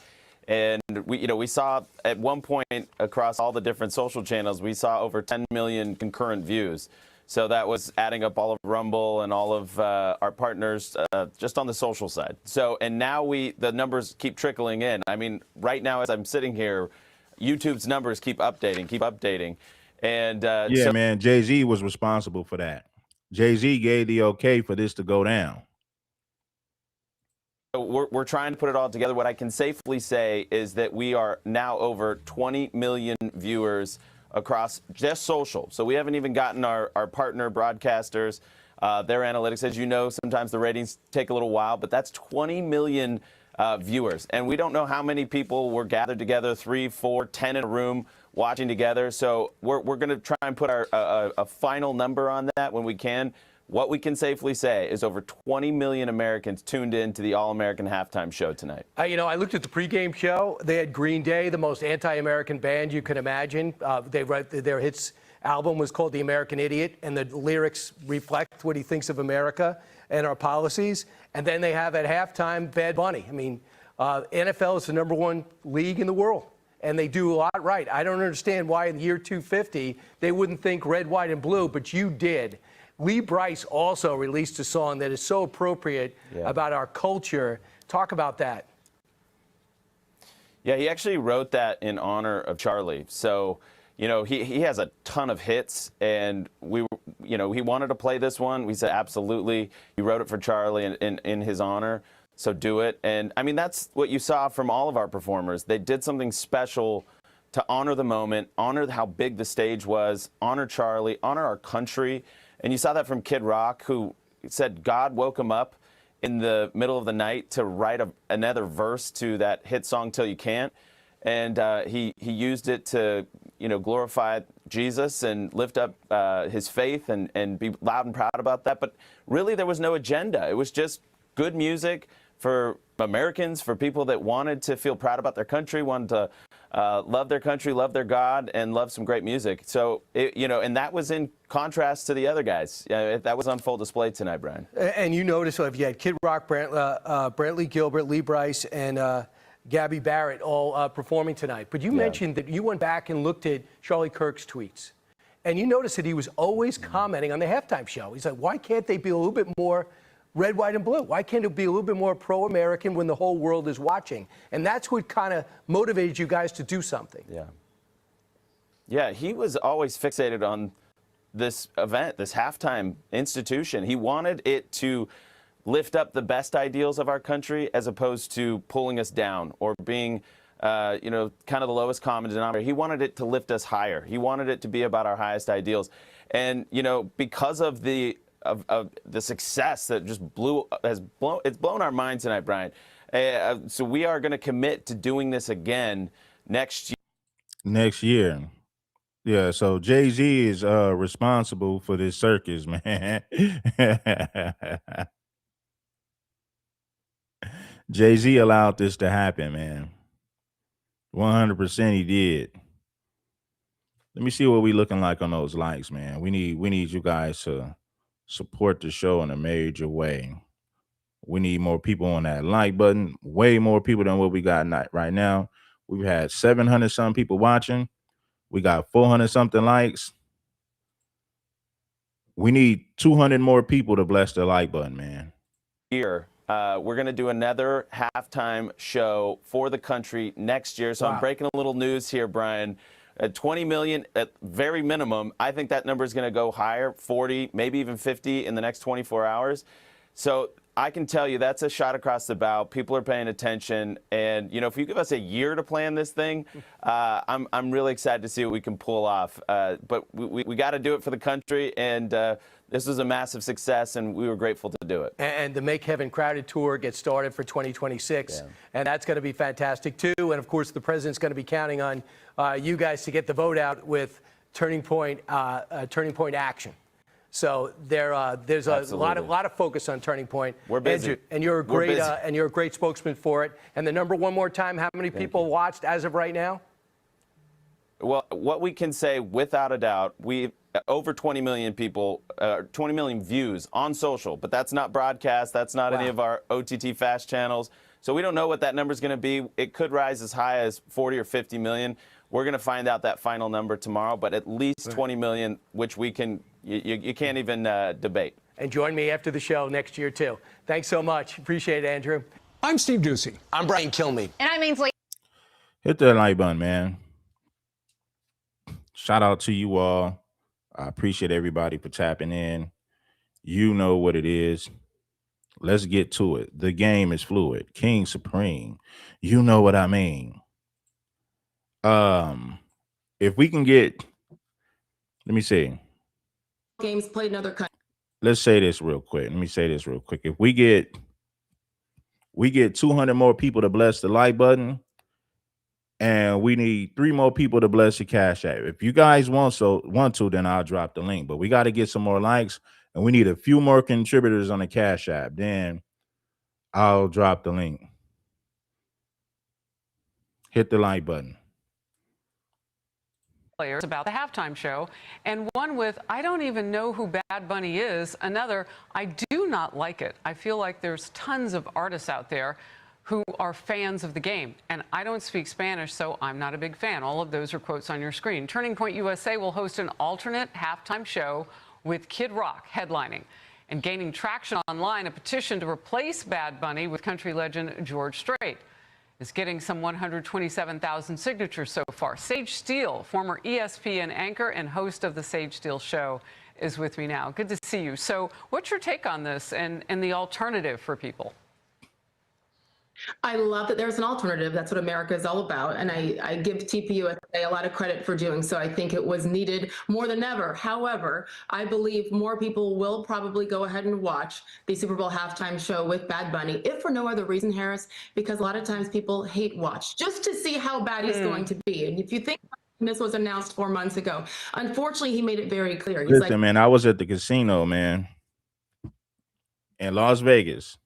And we saw at one point across all the different social channels, we saw over 10 million concurrent views. So that was adding up all of Rumble and all of our partners just on the social side. So, and now the numbers keep trickling in. I mean, right now as I'm sitting here, YouTube's numbers keep updating. And yeah, man, Jay-Z was responsible for that. Jay-Z gave the okay for this to go down. We're trying to put it all together. What I can safely say is that we are now over 20 million viewers across just social. So we haven't even gotten our partner broadcasters, their analytics. As you know, sometimes the ratings take a little while, but that's 20 million viewers. And we don't know how many people were gathered together, 3, 4, 10 in a room watching together. So we're going to try and put a final number on that when we can. What we can safely say is over 20 million Americans tuned in to the All-American halftime show tonight. I looked at the pregame show. They had Green Day, the most anti-American band you could imagine. Their hits album was called The American Idiot, and the lyrics reflect what he thinks of America and our policies. And then they have at halftime Bad Bunny. I mean, NFL is the #1 league in the world, and they do a lot right. I don't understand why in the year 250 they wouldn't think red, white, and blue, but you did. Lee Brice also released a song that is so appropriate about our culture. Talk about that. Yeah, he actually wrote that in honor of Charlie. So, he has a ton of hits, and he wanted to play this one. We said, absolutely. He wrote it for Charlie in his honor, so do it. And, I mean, that's what you saw from all of our performers. They did something special to honor the moment, honor how big the stage was, honor Charlie, honor our country. And you saw that from Kid Rock, who said God woke him up in the middle of the night to write another verse to that hit song, Till You Can't. And he used it to, glorify Jesus and lift up his faith and be loud and proud about that. But really, there was no agenda. It was just good music for Americans, for people that wanted to feel proud about their country, wanted to love their country, love their God, and love some great music. So, and that was in contrast to the other guys. That was on full display tonight, Brian. And you notice, if you had Kid Rock, Brantley Gilbert, Lee Brice, and Gabby Barrett all performing tonight. But you mentioned that you went back and looked at Charlie Kirk's tweets. And you noticed that he was always commenting on the halftime show. He's like, why can't they be a little bit more red, white, and blue? Why can't it be a little bit more pro-American when the whole world is watching? And that's what kind of motivated you guys to do something. Yeah, he was always fixated on this event, this halftime institution. He wanted it to lift up the best ideals of our country as opposed to pulling us down or being, kind of the lowest common denominator. He wanted it to lift us higher. He wanted it to be about our highest ideals. And, because of the success that it's blown our minds tonight, Brian. So we are going to commit to doing this again next year. Next year. Yeah, so Jay-Z is responsible for this circus, man. Jay-Z allowed this to happen, man. 100% he did. Let me see what we looking like on those likes, man. We need you guys to support the show in a major way. We need more people on that like button, way more people than what we got right now. We've had 700 some people watching. We got 400 something likes. We need 200 more people to bless the like button, man. Here, we're going to do another halftime show for the country next year. So I'm breaking a little news here, Brian. At 20 million, at very minimum, I think that number is going to go higher, 40, maybe even 50 in the next 24 hours. So I can tell you that's a shot across the bow. People are paying attention, and if you give us a year to plan this thing, I'm really excited to see what we can pull off. But we got to do it for the country, and this was a massive success, and we were grateful to do it. And the Make Heaven Crowded tour gets started for 2026, and that's going to be fantastic too. And of course, the president's going to be counting on you guys to get the vote out with Turning Point Action. So there's a lot of focus on Turning Point. We're busy. And you're a great spokesman for it. And the number, one more time, how many people watched as of right now? Well, what we can say without a doubt, we over 20 million people, 20 million views on social, but that's not broadcast. That's not any of our OTT fast channels. So we don't know what that number is going to be. It could rise as high as 40 or 50 million. We're going to find out that final number tomorrow, but at least 20 million, which we can, you can't even debate. And join me after the show next year, too. Thanks so much. Appreciate it, Andrew. I'm Steve Ducey. I'm Brian Kilmeade. And I'm Ainsley. Hit that like button, man. Shout out to you all. I appreciate everybody for tapping in. You know what it is. Let's get to it. The game is fluid. King Supreme. You know what I mean. If we can get, let me see. Games played in other countries. Let's say this real quick. Let me say this real quick. If we get 200 more people to bless the like button, and we need 3 more people to bless the Cash App. If you guys want to, then I'll drop the link. But we got to get some more likes, and we need a few more contributors on the Cash App. Then I'll drop the link. Hit the like button. Players about the halftime show, and one with I don't even know who Bad Bunny is, another I do not like it. I feel like there's tons of artists out there who are fans of the game, and I don't speak Spanish, so I'm not a big fan. All of those are quotes on your screen. Turning Point USA will host an alternate halftime show with Kid Rock headlining. And gaining traction online, a petition to replace Bad Bunny with country legend George Strait is getting some 127,000 signatures so far. Sage Steele, former ESPN anchor and host of the Sage Steele Show, is with me now. Good to see you. So what's your take on this and the alternative for people? I love that there's an alternative. That's what America is all about. And I give TPUSA a lot of credit for doing so. I think it was needed more than ever. However, I believe more people will probably go ahead and watch the Super Bowl halftime show with Bad Bunny, if for no other reason, Harris, because a lot of times people hate watch just to see how bad he's going to be. And if you think this was announced 4 months ago, unfortunately, he made it very clear. He's Listen, man, I was at the casino, man, in Las Vegas.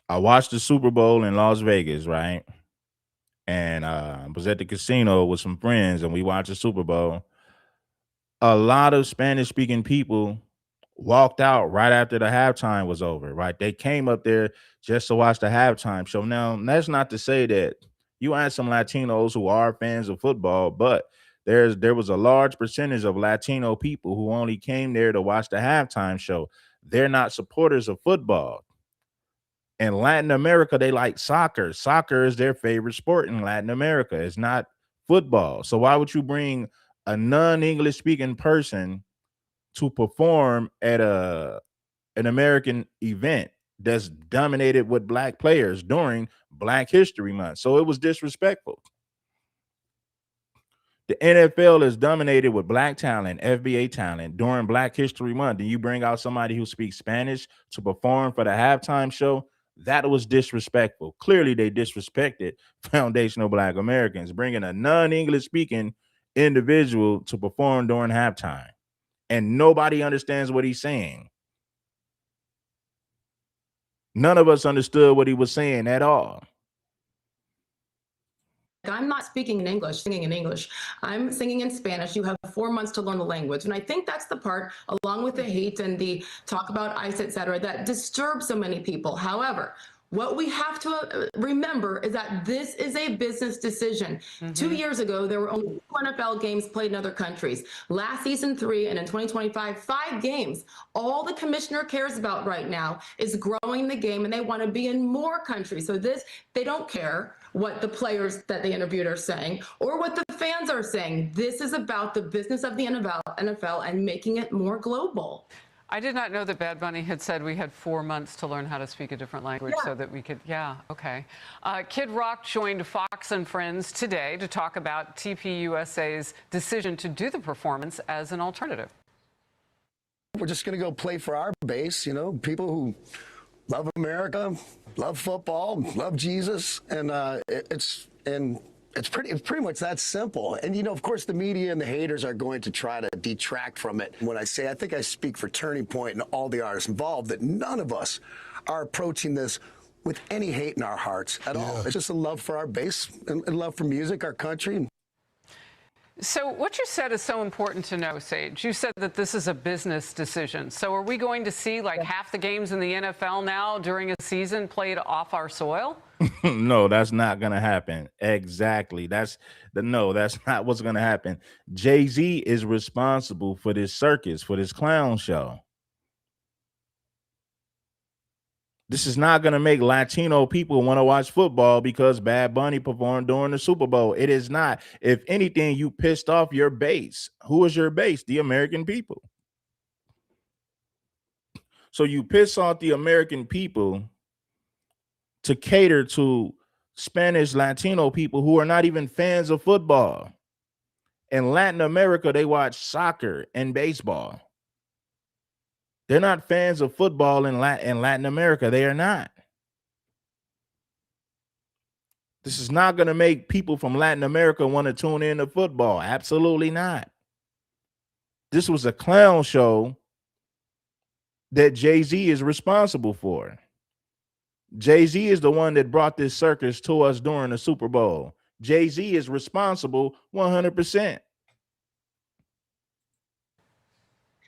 I watched the Super Bowl in Las Vegas, right? And was at the casino with some friends, and we watched the Super Bowl. A lot of Spanish-speaking people walked out right after the halftime was over, right? They came up there just to watch the halftime show. Now, that's not to say that you had some Latinos who are fans of football, but there was a large percentage of Latino people who only came there to watch the halftime show. They're not supporters of football. In Latin America, they like soccer. Soccer is their favorite sport in Latin America. It's not football. So why would you bring a non-English speaking person to perform at an American event that's dominated with black players during Black History Month? So it was disrespectful. The NFL is dominated with black talent, FBA talent during Black History Month. And you bring out somebody who speaks Spanish to perform for the halftime show? That was disrespectful. Clearly, they disrespected foundational Black Americans, bringing a non-English speaking individual to perform during halftime. And nobody understands what he's saying. None of us understood what he was saying at all. I'm not speaking in English, singing in English. I'm singing in Spanish. You have 4 months to learn the language. And I think that's the part, along with the hate and the talk about ICE, et cetera, that disturbs so many people. However, what we have to remember is that this is a business decision. 2 years ago, there were only 2 NFL games played in other countries. Last season 3, and in 2025, 5 games. All the commissioner cares about right now is growing the game, and they want to be in more countries. So they don't care what the players that they interviewed are saying or what the fans are saying. This is about the business of the NFL and making it more global. I did not know that Bad Bunny had said we had 4 months to learn how to speak a different language so that we could, okay. Kid Rock joined Fox and Friends today to talk about TPUSA's decision to do the performance as an alternative. We're just going to go play for our base, you know, people who love America, love football, love Jesus, and it's pretty much that simple. And, you know, of course, the media and the haters are going to try to detract from it. When I say, I think I speak for Turning Point and all the artists involved, that none of us are approaching this with any hate in our hearts at all. It's just a love for our base and love for music, our country. So what you said is so important to know, Sage. You said that this is a business decision. So are we going to see like half the games in the NFL now during a season played off our soil? No, that's not gonna happen. Exactly. That's not what's gonna happen. Jay-Z is responsible for this circus, for this clown show. This is not going to make Latino people want to watch football because Bad Bunny performed during the Super Bowl. It is not. If anything, you pissed off your base. Who is your base? The American people. So you piss off the American people to cater to Spanish Latino people who are not even fans of football. In Latin America, they watch soccer and baseball. They're not fans of football in Latin America. They are not. This is not going to make people from Latin America want to tune in to football. Absolutely not. This was a clown show that Jay-Z is responsible for. Jay-Z is the one that brought this circus to us during the Super Bowl. Jay-Z is responsible 100%.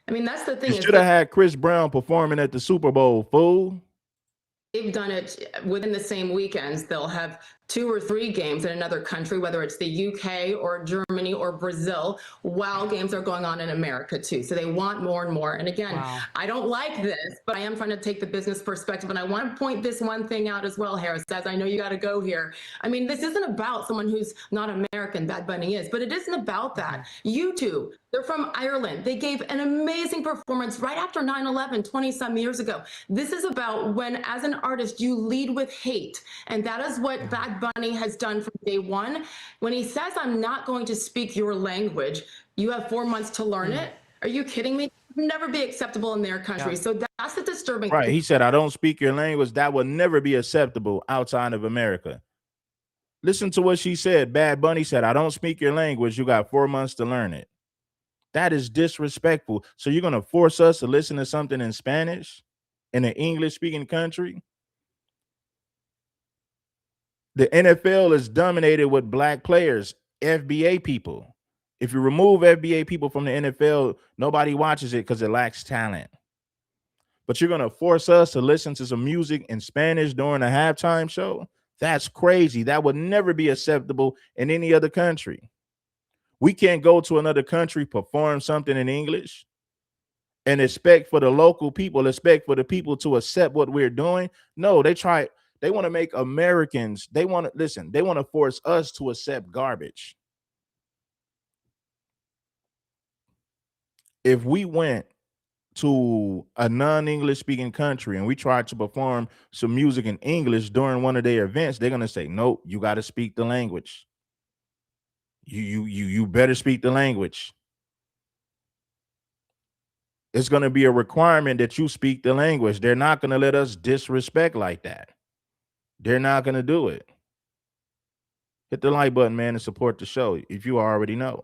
I mean, that's the thing. You should have had Chris Brown performing at the Super Bowl, fool. They've done it within the same weekends. They'll have 2 or 3 games in another country, whether it's the UK or Germany or Brazil, while games are going on in America too. So they want more and more. And again, I don't like this, but I am trying to take the business perspective. And I want to point this one thing out as well, Harris, as I know you got to go here. I mean, this isn't about someone who's not American, Bad Bunny is, but it isn't about that. U2, they're from Ireland. They gave an amazing performance right after 9/11, 20-some years ago. This is about when, as an artist, you lead with hate. And that is what Bad Bunny has done from day one. When he says, I'm not going to speak your language, you have 4 months to learn it. Are you kidding me? It would never be acceptable in their country. So that's the disturbing Right. thing. He said, I don't speak your language. That would never be acceptable outside of America. Listen to what she said. Bad Bunny said, I don't speak your language. You got 4 months to learn it. That is disrespectful. So you're going to force us to listen to something in Spanish in an English-speaking country? The NFL is dominated with black players, FBA people. If you remove FBA people from the NFL, nobody watches it because it lacks talent. But you're going to force us to listen to some music in Spanish during a halftime show? That's crazy. That would never be acceptable in any other country. We can't go to another country, perform something in English, and expect for the local people, expect for the people to accept what we're doing. No, they want to make Americans, they want to force us to accept garbage. If we went to a non-English speaking country and we tried to perform some music in English during one of their events, they're going to say, nope, you got to speak the language. You better speak the language. It's going to be a requirement that you speak the language. They're not going to let us disrespect like that. They're not going to do it. Hit the like button, man, and support the show if you already know.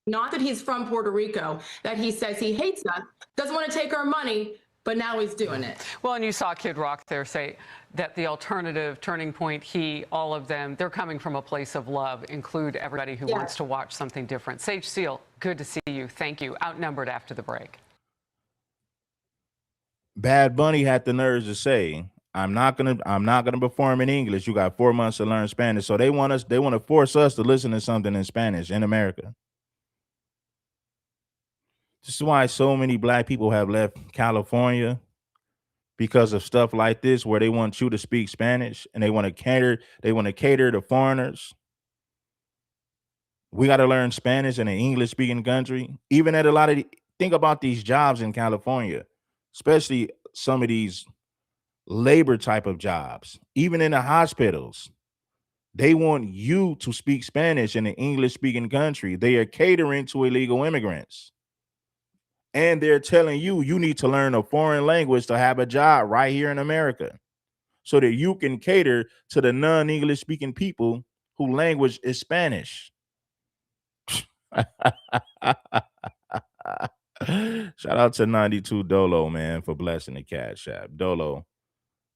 Not that he's from Puerto Rico, that he says he hates us, doesn't want to take our money, but now he's doing it. Well, and you saw Kid Rock there say that the alternative, Turning Point, all of them, they're coming from a place of love, include everybody who wants to watch something different. Sage Steele, good to see you. Thank you. Outnumbered after the break. Bad Bunny had the nerves to say, I'm not gonna perform in English. You got 4 months to learn Spanish. So they want to force us to listen to something in Spanish in America. This is why so many black people have left California, because of stuff like this, where they want you to speak Spanish and they want to cater to foreigners. We got to learn Spanish in an English speaking country. Even at think about these jobs in California. especially some of these labor type of jobs, even in the hospitals. They want you to speak Spanish in an English speaking country. They are catering to illegal immigrants. And they're telling you you need to learn a foreign language to have a job right here in America so that you can cater to the non-English speaking people whose language is Spanish. Shout out to 92 Dolo, man, for blessing the Cash App. Dolo,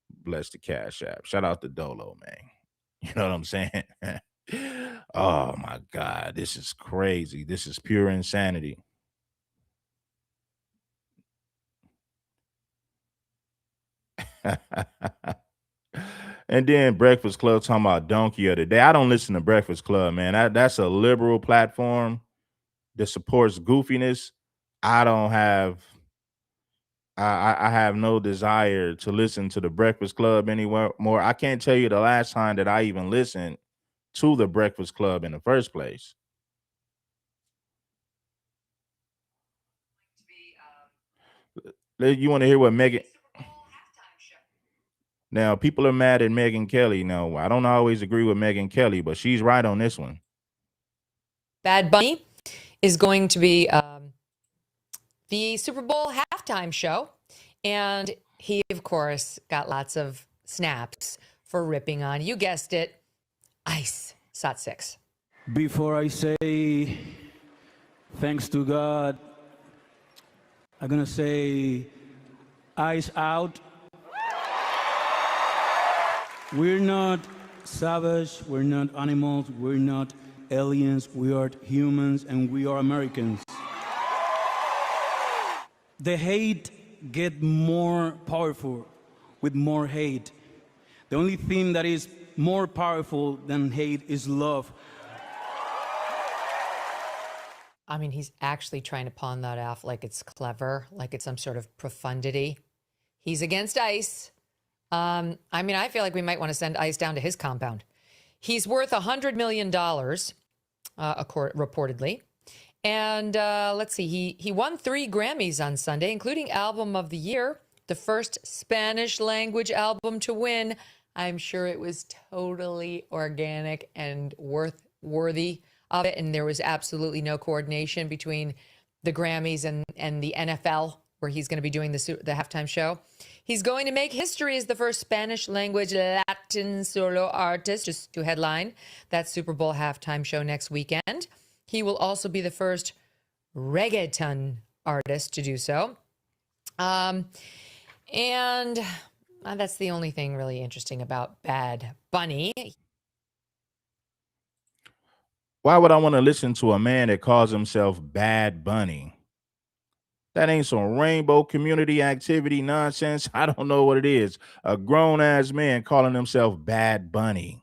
bless the Cash App. Shout out to Dolo, man. You know what I'm saying? Oh my God, this is crazy. This is pure insanity. And then Breakfast Club talking about donkey of the day. I don't listen to Breakfast Club, man. That's a liberal platform that supports goofiness. I don't have I have no desire to listen to the Breakfast Club anywhere more. I can't tell you the last time that I even listened to the Breakfast Club in the first place. You want to hear what Megan? Now, people are mad at Megan Kelly. No, I don't always agree with Megan Kelly, but she's right on this one. Bad Bunny is going to be the Super Bowl halftime show. And he, of course, got lots of snaps for ripping on, you guessed it, Ice. Sot 6. Before I say thanks to God, I'm going to say Ice out. We're not savage, we're not animals, we're not aliens, we are humans, and we are Americans. The hate get more powerful with more hate. The only thing that is more powerful than hate is love. I mean, he's actually trying to pawn that off like it's clever, like it's some sort of profundity. He's against ICE. I mean, I feel like we might want to send ICE down to his compound. He's worth $100 million, reportedly. And let's see, he won 3 Grammys on Sunday, including Album of the Year, the first Spanish language album to win. I'm sure it was totally organic and worthy of it. And there was absolutely no coordination between the Grammys and the NFL, where he's going to be doing the halftime show. He's going to make history as the first Spanish language Latin solo artist just to headline that Super Bowl halftime show next weekend. He will also be the first reggaeton artist to do so. And that's the only thing really interesting about Bad Bunny. Why would I want to listen to a man that calls himself Bad Bunny? That ain't some rainbow community activity nonsense. I don't know what it is. A grown-ass man calling himself Bad Bunny.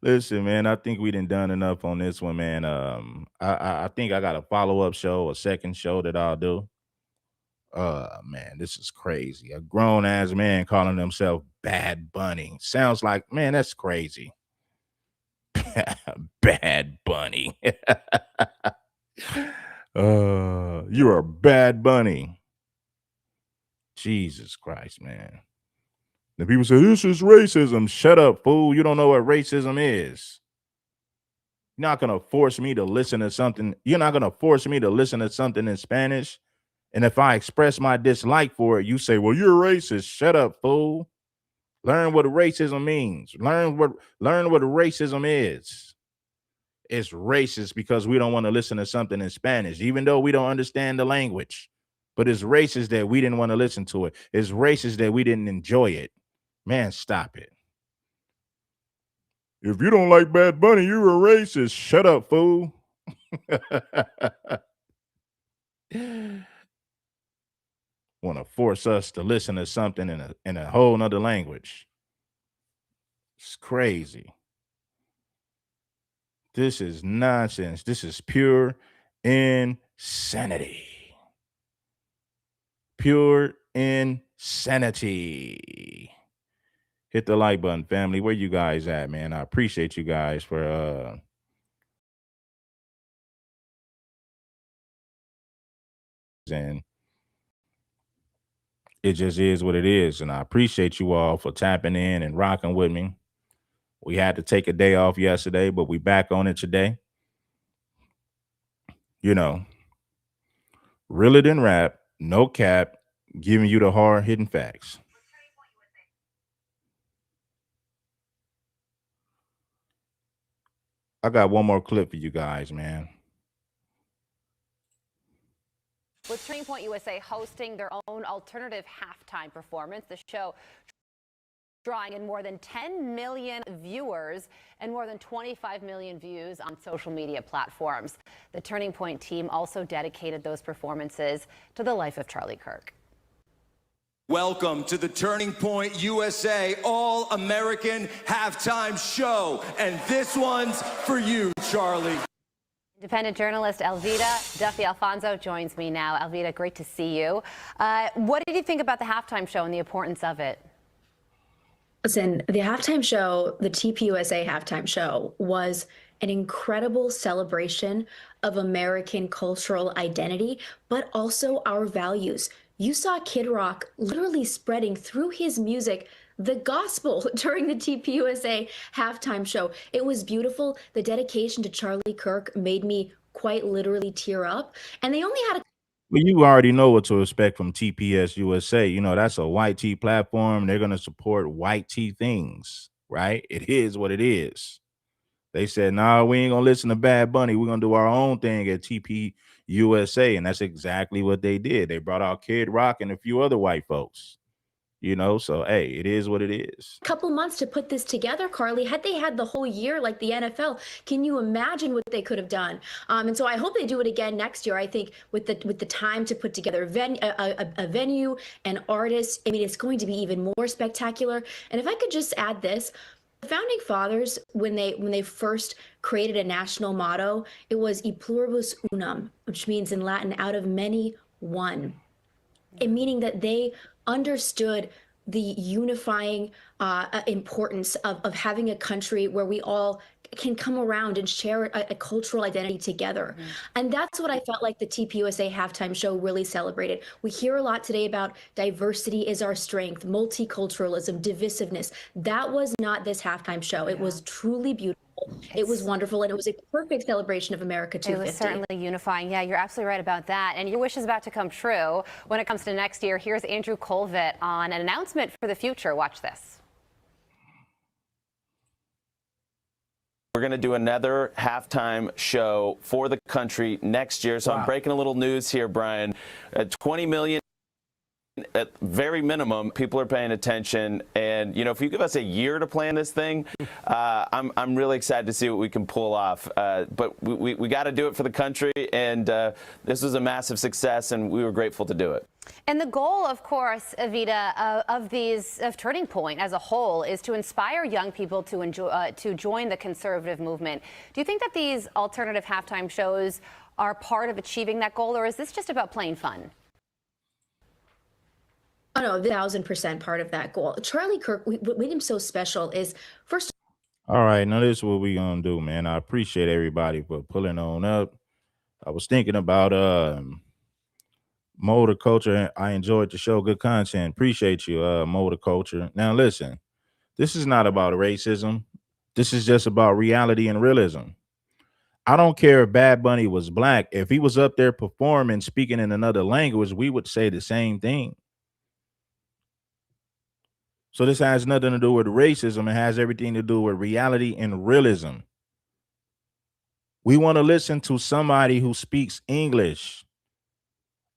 Listen, man, I think we done enough on this one, man. I think I got a follow-up show, a second show that I'll do. Man, this is crazy. A grown-ass man calling himself Bad Bunny. Sounds like, man, that's crazy. Bad Bunny. You're a Bad Bunny. Jesus Christ, man. The people say, this is racism. Shut up, fool. You don't know what racism is. You're not going to force me to listen to something. You're not going to force me to listen to something in Spanish. And if I express my dislike for it, you say, well, you're racist. Shut up, fool. Learn what racism means. Learn what racism is. It's racist because we don't want to listen to something in Spanish, even though we don't understand the language. But it's racist that we didn't want to listen to it. It's racist that we didn't enjoy it. Man, stop it. If you don't like Bad Bunny, you're a racist. Shut up, fool. Want to force us to listen to something in a whole nother language. It's crazy. This is nonsense. This is pure insanity. Pure insanity. Hit the like button, family. Where you guys at, man? I appreciate you guys for and it just is what it is. And I appreciate you all for tapping in and rocking with me. We had to take a day off yesterday, but we back on it today. You know, realer than rap, no cap, giving you the hard hitting facts. I got one more clip for you guys, man. With Turning Point USA hosting their own alternative halftime performance, the show drawing in more than 10 million viewers and more than 25 million views on social media platforms. The Turning Point team also dedicated those performances to the life of Charlie Kirk. Welcome to the Turning Point USA All-American Halftime Show. And this one's for you, Charlie. Independent journalist Elvita Duffy Alfonso joins me now. Elvita, great to see you. What did you think about the halftime show and the importance of it? Listen, the halftime show, the TPUSA halftime show, was an incredible celebration of American cultural identity, but also our values. You saw Kid Rock literally spreading through his music the gospel during the TPUSA halftime show. It was beautiful. The dedication to Charlie Kirk made me quite literally tear up. And they only had a Well, you already know what to expect from TPS USA. You know, that's a white tea platform. They're going to support white tea things, right? It is what it is. They said, nah, we ain't going to listen to Bad Bunny. We're going to do our own thing at TP USA. And that's exactly what they did. They brought out Kid Rock and a few other white folks. You know, so hey, it is what it is. couple months to put this together, Carly. Had they had the whole year like the NFL, can you imagine what they could have done? And so I hope they do it again next year. I think with the time to put together a venue and artists, I mean, it's going to be even more spectacular. And if I could just add this, the founding fathers, when they first created a national motto, it was E pluribus unum, which means in Latin, out of many, one. And meaning that they understood the unifying importance of having a country where we all can come around and share a cultural identity together. And that's what I felt like the TPUSA halftime show really celebrated. We hear a lot today about diversity is our strength, multiculturalism, divisiveness. That was not this halftime show. It was truly beautiful. It was wonderful, and it was a perfect celebration of America 250. It was certainly unifying. Yeah, you're absolutely right about that. And your wish is about to come true when it comes to next year. Here's Andrew Colvett on an announcement for the future. Watch this. We're going to do another halftime show for the country next year. So I'm breaking a little news here, Brian. 20 million. At very minimum, people are paying attention, and you know, if you give us a year to plan this thing, I'm really excited to see what we can pull off. But we got to do it for the country, and this was a massive success, and we were grateful to do it. And the goal, of course, Evita, of Turning Point as a whole is to inspire young people to join the conservative movement. Do you think that these alternative halftime shows are part of achieving that goal, or is this just about playing fun? Oh, no, 1,000% part of that goal. Charlie Kirk, what made him so special is, first. All right, now this is what we gonna do, man. I appreciate everybody for pulling on up. I was thinking about Motor Culture. I enjoyed the show. Good content. Appreciate you, Motor Culture. Now listen, this is not about racism. This is just about reality and realism. I don't care if Bad Bunny was black. If he was up there performing, speaking in another language, we would say the same thing. So this has nothing to do with racism. It has everything to do with reality and realism. We want to listen to somebody who speaks English,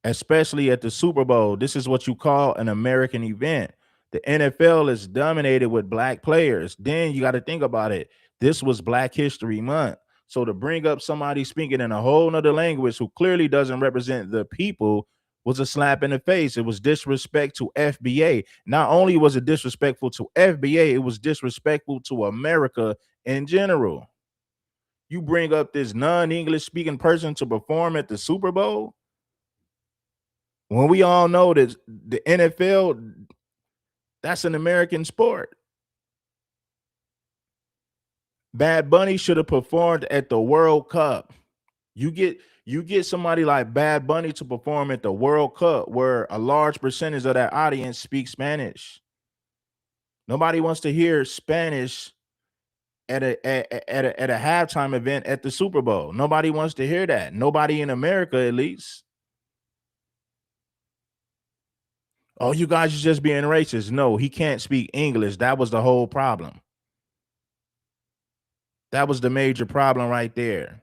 especially at the Super Bowl. This is what you call an American event. The NFL is dominated with black players. Then you got to think about it. This was Black History Month. So to bring up somebody speaking in a whole nother language who clearly doesn't represent the people was a slap in the face. It was disrespect to FBA. Not only was it disrespectful to FBA, it was disrespectful to America in general. You bring up this non-English speaking person to perform at the Super Bowl when we all know that the NFL, that's an American sport. Bad Bunny should have performed at the World Cup. You You get somebody like Bad Bunny to perform at the World Cup, where a large percentage of that audience speaks Spanish. Nobody wants to hear Spanish at a halftime event at the Super Bowl. Nobody wants to hear that. Nobody in America, at least. Oh, you guys are just being racist. No, he can't speak English. That was the whole problem. That was the major problem right there.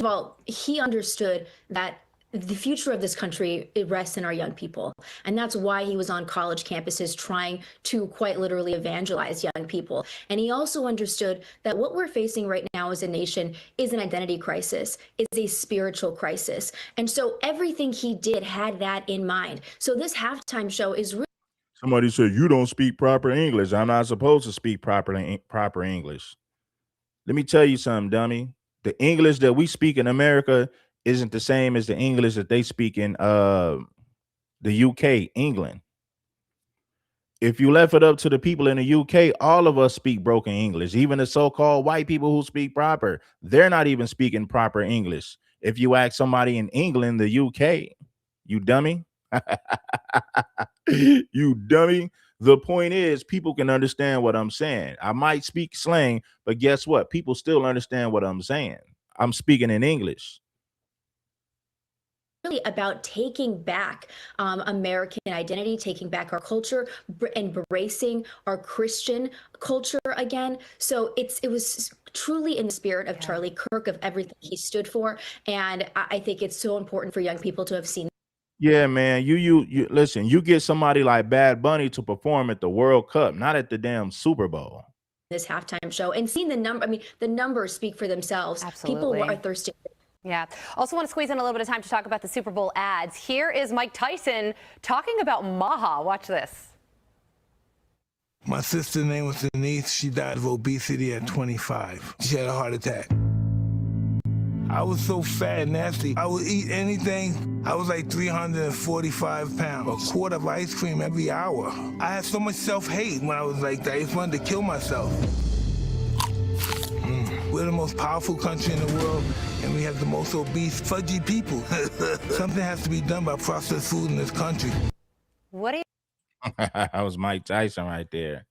Well, he understood that the future of this country, it rests in our young people. And that's why he was on college campuses trying to quite literally evangelize young people. And he also understood that what we're facing right now as a nation is an identity crisis, is a spiritual crisis. And so everything he did had that in mind. So this halftime show is really— Somebody said, you don't speak proper English. I'm not supposed to speak proper English. Let me tell you something, dummy. The English that we speak in America isn't the same as the English that they speak in the UK, England. If you left it up to the people in the UK, all of us speak broken English. Even the so-called white people who speak proper, they're not even speaking proper English. If you ask somebody in England, the UK, you dummy. You dummy. The point is, people can understand what I'm saying. I might speak slang, but guess what? People still understand what I'm saying. I'm speaking in English. really about taking back American identity, taking back our culture, embracing our Christian culture again. So it was truly in the spirit of Charlie Kirk, of everything he stood for. And I think it's so important for young people to have seen. Yeah, man. You listen, you get somebody like Bad Bunny to perform at the World Cup, not at the damn Super Bowl. This halftime show and seeing the number, I mean, the numbers speak for themselves. Absolutely. People are thirsty. Yeah. Also want to squeeze in a little bit of time to talk about the Super Bowl ads. Here is Mike Tyson talking about Maha. Watch this. My sister's name was Denise. She died of obesity at 25. She had a heart attack. I was so fat and nasty. I would eat anything. I was like 345 pounds. A quart of ice cream every hour. I had so much self-hate when I was like that. I just wanted to kill myself. We're the most powerful country in the world, and we have the most obese, fudgy people. Something has to be done about processed food in this country. What do you— That was Mike Tyson right there.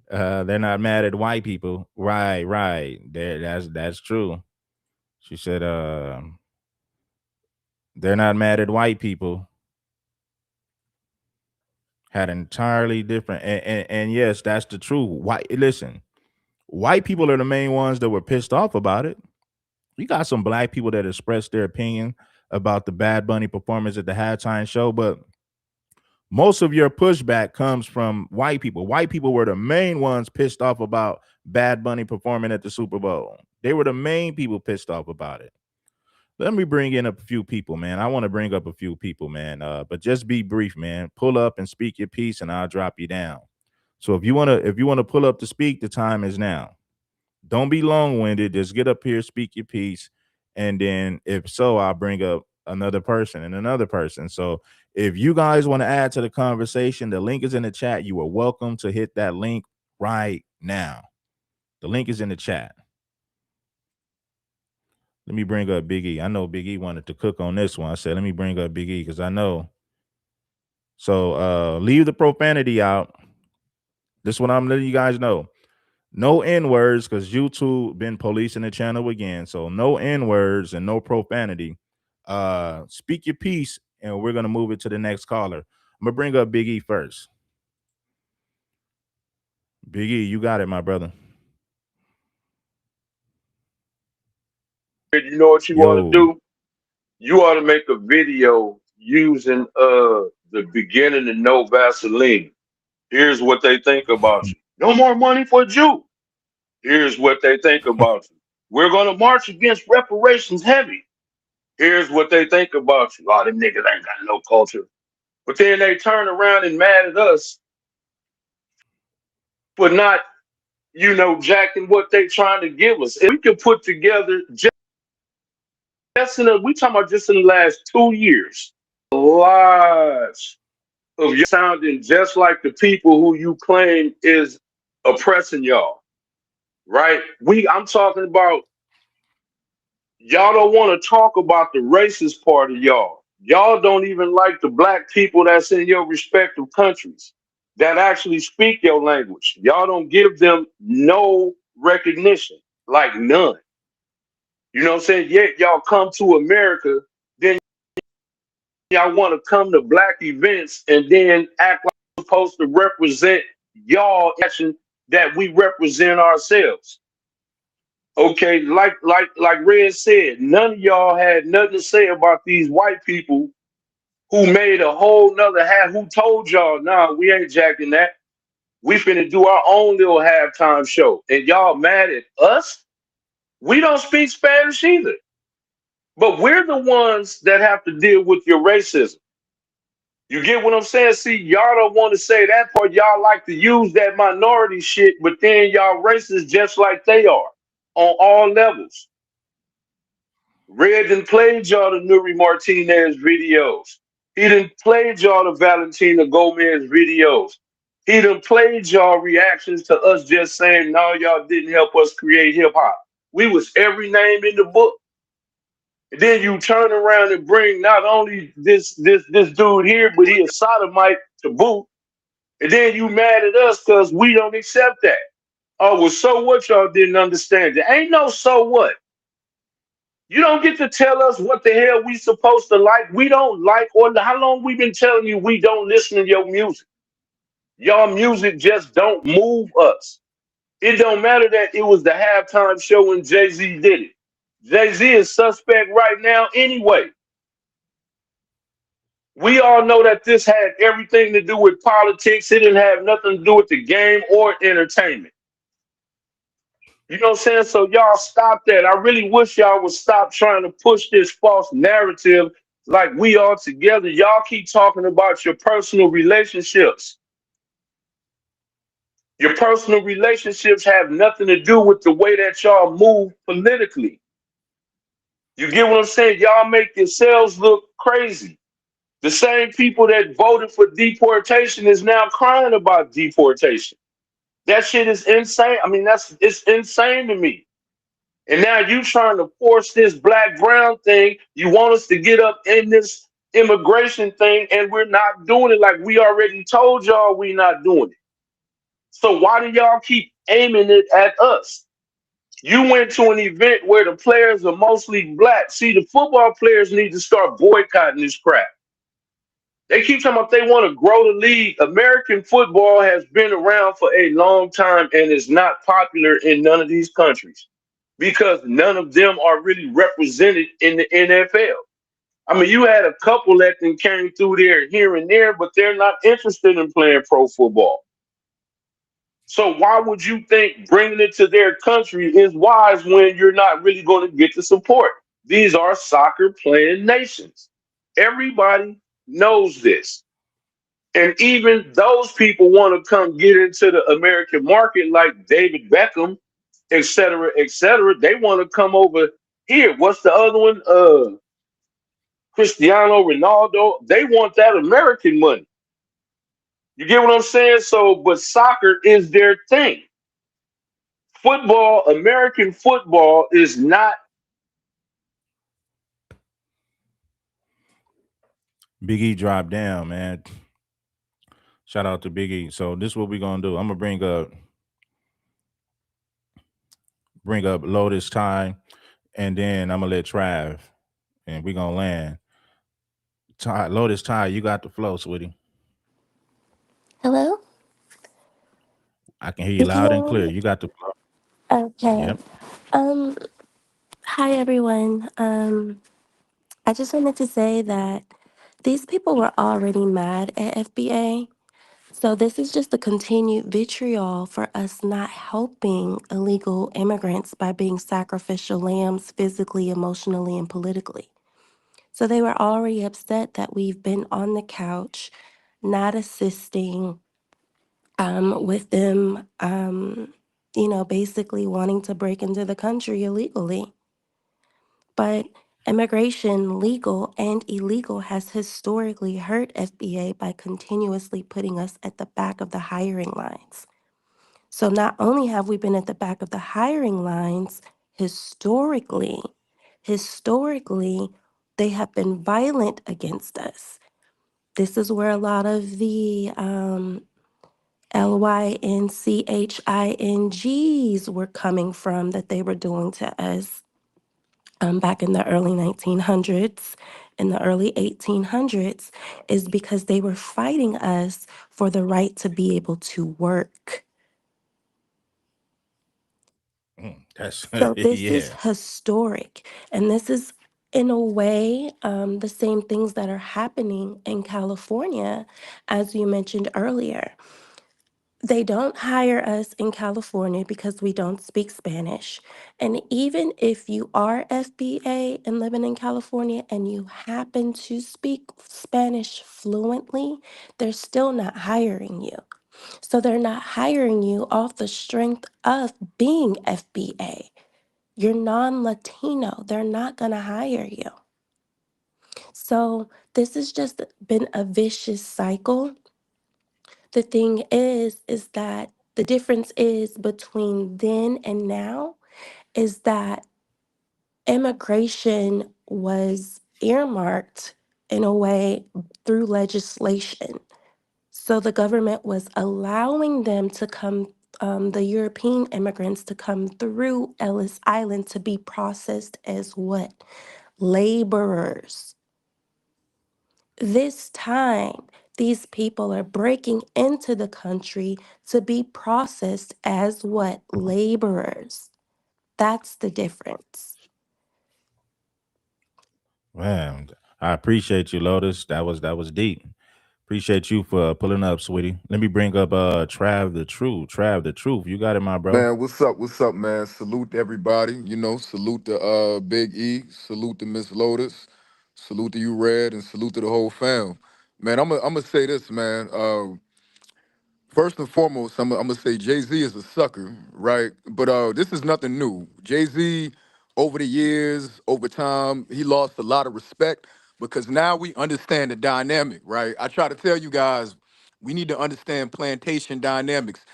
They're not mad at white people. Right. That's true. She said, they're not mad at white people. Had entirely different, and yes, that's the truth. White people are the main ones that were pissed off about it. You got some black people that expressed their opinion about the Bad Bunny performance at the halftime show, but most of your pushback comes from white people. White people were the main ones pissed off about Bad Bunny performing at the Super Bowl. They were the main people pissed off about it. Let me bring in a few people, man. I want to bring up a few people, man. But just be brief, man. Pull up and speak your piece, and I'll drop you down. So if you wanna pull up to speak, the time is now. Don't be long-winded. Just get up here, speak your piece, and then if so, I'll bring up another person and another person. So if you guys want to add to the conversation, the link is in the chat. You are welcome to hit that link right now. The link is in the chat. Let me bring up Big E. I know Big E wanted to cook on this one. I said, let me bring up Big E because I know. So leave the profanity out. This is what I'm letting you guys know. No N-words, because YouTube been policing the channel again. So no N-words and no profanity. Speak your piece, and we're going to move it to the next caller. I'm going to bring up Big E first. Big E, you got it, my brother. You know what you want to do? You ought to make a video using the beginning of No Vaseline. Here's what they think about you. No more money for Jew. Here's what they think about you. We're going to march against reparations heavy. Here's what they think about you. Oh, them niggas ain't got no culture. But then they turn around and mad at us for not, jacking what they trying to give us. If we could put together we talking about just in the last 2 years, lives of you sounding just like the people who you claim is oppressing y'all, right? I'm talking about y'all don't want to talk about the racist part of y'all. Y'all don't even like the black people that's in your respective countries that actually speak your language. Y'all don't give them no recognition, like none. You know what I'm saying? Yet y'all come to America, then y'all want to come to black events and then act like you're supposed to represent y'all action that we represent ourselves. Okay, like Red said, none of y'all had nothing to say about these white people who made a whole nother half, who told y'all, nah, we ain't jacking that. We finna do our own little halftime show. And y'all mad at us? We don't speak Spanish either. But we're the ones that have to deal with your racism. You get what I'm saying? See, y'all don't want to say that part. Y'all like to use that minority shit, but then y'all racist just like they are on all levels. Red done played y'all the Nuri Martinez videos. He done played y'all the Valentina Gomez videos. He done played y'all reactions to us just saying, no, y'all didn't help us create hip hop. We was every name in the book. And then you turn around and bring not only this dude here, but he a sodomite to boot. And then you mad at us because we don't accept that. Oh, well, so what y'all didn't understand? There ain't no so what. You don't get to tell us what the hell we supposed to like. We don't like, or how long we been telling you we don't listen to your music. Y'all music just don't move us. It don't matter that it was the halftime show when Jay-Z did it. Jay-Z is suspect right now anyway. We all know that this had everything to do with politics. It didn't have nothing to do with the game or entertainment. You know what I'm saying? So y'all stop that. I really wish y'all would stop trying to push this false narrative like we all together. Y'all keep talking about your personal relationships. Your personal relationships have nothing to do with the way that y'all move politically. You get what I'm saying? Y'all make yourselves look crazy. The same people that voted for deportation is now crying about deportation. That shit is insane. I mean, it's insane to me. And now you trying to force this black brown thing. You want us to get up in this immigration thing, and we're not doing it like we already told y'all we not doing it. So why do y'all keep aiming it at us? You went to an event where the players are mostly black. See, the football players need to start boycotting this crap. They keep talking about they want to grow the league. American football has been around for a long time and is not popular in none of these countries because none of them are really represented in the NFL. I mean, you had a couple that came through there here and there, but they're not interested in playing pro football. So why would you think bringing it to their country is wise when you're not really going to get the support? These are soccer playing nations. Everybody knows this. And even those people want to come get into the American market like David Beckham, et cetera, et cetera. They want to come over here. What's the other one? Cristiano Ronaldo. They want that American money. You get what I'm saying? So, but soccer is their thing. Football, American football is not. Big E dropped down, man. Shout out to Big E. So this is what we're gonna do. I'm gonna bring up Lotus Time, and then I'm gonna let Trav, and we're gonna land. Lotus Ty, you got the flow, sweetie. Hello? I can hear you You can loud and hear clear. me? You got the flow. Okay. Yep. Um, Hi everyone. I just wanted to say that these people were already mad at FBA. So this is just a continued vitriol for us not helping illegal immigrants by being sacrificial lambs physically, emotionally, and politically. So they were already upset that we've been on the couch, not assisting with them, basically wanting to break into the country illegally. But immigration, legal and illegal, has historically hurt FBA by continuously putting us at the back of the hiring lines. So not only have we been at the back of the hiring lines, historically, they have been violent against us. This is where a lot of the LYNCHINGs were coming from that they were doing to us back in the early 1900s, in the early 1800s, is because they were fighting us for the right to be able to work. That's So this is yeah. historic, and this is, in a way, the same things that are happening in California, as you mentioned earlier. They don't hire us in California because we don't speak Spanish. And even if you are FBA and living in California and you happen to speak Spanish fluently, they're still not hiring you. So they're not hiring you off the strength of being FBA. You're non-Latino. They're not going to hire you. So this has just been a vicious cycle. The thing is that the difference is between then and now is that immigration was earmarked in a way through legislation. So the government was allowing them to come, the European immigrants to come through Ellis Island to be processed as what? Laborers. This time, these people are breaking into the country to be processed as what? Laborers. That's the difference. Man, I appreciate you, Lotus. That was deep. Appreciate you for pulling up, sweetie. Let me bring up Trav the Truth. Trav the Truth. You got it, my bro. Man, what's up? What's up, man? Salute to everybody. You know, salute to Big E, salute to Miss Lotus, salute to you, Red, and salute to the whole fam. Man, I'm gonna say this, man. First and foremost, I'm gonna say Jay-Z is a sucker, right? But this is nothing new. Jay-Z, over the years, over time, he lost a lot of respect because now we understand the dynamic, right? I try to tell you guys, we need to understand plantation dynamics.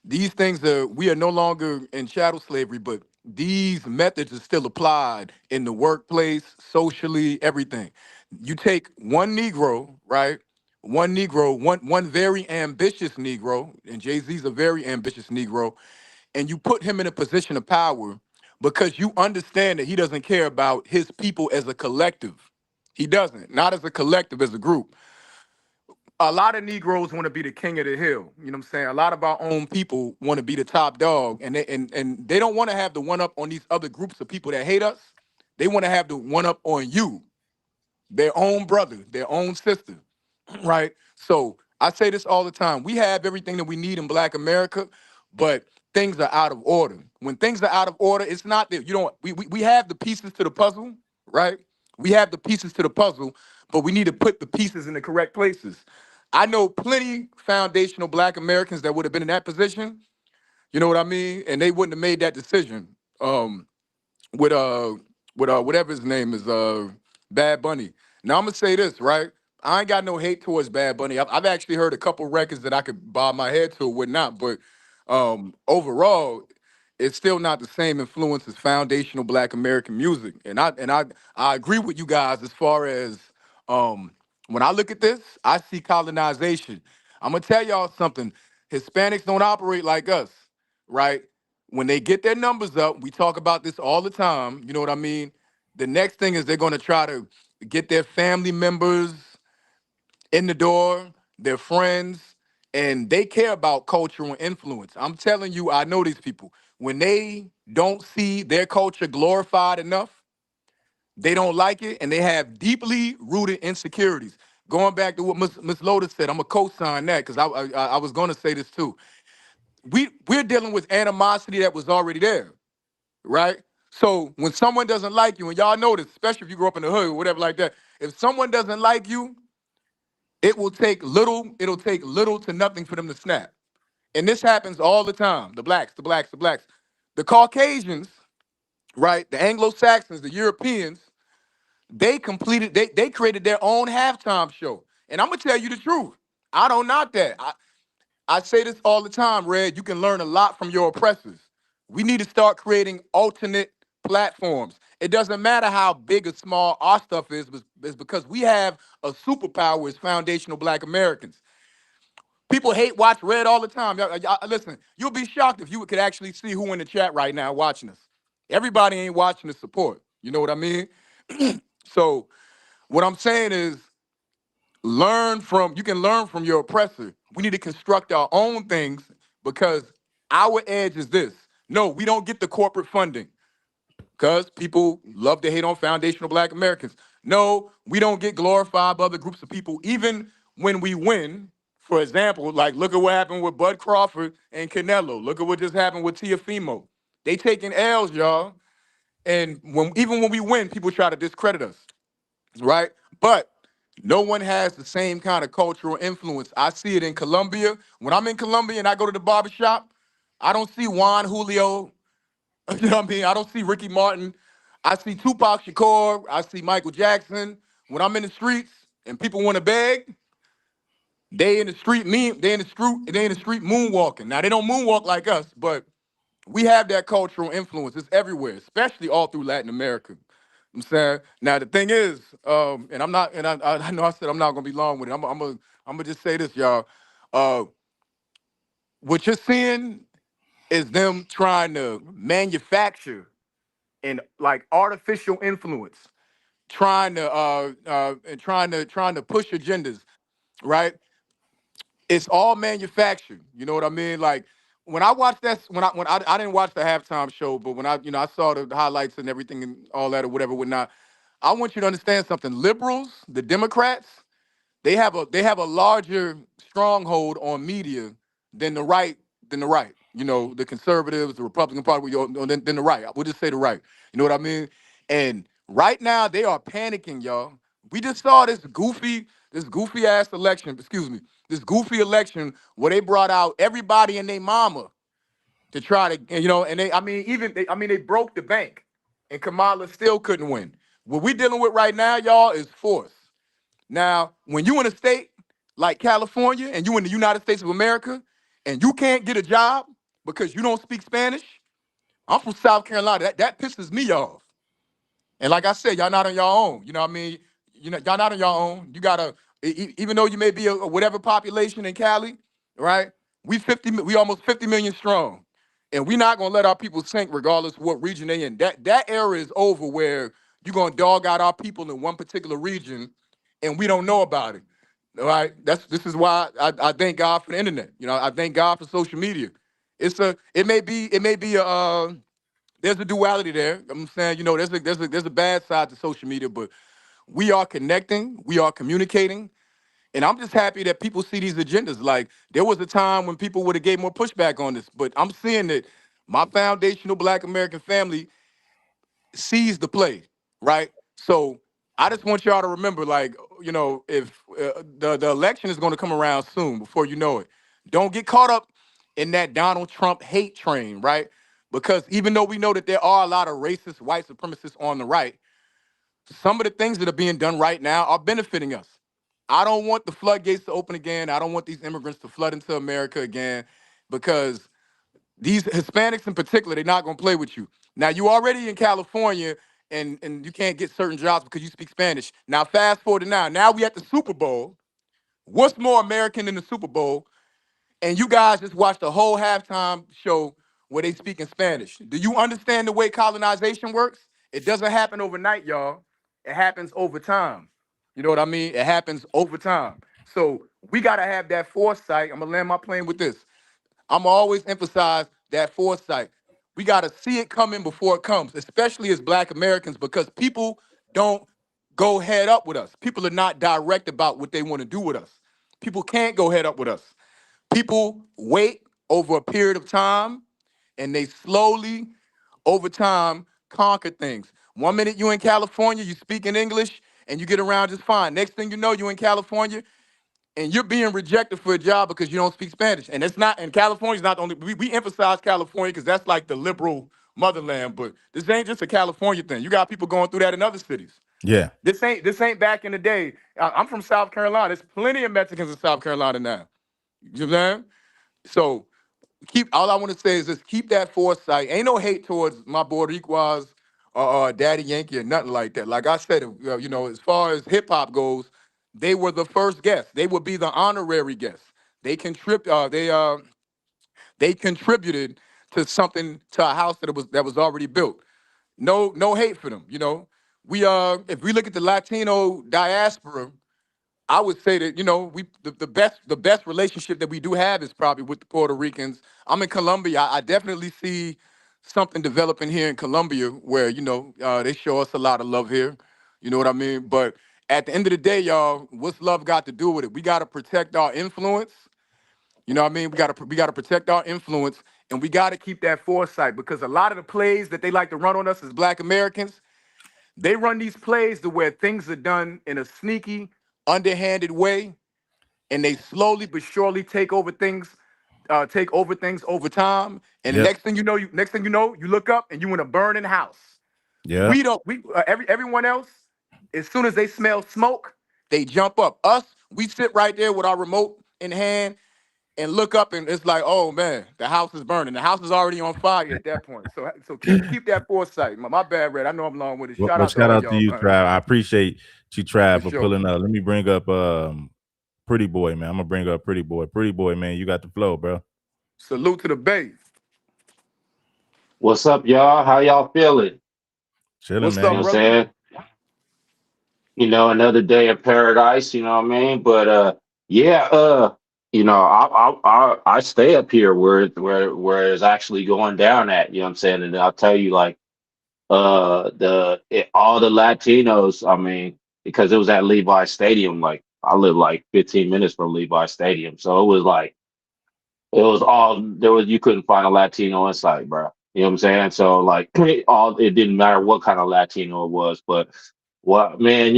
These things we are no longer in chattel slavery, but these methods are still applied in the workplace, socially, everything. You take one Negro, right? One Negro, one very ambitious Negro, and Jay-Z's a very ambitious Negro, and you put him in a position of power because you understand that he doesn't care about his people as a collective. He doesn't, not as a collective, as a group. A lot of Negroes want to be the king of the hill. You know what I'm saying? A lot of our own people want to be the top dog, and they don't want to have the one up on these other groups of people that hate us. They want to have the one up on you, their own brother, their own sister, right? So I say this all the time. We have everything that we need in Black America, but things are out of order. When things are out of order, it's not that you don't. We have the pieces to the puzzle, right? We have the pieces to the puzzle, but we need to put the pieces in the correct places. I know plenty foundational Black Americans that would have been in that position. You know what I mean? And they wouldn't have made that decision. With whatever his name is, Bad Bunny. Now I'm gonna say this, right? I ain't got no hate towards Bad Bunny. I've actually heard a couple records that I could bob my head to, whatnot, but overall, it's still not the same influence as foundational Black American music. And I agree with you guys as far as when I look at this, I see colonization. I'm gonna tell y'all something. Hispanics don't operate like us, right? When they get their numbers up, we talk about this all the time. You know what I mean? The next thing is they're going to try to get their family members in the door, their friends, and they care about cultural influence. I'm telling you, I know these people. When they don't see their culture glorified enough, they don't like it, and they have deeply rooted insecurities. Going back to what Miss Lotus said, I'm a co-sign that because I was going to say this too. We're dealing with animosity that was already there, right? So when someone doesn't like you, and y'all know this, especially if you grew up in the hood or whatever like that, if someone doesn't like you, it'll take little to nothing for them to snap. And this happens all the time. The blacks, the blacks, the blacks. The Caucasians, right? The Anglo-Saxons, the Europeans, they created their own halftime show. And I'm gonna tell you the truth. I don't knock that. I say this all the time, Red. You can learn a lot from your oppressors. We need to start creating alternate platforms. It doesn't matter how big or small our stuff is because we have a superpower as foundational Black Americans. People hate watch Red all the time. Listen, you'll be shocked if you could actually see who in the chat right now watching us. Everybody ain't watching to support. You know what I mean? So what I'm saying is you can learn from your oppressor. We need to construct our own things because our edge is this. No, we don't get the corporate funding because people love to hate on foundational Black Americans. No, we don't get glorified by other groups of people, even when we win. For example, like look at what happened with Bud Crawford and Canelo. Look at what just happened with Teofimo. They taking L's, y'all. And even when we win, people try to discredit us, right? But no one has the same kind of cultural influence. I see it in Colombia. When I'm in Colombia and I go to the barbershop, I don't see Juan Julio. You know what I mean? I don't see Ricky Martin. I see Tupac Shakur. I see Michael Jackson. When I'm in the streets and people want to beg, they in the street moonwalking. Now they don't moonwalk like us, but we have that cultural influence. It's everywhere, especially all through Latin America. I'm saying. Now the thing is, and I'm not, and I know I said I'm not gonna be long with it. I'm gonna just say this, y'all. What you're seeing is them trying to manufacture and like artificial influence, trying to push agendas, right? It's all manufactured. You know what I mean? Like when I watched that, I didn't watch the halftime show, but when I saw the highlights and everything and all that or whatever, whatnot. I want you to understand something. Liberals, the Democrats, they have a larger stronghold on media than the right, You know, the conservatives, the Republican Party, than the right. We'll just say the right. You know what I mean? And right now they are panicking, y'all. We just saw this goofy ass election, this goofy election where they brought out everybody and their mama to try to, and they broke the bank and Kamala still couldn't win. What we dealing with right now, y'all, is force. Now, when you in a state like California and you in the United States of America and you can't get a job because you don't speak Spanish, I'm from South Carolina. That pisses me off. And like I said, y'all not on your own. You know what I mean? Y'all not on your own. You gotta, even though you may be a whatever population in Cali, right? We almost 50 million strong. And we're not gonna let our people sink regardless of what region they in. That era is over where you're gonna dog out our people in one particular region and we don't know about it. All right. This is why I thank God for the internet. You know, I thank God for social media. It may be there's a duality there. I'm saying, there's a bad side to social media, but we are connecting, we are communicating, and I'm just happy that people see these agendas. Like there was a time when people would have gave more pushback on this, but I'm seeing that my foundational Black American family sees the play, right? So I just want y'all to remember, like, if the election is going to come around soon, before you know it, don't get caught up in that Donald Trump hate train, right? Because even though we know that there are a lot of racist white supremacists on the right, some of the things that are being done right now are benefiting us. I don't want the floodgates to open again. I don't want these immigrants to flood into America again because these Hispanics in particular, they're not going to play with you. Now, you already in California and you can't get certain jobs because you speak Spanish. Now, fast forward to now. Now we at the Super Bowl. What's more American than the Super Bowl? And you guys just watched the whole halftime show where they speak in Spanish. Do you understand the way colonization works? It doesn't happen overnight, y'all. It happens over time. You know what I mean? It happens over time. So we got to have that foresight. I'm going to land my plane with this. I'm always emphasize that foresight. We got to see it coming before it comes, especially as Black Americans, because people don't go head up with us. People are not direct about what they want to do with us. People can't go head up with us. People wait over a period of time and they slowly, over time, conquer things. 1 minute you in California, you speak in English, and you get around just fine. Next thing you know, you in California, and you're being rejected for a job because you don't speak Spanish. And it's not, and California's not the only, we emphasize California because that's like the liberal motherland, but this ain't just a California thing. You got people going through that in other cities. Yeah. This ain't back in the day. I'm from South Carolina. There's plenty of Mexicans in South Carolina now. You know what I'm saying? So all I want to say is just keep that foresight. Ain't no hate towards my Boricuas or Daddy Yankee or nothing like that. Like I said, as far as hip hop goes, they were the first guests. They would be the honorary guests. They contributed to something, to a house that was already built. No hate for them. We if we look at the Latino diaspora, I would say that the best relationship that we do have is probably with the Puerto Ricans. I'm in Colombia. I definitely see something developing here in Colombia where they show us a lot of love here. You know what I mean? But at the end of the day, y'all, what's love got to do with it? We got to protect our influence. You know what I mean? We gotta protect our influence, and we gotta keep that foresight, because a lot of the plays that they like to run on us as Black Americans, they run these plays to where things are done in a sneaky, underhanded way, and they slowly but surely take over things over time. And Yep. next thing you know, you look up and you in a burning house. Yeah. We don't. Everyone else, as soon as they smell smoke, they jump up. Us, we sit right there with our remote in hand and look up, and it's like, oh man, the house is burning. The house is already on fire at that point. So keep that foresight. My bad, Red. I know I'm long with it. Shout Well, out to shout all out to y'all, you, man. Trav. I appreciate you, For Trav, for sure. pulling up. Let me bring up Pretty Boy, man. I'm gonna bring up Pretty Boy. Pretty Boy, man, you got the flow, bro. Salute to the Bay. What's up, y'all? How y'all feeling? Chilling, What's You know up, what I'm man. brother? saying? Another day in paradise, you know what I mean? But yeah, I stay up here where it's actually going down at, you know what I'm saying? And I'll tell you, like, all the Latinos, I mean, because it was at Levi Stadium, like I live like 15 minutes from Levi Stadium. So it was like you couldn't find a Latino inside, bro. You know what I'm saying? So like it didn't matter what kind of Latino it was, but what man,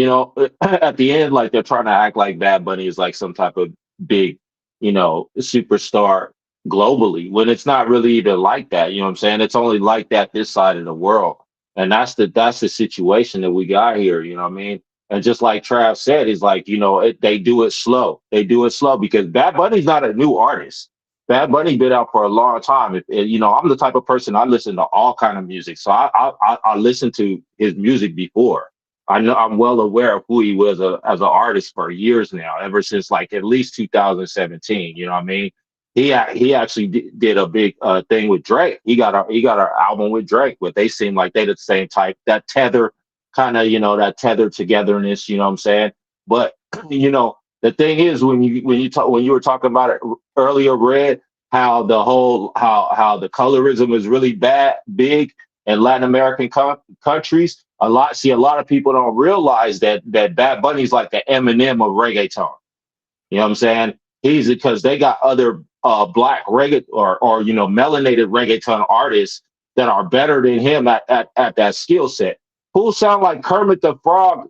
at the end, like they're trying to act like Bad Bunny is like some type of big, superstar globally, when it's not really even like that. You know what I'm saying? It's only like that this side of the world. And that's the situation that we got here, you know what I mean? And just like Trav said, is like, they do it slow. They do it slow because Bad Bunny's not a new artist. Bad Bunny been out for a long time. I'm the type of person, I listen to all kind of music, so I listened to his music before. I know, I'm well aware of who he was as an artist for years now, ever since like at least 2017. You know what I mean? He actually did a big thing with Drake. He got an album with Drake, but they seem like they the same type. That tether kind of, that tether togetherness. You know what I'm saying? But the thing is, when you were talking about it earlier, Red, how the colorism is really big in Latin American countries. A lot of people don't realize that Bad Bunny's like the Eminem of reggaeton. You know what I'm saying? He's because they got other black reggae or melanated reggaeton artists that are better than him at that skill set. Who sound like Kermit the Frog?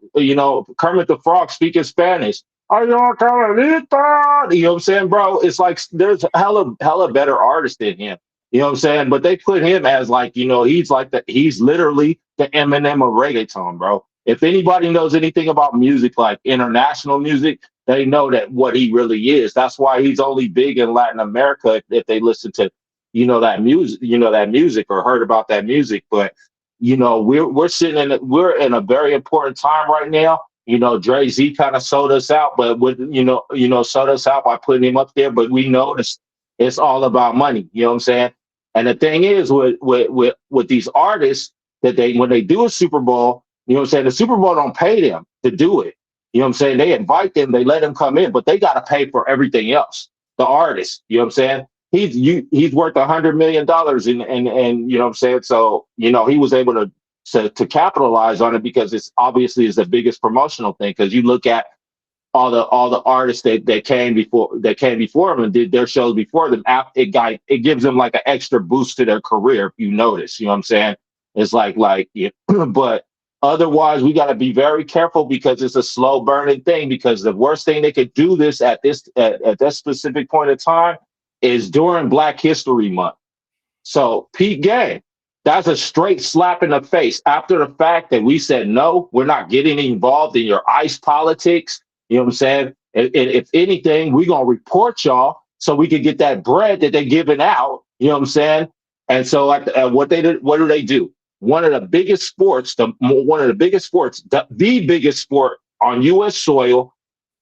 Kermit the Frog speaking Spanish. Are you Carlita? You know what I'm saying, bro? It's like there's hella better artists than him. You know what I'm saying? But they put him as like, he's literally the Eminem of reggaeton, bro. If anybody knows anything about music, like international music, they know that what he really is. That's why he's only big in Latin America if they listen to, that music or heard about that music. But we're in a very important time right now. Dre Z kind of sold us out, but sold us out by putting him up there. But we know it's all about money. You know what I'm saying? And the thing is with these artists that when they do a Super Bowl, you know what I'm saying? The Super Bowl don't pay them to do it. You know what I'm saying? They invite them, they let them come in, but they got to pay for everything else. The artist, you know what I'm saying? He's worth $100 million, and you know what I'm saying? So he was able to capitalize on it because it's obviously is the biggest promotional thing. Because you look at all the artists that came before him and did their shows before them, it gives them like an extra boost to their career. If you notice, you know what I'm saying? It's like yeah. But otherwise, we got to be very careful because it's a slow burning thing. Because the worst thing they could do this at that specific point in time is during Black History Month. So Pete Gang, that's a straight slap in the face after the fact that we said, no, we're not getting involved in your ICE politics. You know what I'm saying? And if anything, we're going to report y'all so we could get that bread that they're giving out. You know what I'm saying? And so what they did, what do? One of the biggest sports, the biggest sport on U.S. soil,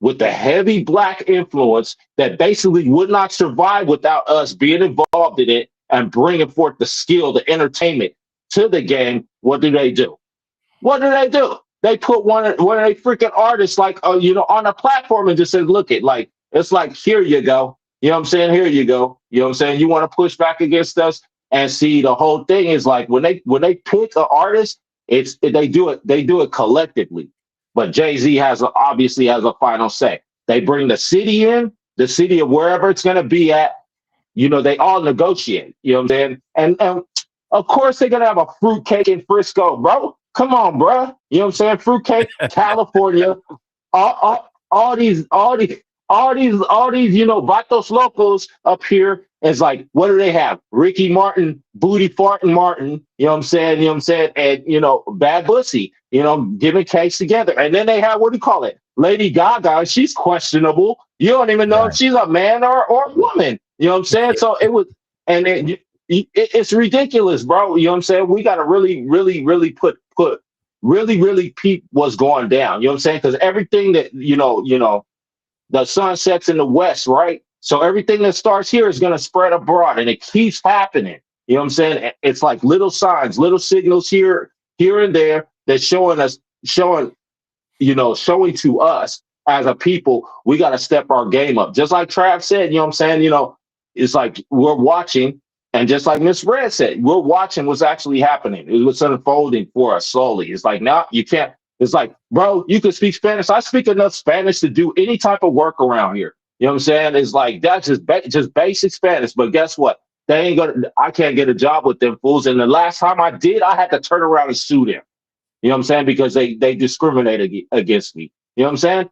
with the heavy black influence that basically would not survive without us being involved in it and bringing forth the skill, the entertainment to the game. What do? What do? They put one of their freaking artists like on a platform and just said, look it, like it's like, here you go. You know what I'm saying? Here you go. You know what I'm saying? You want to push back against us? And see, the whole thing is like when they pick an artist, they do it collectively. But Jay-Z obviously has a final say. They bring the city in, the city of wherever it's gonna be at. They all negotiate. You know what I'm saying? And of course they're gonna have a fruitcake in Frisco, bro. Come on, bro. You know what I'm saying? Fruitcake, California, all these, Vatos Locos up here is like, what do they have? Ricky Martin, Booty Fartin' Martin, you know what I'm saying? And, Bad Pussy, giving cakes together. And then they have, what do you call it? Lady Gaga, she's questionable. You don't even know if she's a man or a woman. You know what I'm saying? So it's ridiculous, bro. You know what I'm saying? We got to really, really, really really peep what's going down. You know what I'm saying? Because everything that, the sun sets in the west, right? So everything that starts here is going to spread abroad, and it keeps happening. You know what I'm saying? It's like little signs, little signals here and there that's showing to us as a people, we got to step our game up. Just like Trav said, you know what I'm saying? It's like we're watching, and just like Miss Red said, we're watching what's actually happening. It's what's unfolding for us slowly. It's like, now you can't. It's like, bro, you can speak Spanish. I speak enough Spanish to do any type of work around here. You know what I'm saying? It's like, that's just basic Spanish. But guess what? I can't get a job with them fools. And the last time I did, I had to turn around and sue them. You know what I'm saying? Because they discriminate against me. You know what I'm saying?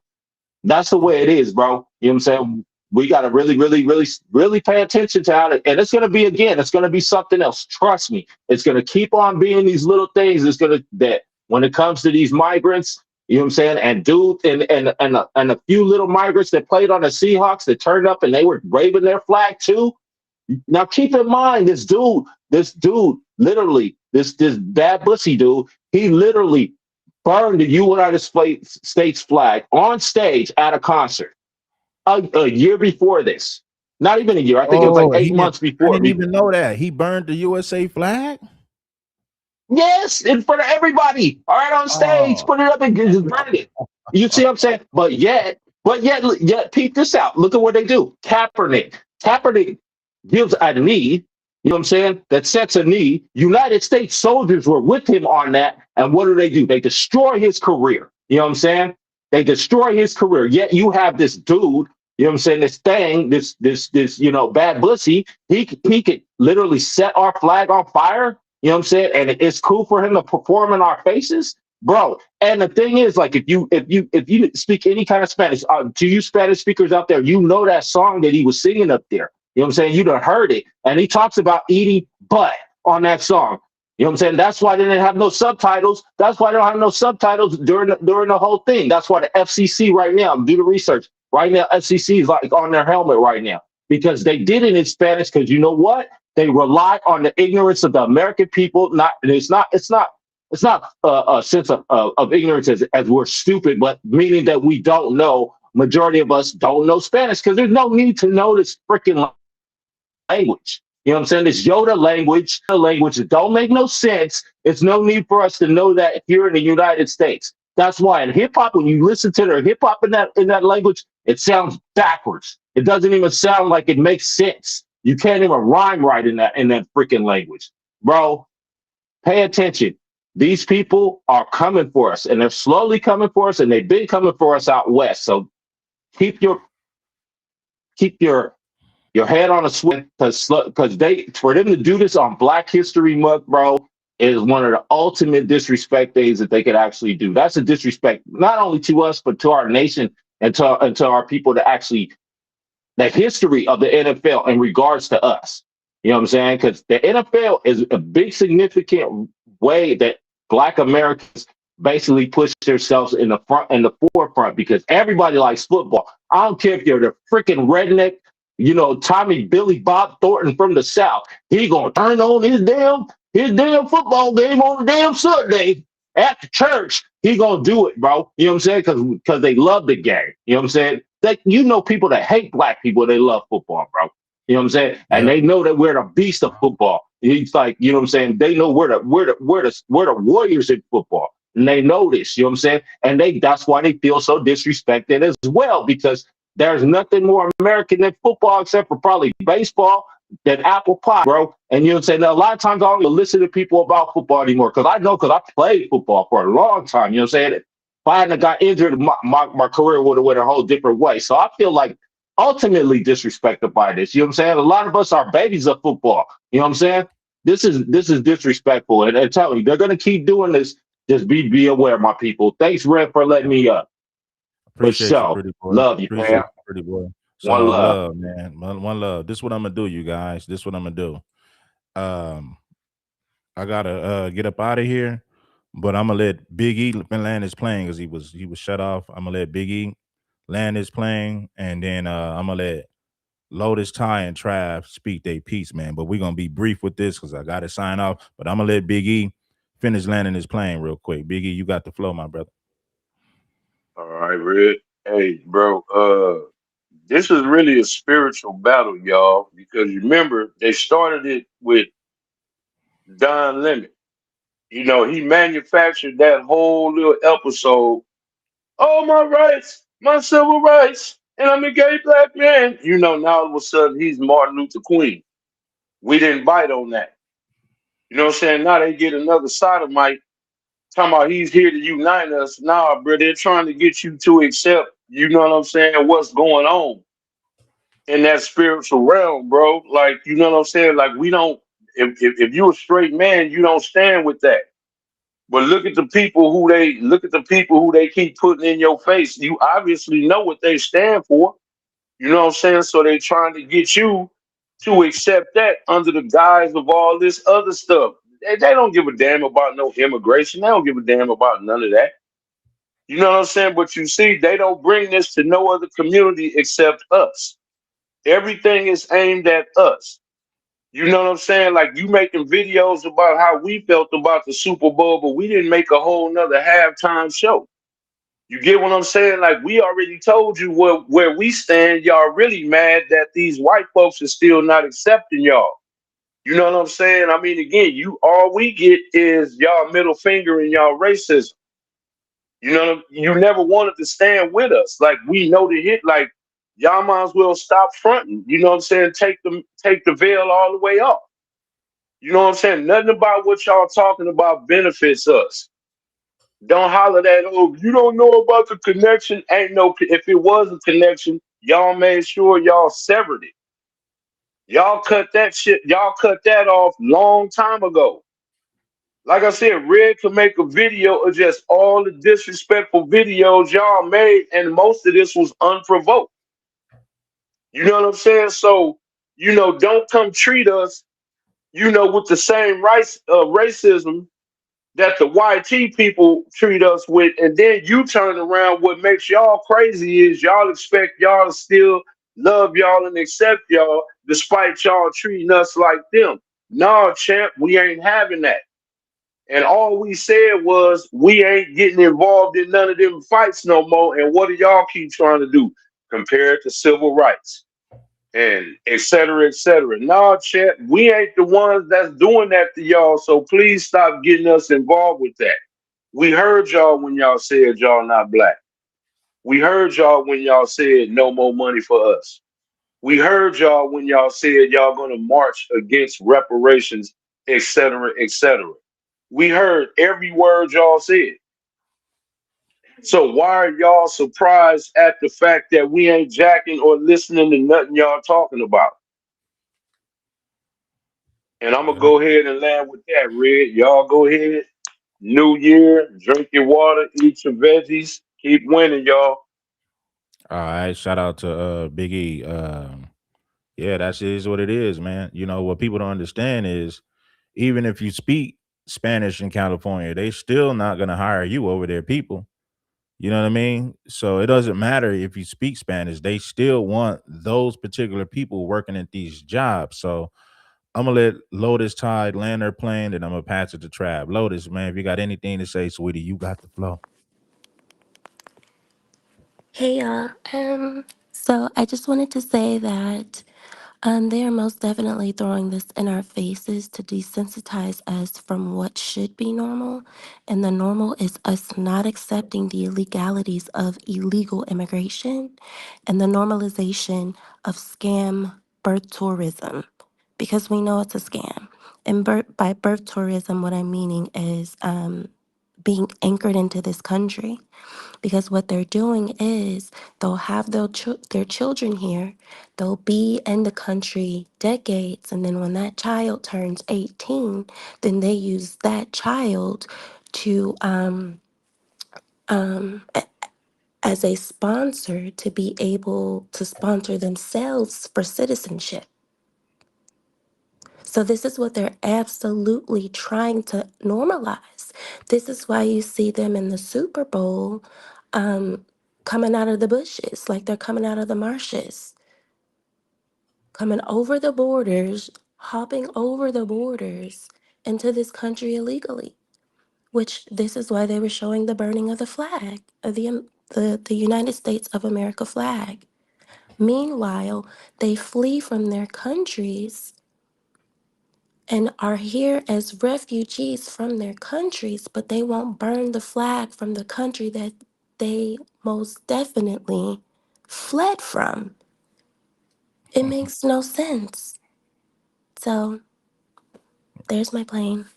That's the way it is, bro. You know what I'm saying? We got to really, really, really, really pay attention to how it, and it's going to be something else. Trust me. It's going to keep on being these little things. That when it comes to these migrants, you know what I'm saying? And a few little migrants that played on the Seahawks that turned up and they were waving their flag too. Now keep in mind, this dude, literally, this Bad Pussy dude, he literally burned the United States flag on stage at a concert a year before this. Not even a year. I think it was like 8 months before. I didn't even know that. He burned the USA flag? Yes, in front of everybody. All right, on stage. Put it up and just burn it. You see what I'm saying? But yet, peep this out. Look at what they do. Kaepernick gives a knee, you know what I'm saying, that sets a knee. United States soldiers were with him on that. And what do? They destroy his career. You know what I'm saying? They destroy his career. Yet you have this dude, you know what I'm saying, this Bad Pussy, he could literally set our flag on fire. You know what I'm saying? And it's cool for him to perform in our faces, bro. And the thing is, like, if you speak any kind of Spanish, to you Spanish speakers out there, you know that song that he was singing up there. You know what I'm saying? You done heard it. And he talks about eating butt on that song. You know what I'm saying? That's why they didn't have no subtitles. That's why they don't have no subtitles during the whole thing. That's why the FCC right now, do the research. Right now, FCC is like on their helmet right now because they did it in Spanish. Because you know what? They rely on the ignorance of the American people. It's not a sense of ignorance as we're stupid, but meaning that we don't know. Majority of us don't know Spanish because there's no need to know this freaking language. You know what I'm saying? This Yoda language that don't make no sense. It's no need for us to know that here in the United States. That's why in hip hop, when you listen to their hip hop in that language, it sounds backwards. It doesn't even sound like it makes sense. You can't even rhyme right in that freaking language. Bro, pay attention. These people are coming for us, and they're slowly coming for us, and they've been coming for us out west. So keep your head on a swivel, because for them to do this on Black History Month, bro, is one of the ultimate disrespect days that they could actually do. That's a disrespect not only to us but to our nation and to our people, to actually the history of the NFL in regards to us. You know what I'm saying? Because the NFL is a big significant way that Black Americans basically push themselves in the forefront, because everybody likes football. I don't care if you're the freaking redneck Tommy Billy Bob Thornton from the South. He gonna turn on his damn football game on the damn Sunday at the church. He gonna do it, bro. You know what I'm saying? Because they love the game. You know what I'm saying? People that hate black people, they love football, bro. You know what I'm saying? And they know that we're the beast of football. It's like, you know what I'm saying? They know we're the warriors in football. And they know this, you know what I'm saying? And that's why they feel so disrespected as well, because there's nothing more American than football except for probably baseball than apple pie, bro. And you know what I'm saying? Now, a lot of times I don't even listen to people about football anymore because I played football for a long time. You know what I'm saying? If I hadn't got injured, my career would have went a whole different way. So I feel like ultimately disrespected by this. You know what I'm saying? A lot of us are babies of football. You know what I'm saying? This is disrespectful. And tell you, they're gonna keep doing this. Just be aware, my people. Thanks, Red, for letting me up. Appreciate you, pretty boy. Love you, Appreciate man. you, pretty boy. It's One all love. love, man. One love. This is what I'm gonna do, you guys. This is what I'm gonna do. I gotta get up out of here, but I'm gonna let Big E land his plane because he was shut off. I'm gonna let Big E land his plane, and then I'm gonna let Lotus, Ty, and Trav speak their piece, man. But we're gonna be brief with this because I gotta sign off. But I'm gonna let Big E finish landing his plane real quick. Big E, you got the flow, my brother. All right, Red. Hey, bro. This is really a spiritual battle, y'all, because remember they started it with Don Lemon. He manufactured that whole little episode. Oh, my rights, my civil rights, and I'm a gay black man. Now all of a sudden he's Martin Luther King. We didn't bite on that. You know what I'm saying? Now they get another sodomite talking about he's here to unite us. Nah, bro, they're trying to get you to accept, you know what I'm saying, what's going on in that spiritual realm, bro. Like, you know what I'm saying? Like, we don't, if you're a straight man, you don't stand with that. But look at the people who they keep putting in your face. You obviously know what they stand for. You know what I'm saying? So they trying to get you to accept that under the guise of all this other stuff. They don't give a damn about no immigration. They don't give a damn about none of that. You know what I'm saying? But you see, they don't bring this to no other community except us. Everything is aimed at us. You know what I'm saying? Like, you making videos about how we felt about the Super Bowl, but we didn't make a whole nother halftime show. You get what I'm saying? Like, we already told you where we stand. Y'all really mad that these white folks are still not accepting y'all. You know what I'm saying? I mean, again, all we get is y'all middle finger and y'all racism. You never wanted to stand with us. Like, we know the hit. Like, y'all might as well stop fronting. You know what I'm saying? Take the veil all the way off. You know what I'm saying? Nothing about what y'all talking about benefits us. Don't holler that, oh, you don't know about the connection. Ain't no, if it was a connection, y'all made sure y'all severed it. Y'all cut that off long time ago. Like I said, Red could make a video of just all the disrespectful videos y'all made, and most of this was unprovoked. You know what I'm saying? So, don't come treat us, with the same racism that the YT people treat us with, and then you turn around. What makes y'all crazy is y'all expect y'all to still love y'all and accept y'all despite y'all treating us like them. Nah, champ, we ain't having that. And all we said was we ain't getting involved in none of them fights no more. And what do y'all keep trying to do? Compare it to civil rights and et cetera, et cetera. Nah, champ, we ain't the ones that's doing that to y'all. So please stop getting us involved with that. We heard y'all when y'all said y'all not black. We heard y'all when y'all said no more money for us. We heard y'all when y'all said y'all gonna march against reparations, et cetera, et cetera. We heard every word y'all said. So why are y'all surprised at the fact that we ain't jacking or listening to nothing y'all talking about? And I'm gonna go ahead and land with that, Red. Y'all go ahead. New year, drink your water, eat your veggies, keep winning, y'all. All right, shout out to Big E. Yeah, that's is what it is, man. What people don't understand is even if you speak Spanish in California, they still not gonna hire you over their people. You know what I mean? So it doesn't matter if you speak Spanish, they still want those particular people working at these jobs. So I'm gonna let Lotus Tide land their plane, and I'm gonna pass it to Trav. Lotus, man, if you got anything to say, sweetie, you got the flow. Hey y'all. So I just wanted to say that they are most definitely throwing this in our faces to desensitize us from what should be normal. And the normal is us not accepting the illegalities of illegal immigration and the normalization of scam birth tourism, because we know it's a scam. And by birth tourism, what I'm meaning is being anchored into this country, because what they're doing is they'll have their children here, they'll be in the country decades, and then when that child turns 18, then they use that child to as a sponsor to be able to sponsor themselves for citizenship. So this is what they're absolutely trying to normalize. This is why you see them in the Super Bowl coming out of the bushes, like they're coming out of the marshes, coming over the borders, hopping over the borders into this country illegally, which this is why they were showing the burning of the flag, of the United States of America flag. Meanwhile, they flee from their countries and are here as refugees from their countries, but they won't burn the flag from the country that they most definitely fled from. It makes no sense. So there's my plane.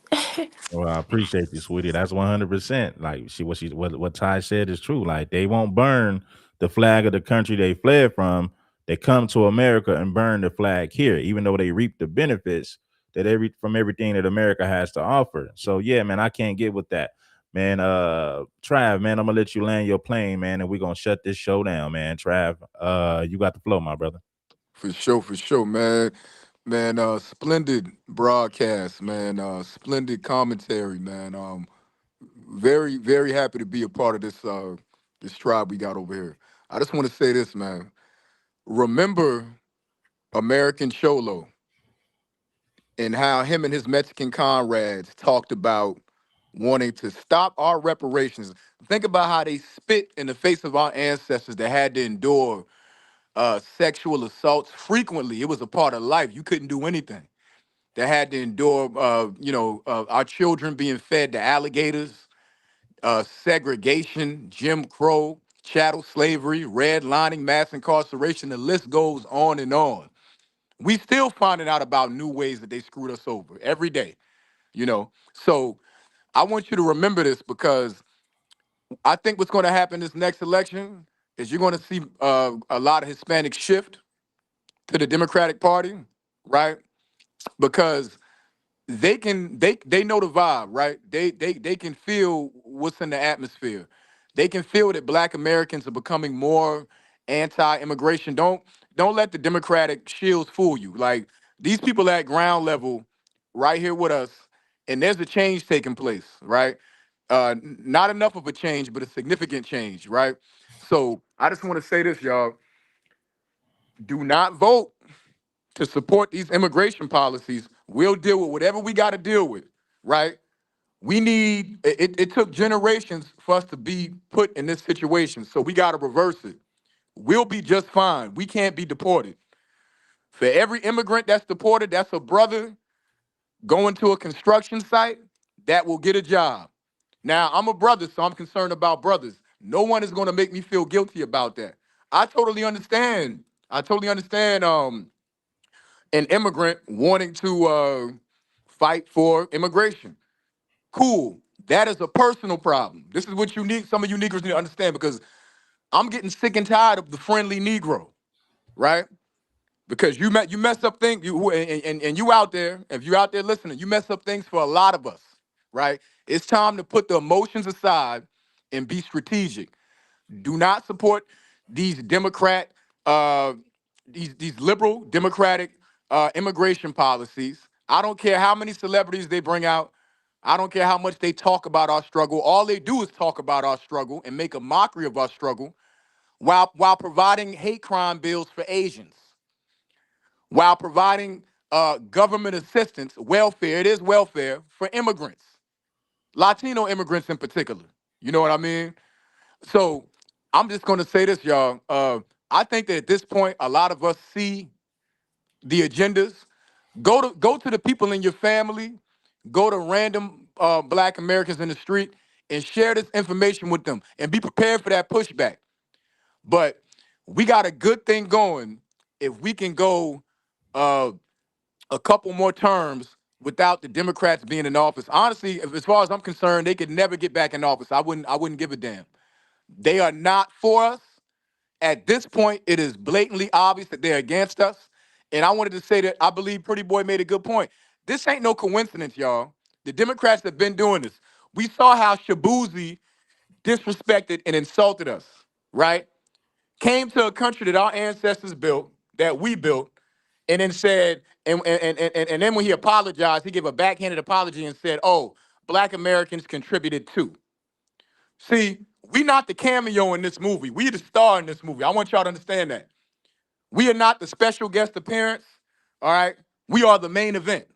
Well, I appreciate you, sweetie. That's 100%. Like what Ty said is true. Like they won't burn the flag of the country they fled from. They come to America and burn the flag here, even though they reap the benefits that from everything that America has to offer. So yeah, man, I can't get with that. Man, Trav, man, I'm gonna let you land your plane, man, and we're gonna shut this show down, man. Trav, you got the flow, my brother. For sure, man. Man, splendid broadcast, man. Splendid commentary, man. Very, very happy to be a part of this tribe we got over here. I just want to say this, man. Remember American Cholo and how him and his Mexican comrades talked about wanting to stop our reparations. Think about how they spit in the face of our ancestors that had to endure sexual assaults frequently. It was a part of life. You couldn't do anything. They had to endure, our children being fed to alligators, segregation, Jim Crow, chattel slavery, redlining, mass incarceration. The list goes on and on. We still finding out about new ways that they screwed us over every day, you know. So I want you to remember this, because I think what's going to happen this next election is you're going to see a lot of Hispanics shift to the Democratic Party, right? Because they know the vibe, right? They can feel what's in the atmosphere. They can feel that Black Americans are becoming more anti-immigration. Don't let the Democratic shields fool you. Like, these people at ground level, right here with us, and there's a change taking place, right? Not enough of a change, but a significant change, right? So I just want to say this, y'all: do not vote to support these immigration policies. We'll deal with whatever we got to deal with, right? We need, it took generations for us to be put in this situation, so we got to reverse it. We'll be just fine. We can't be deported. For every immigrant that's deported, that's a brother going to a construction site that will get a job. Now, I'm a brother, so I'm concerned about brothers. No one is going to make me feel guilty about that. I totally understand. I totally understand an immigrant wanting to fight for immigration. Cool. That is a personal problem. This is what some of you Negroes need to understand, because I'm getting sick and tired of the friendly Negro, right? Because you mess up things, and you out there, if you're out there listening, you mess up things for a lot of us, right? It's time to put the emotions aside and be strategic. Do not support these Democrat, these liberal Democratic immigration policies. I don't care how many celebrities they bring out. I don't care how much they talk about our struggle. All they do is talk about our struggle and make a mockery of our struggle while providing hate crime bills for Asians, while providing government assistance, welfare, it is welfare for immigrants, Latino immigrants in particular. You know what I mean? So I'm just going to say this, y'all. I think that at this point, a lot of us see the agendas. Go to the people in your family, go to random Black Americans in the street and share this information with them and be prepared for that pushback. But we got a good thing going if we can go a couple more terms without the Democrats being in office. Honestly, as far as I'm concerned, they could never get back in office. I wouldn't give a damn. They are not for us. At this point, it is blatantly obvious that they're against us. And I wanted to say that I believe Pretty Boy made a good point. This ain't no coincidence, y'all. The Democrats have been doing this. We saw how Shabuzi disrespected and insulted us, right? Came to a country that our ancestors built, that we built, and then said, and then when he apologized, he gave a backhanded apology and said, oh, Black Americans contributed too. See, we not the cameo in this movie. We the star in this movie. I want y'all to understand that. We are not the special guest appearance, all right? We are the main event.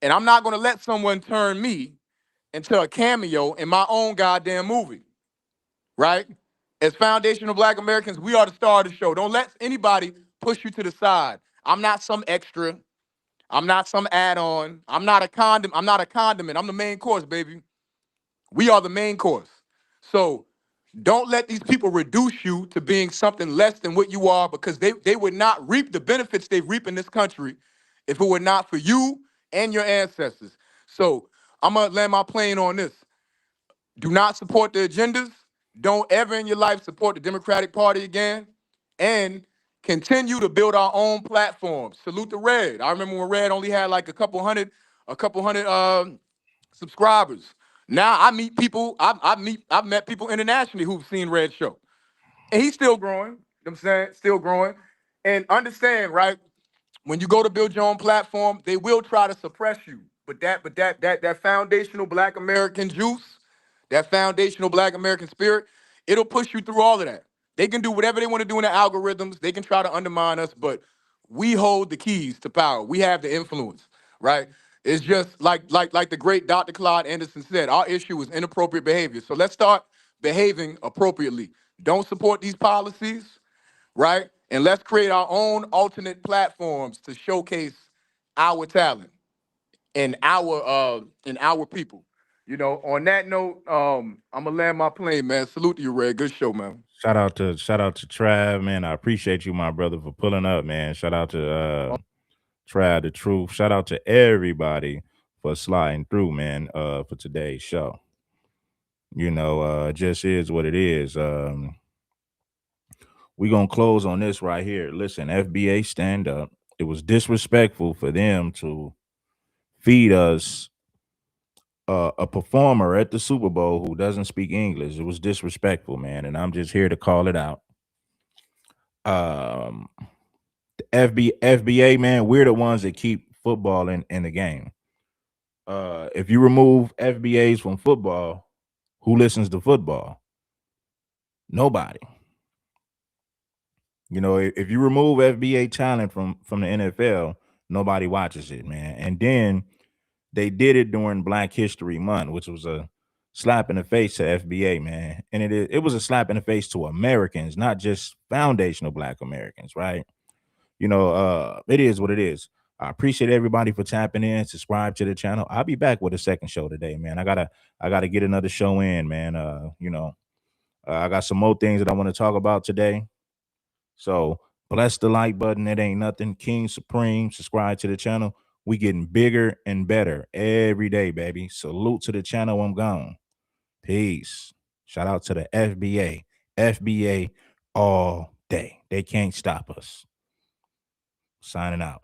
And I'm not gonna let someone turn me into a cameo in my own goddamn movie, right? As foundational Black Americans, we are the star of the show. Don't let anybody push you to the side. I'm not some extra. I'm not some add-on. I'm not a condiment. I'm the main course, baby. We are the main course. So don't let these people reduce you to being something less than what you are, because they would not reap the benefits they reap in this country if it were not for you and your ancestors. So I'm going to land my plane on this. Do not support the agendas. Don't ever in your life support the Democratic Party again. And continue to build our own platforms. Salute the Red. I remember when Red only had like a couple hundred subscribers. Now I meet people, I've met people internationally who've seen Red Show. And he's still growing. You know what I'm saying? Still growing. And understand, right? When you go to build your own platform, they will try to suppress you. But that foundational Black American juice, that foundational Black American spirit, it'll push you through all of that. They can do whatever they want to do in the algorithms. They can try to undermine us, but we hold the keys to power. We have the influence, right? It's just like the great Dr. Claude Anderson said, our issue is inappropriate behavior. So let's start behaving appropriately. Don't support these policies, right? And let's create our own alternate platforms to showcase our talent and our people. You know, on that note, I'm gonna land my plane, man. Salute to you, Red. Good show, man. Shout out to Trav, man. I appreciate you, my brother, for pulling up, man. Shout out to Trav the Truth. Shout out to everybody for sliding through, man, for today's show. You know, just is what it is. We gonna close on this right here. Listen, FBA, stand up. It was disrespectful for them to feed us a performer at the Super Bowl who doesn't speak English. It was disrespectful, man, and I'm just here to call it out. The FBA, man, we're the ones that keep football in the game. If you remove FBAs from football, who listens to football? Nobody. You know, if you remove FBA talent from the NFL, nobody watches it, man. And then they did it during Black History Month, which was a slap in the face to FBA, man. And it was a slap in the face to Americans, not just foundational Black Americans, right? You know, it is what it is. I appreciate everybody for tapping in. Subscribe to the channel. I'll be back with a second show today, man. I gotta get another show in, man. I got some more things that I want to talk about today. So bless the like button. It ain't nothing. King Supreme. Subscribe to the channel. We getting bigger and better every day, baby. Salute to the channel. I'm gone. Peace. Shout out to the FBA. FBA all day. They can't stop us. Signing out.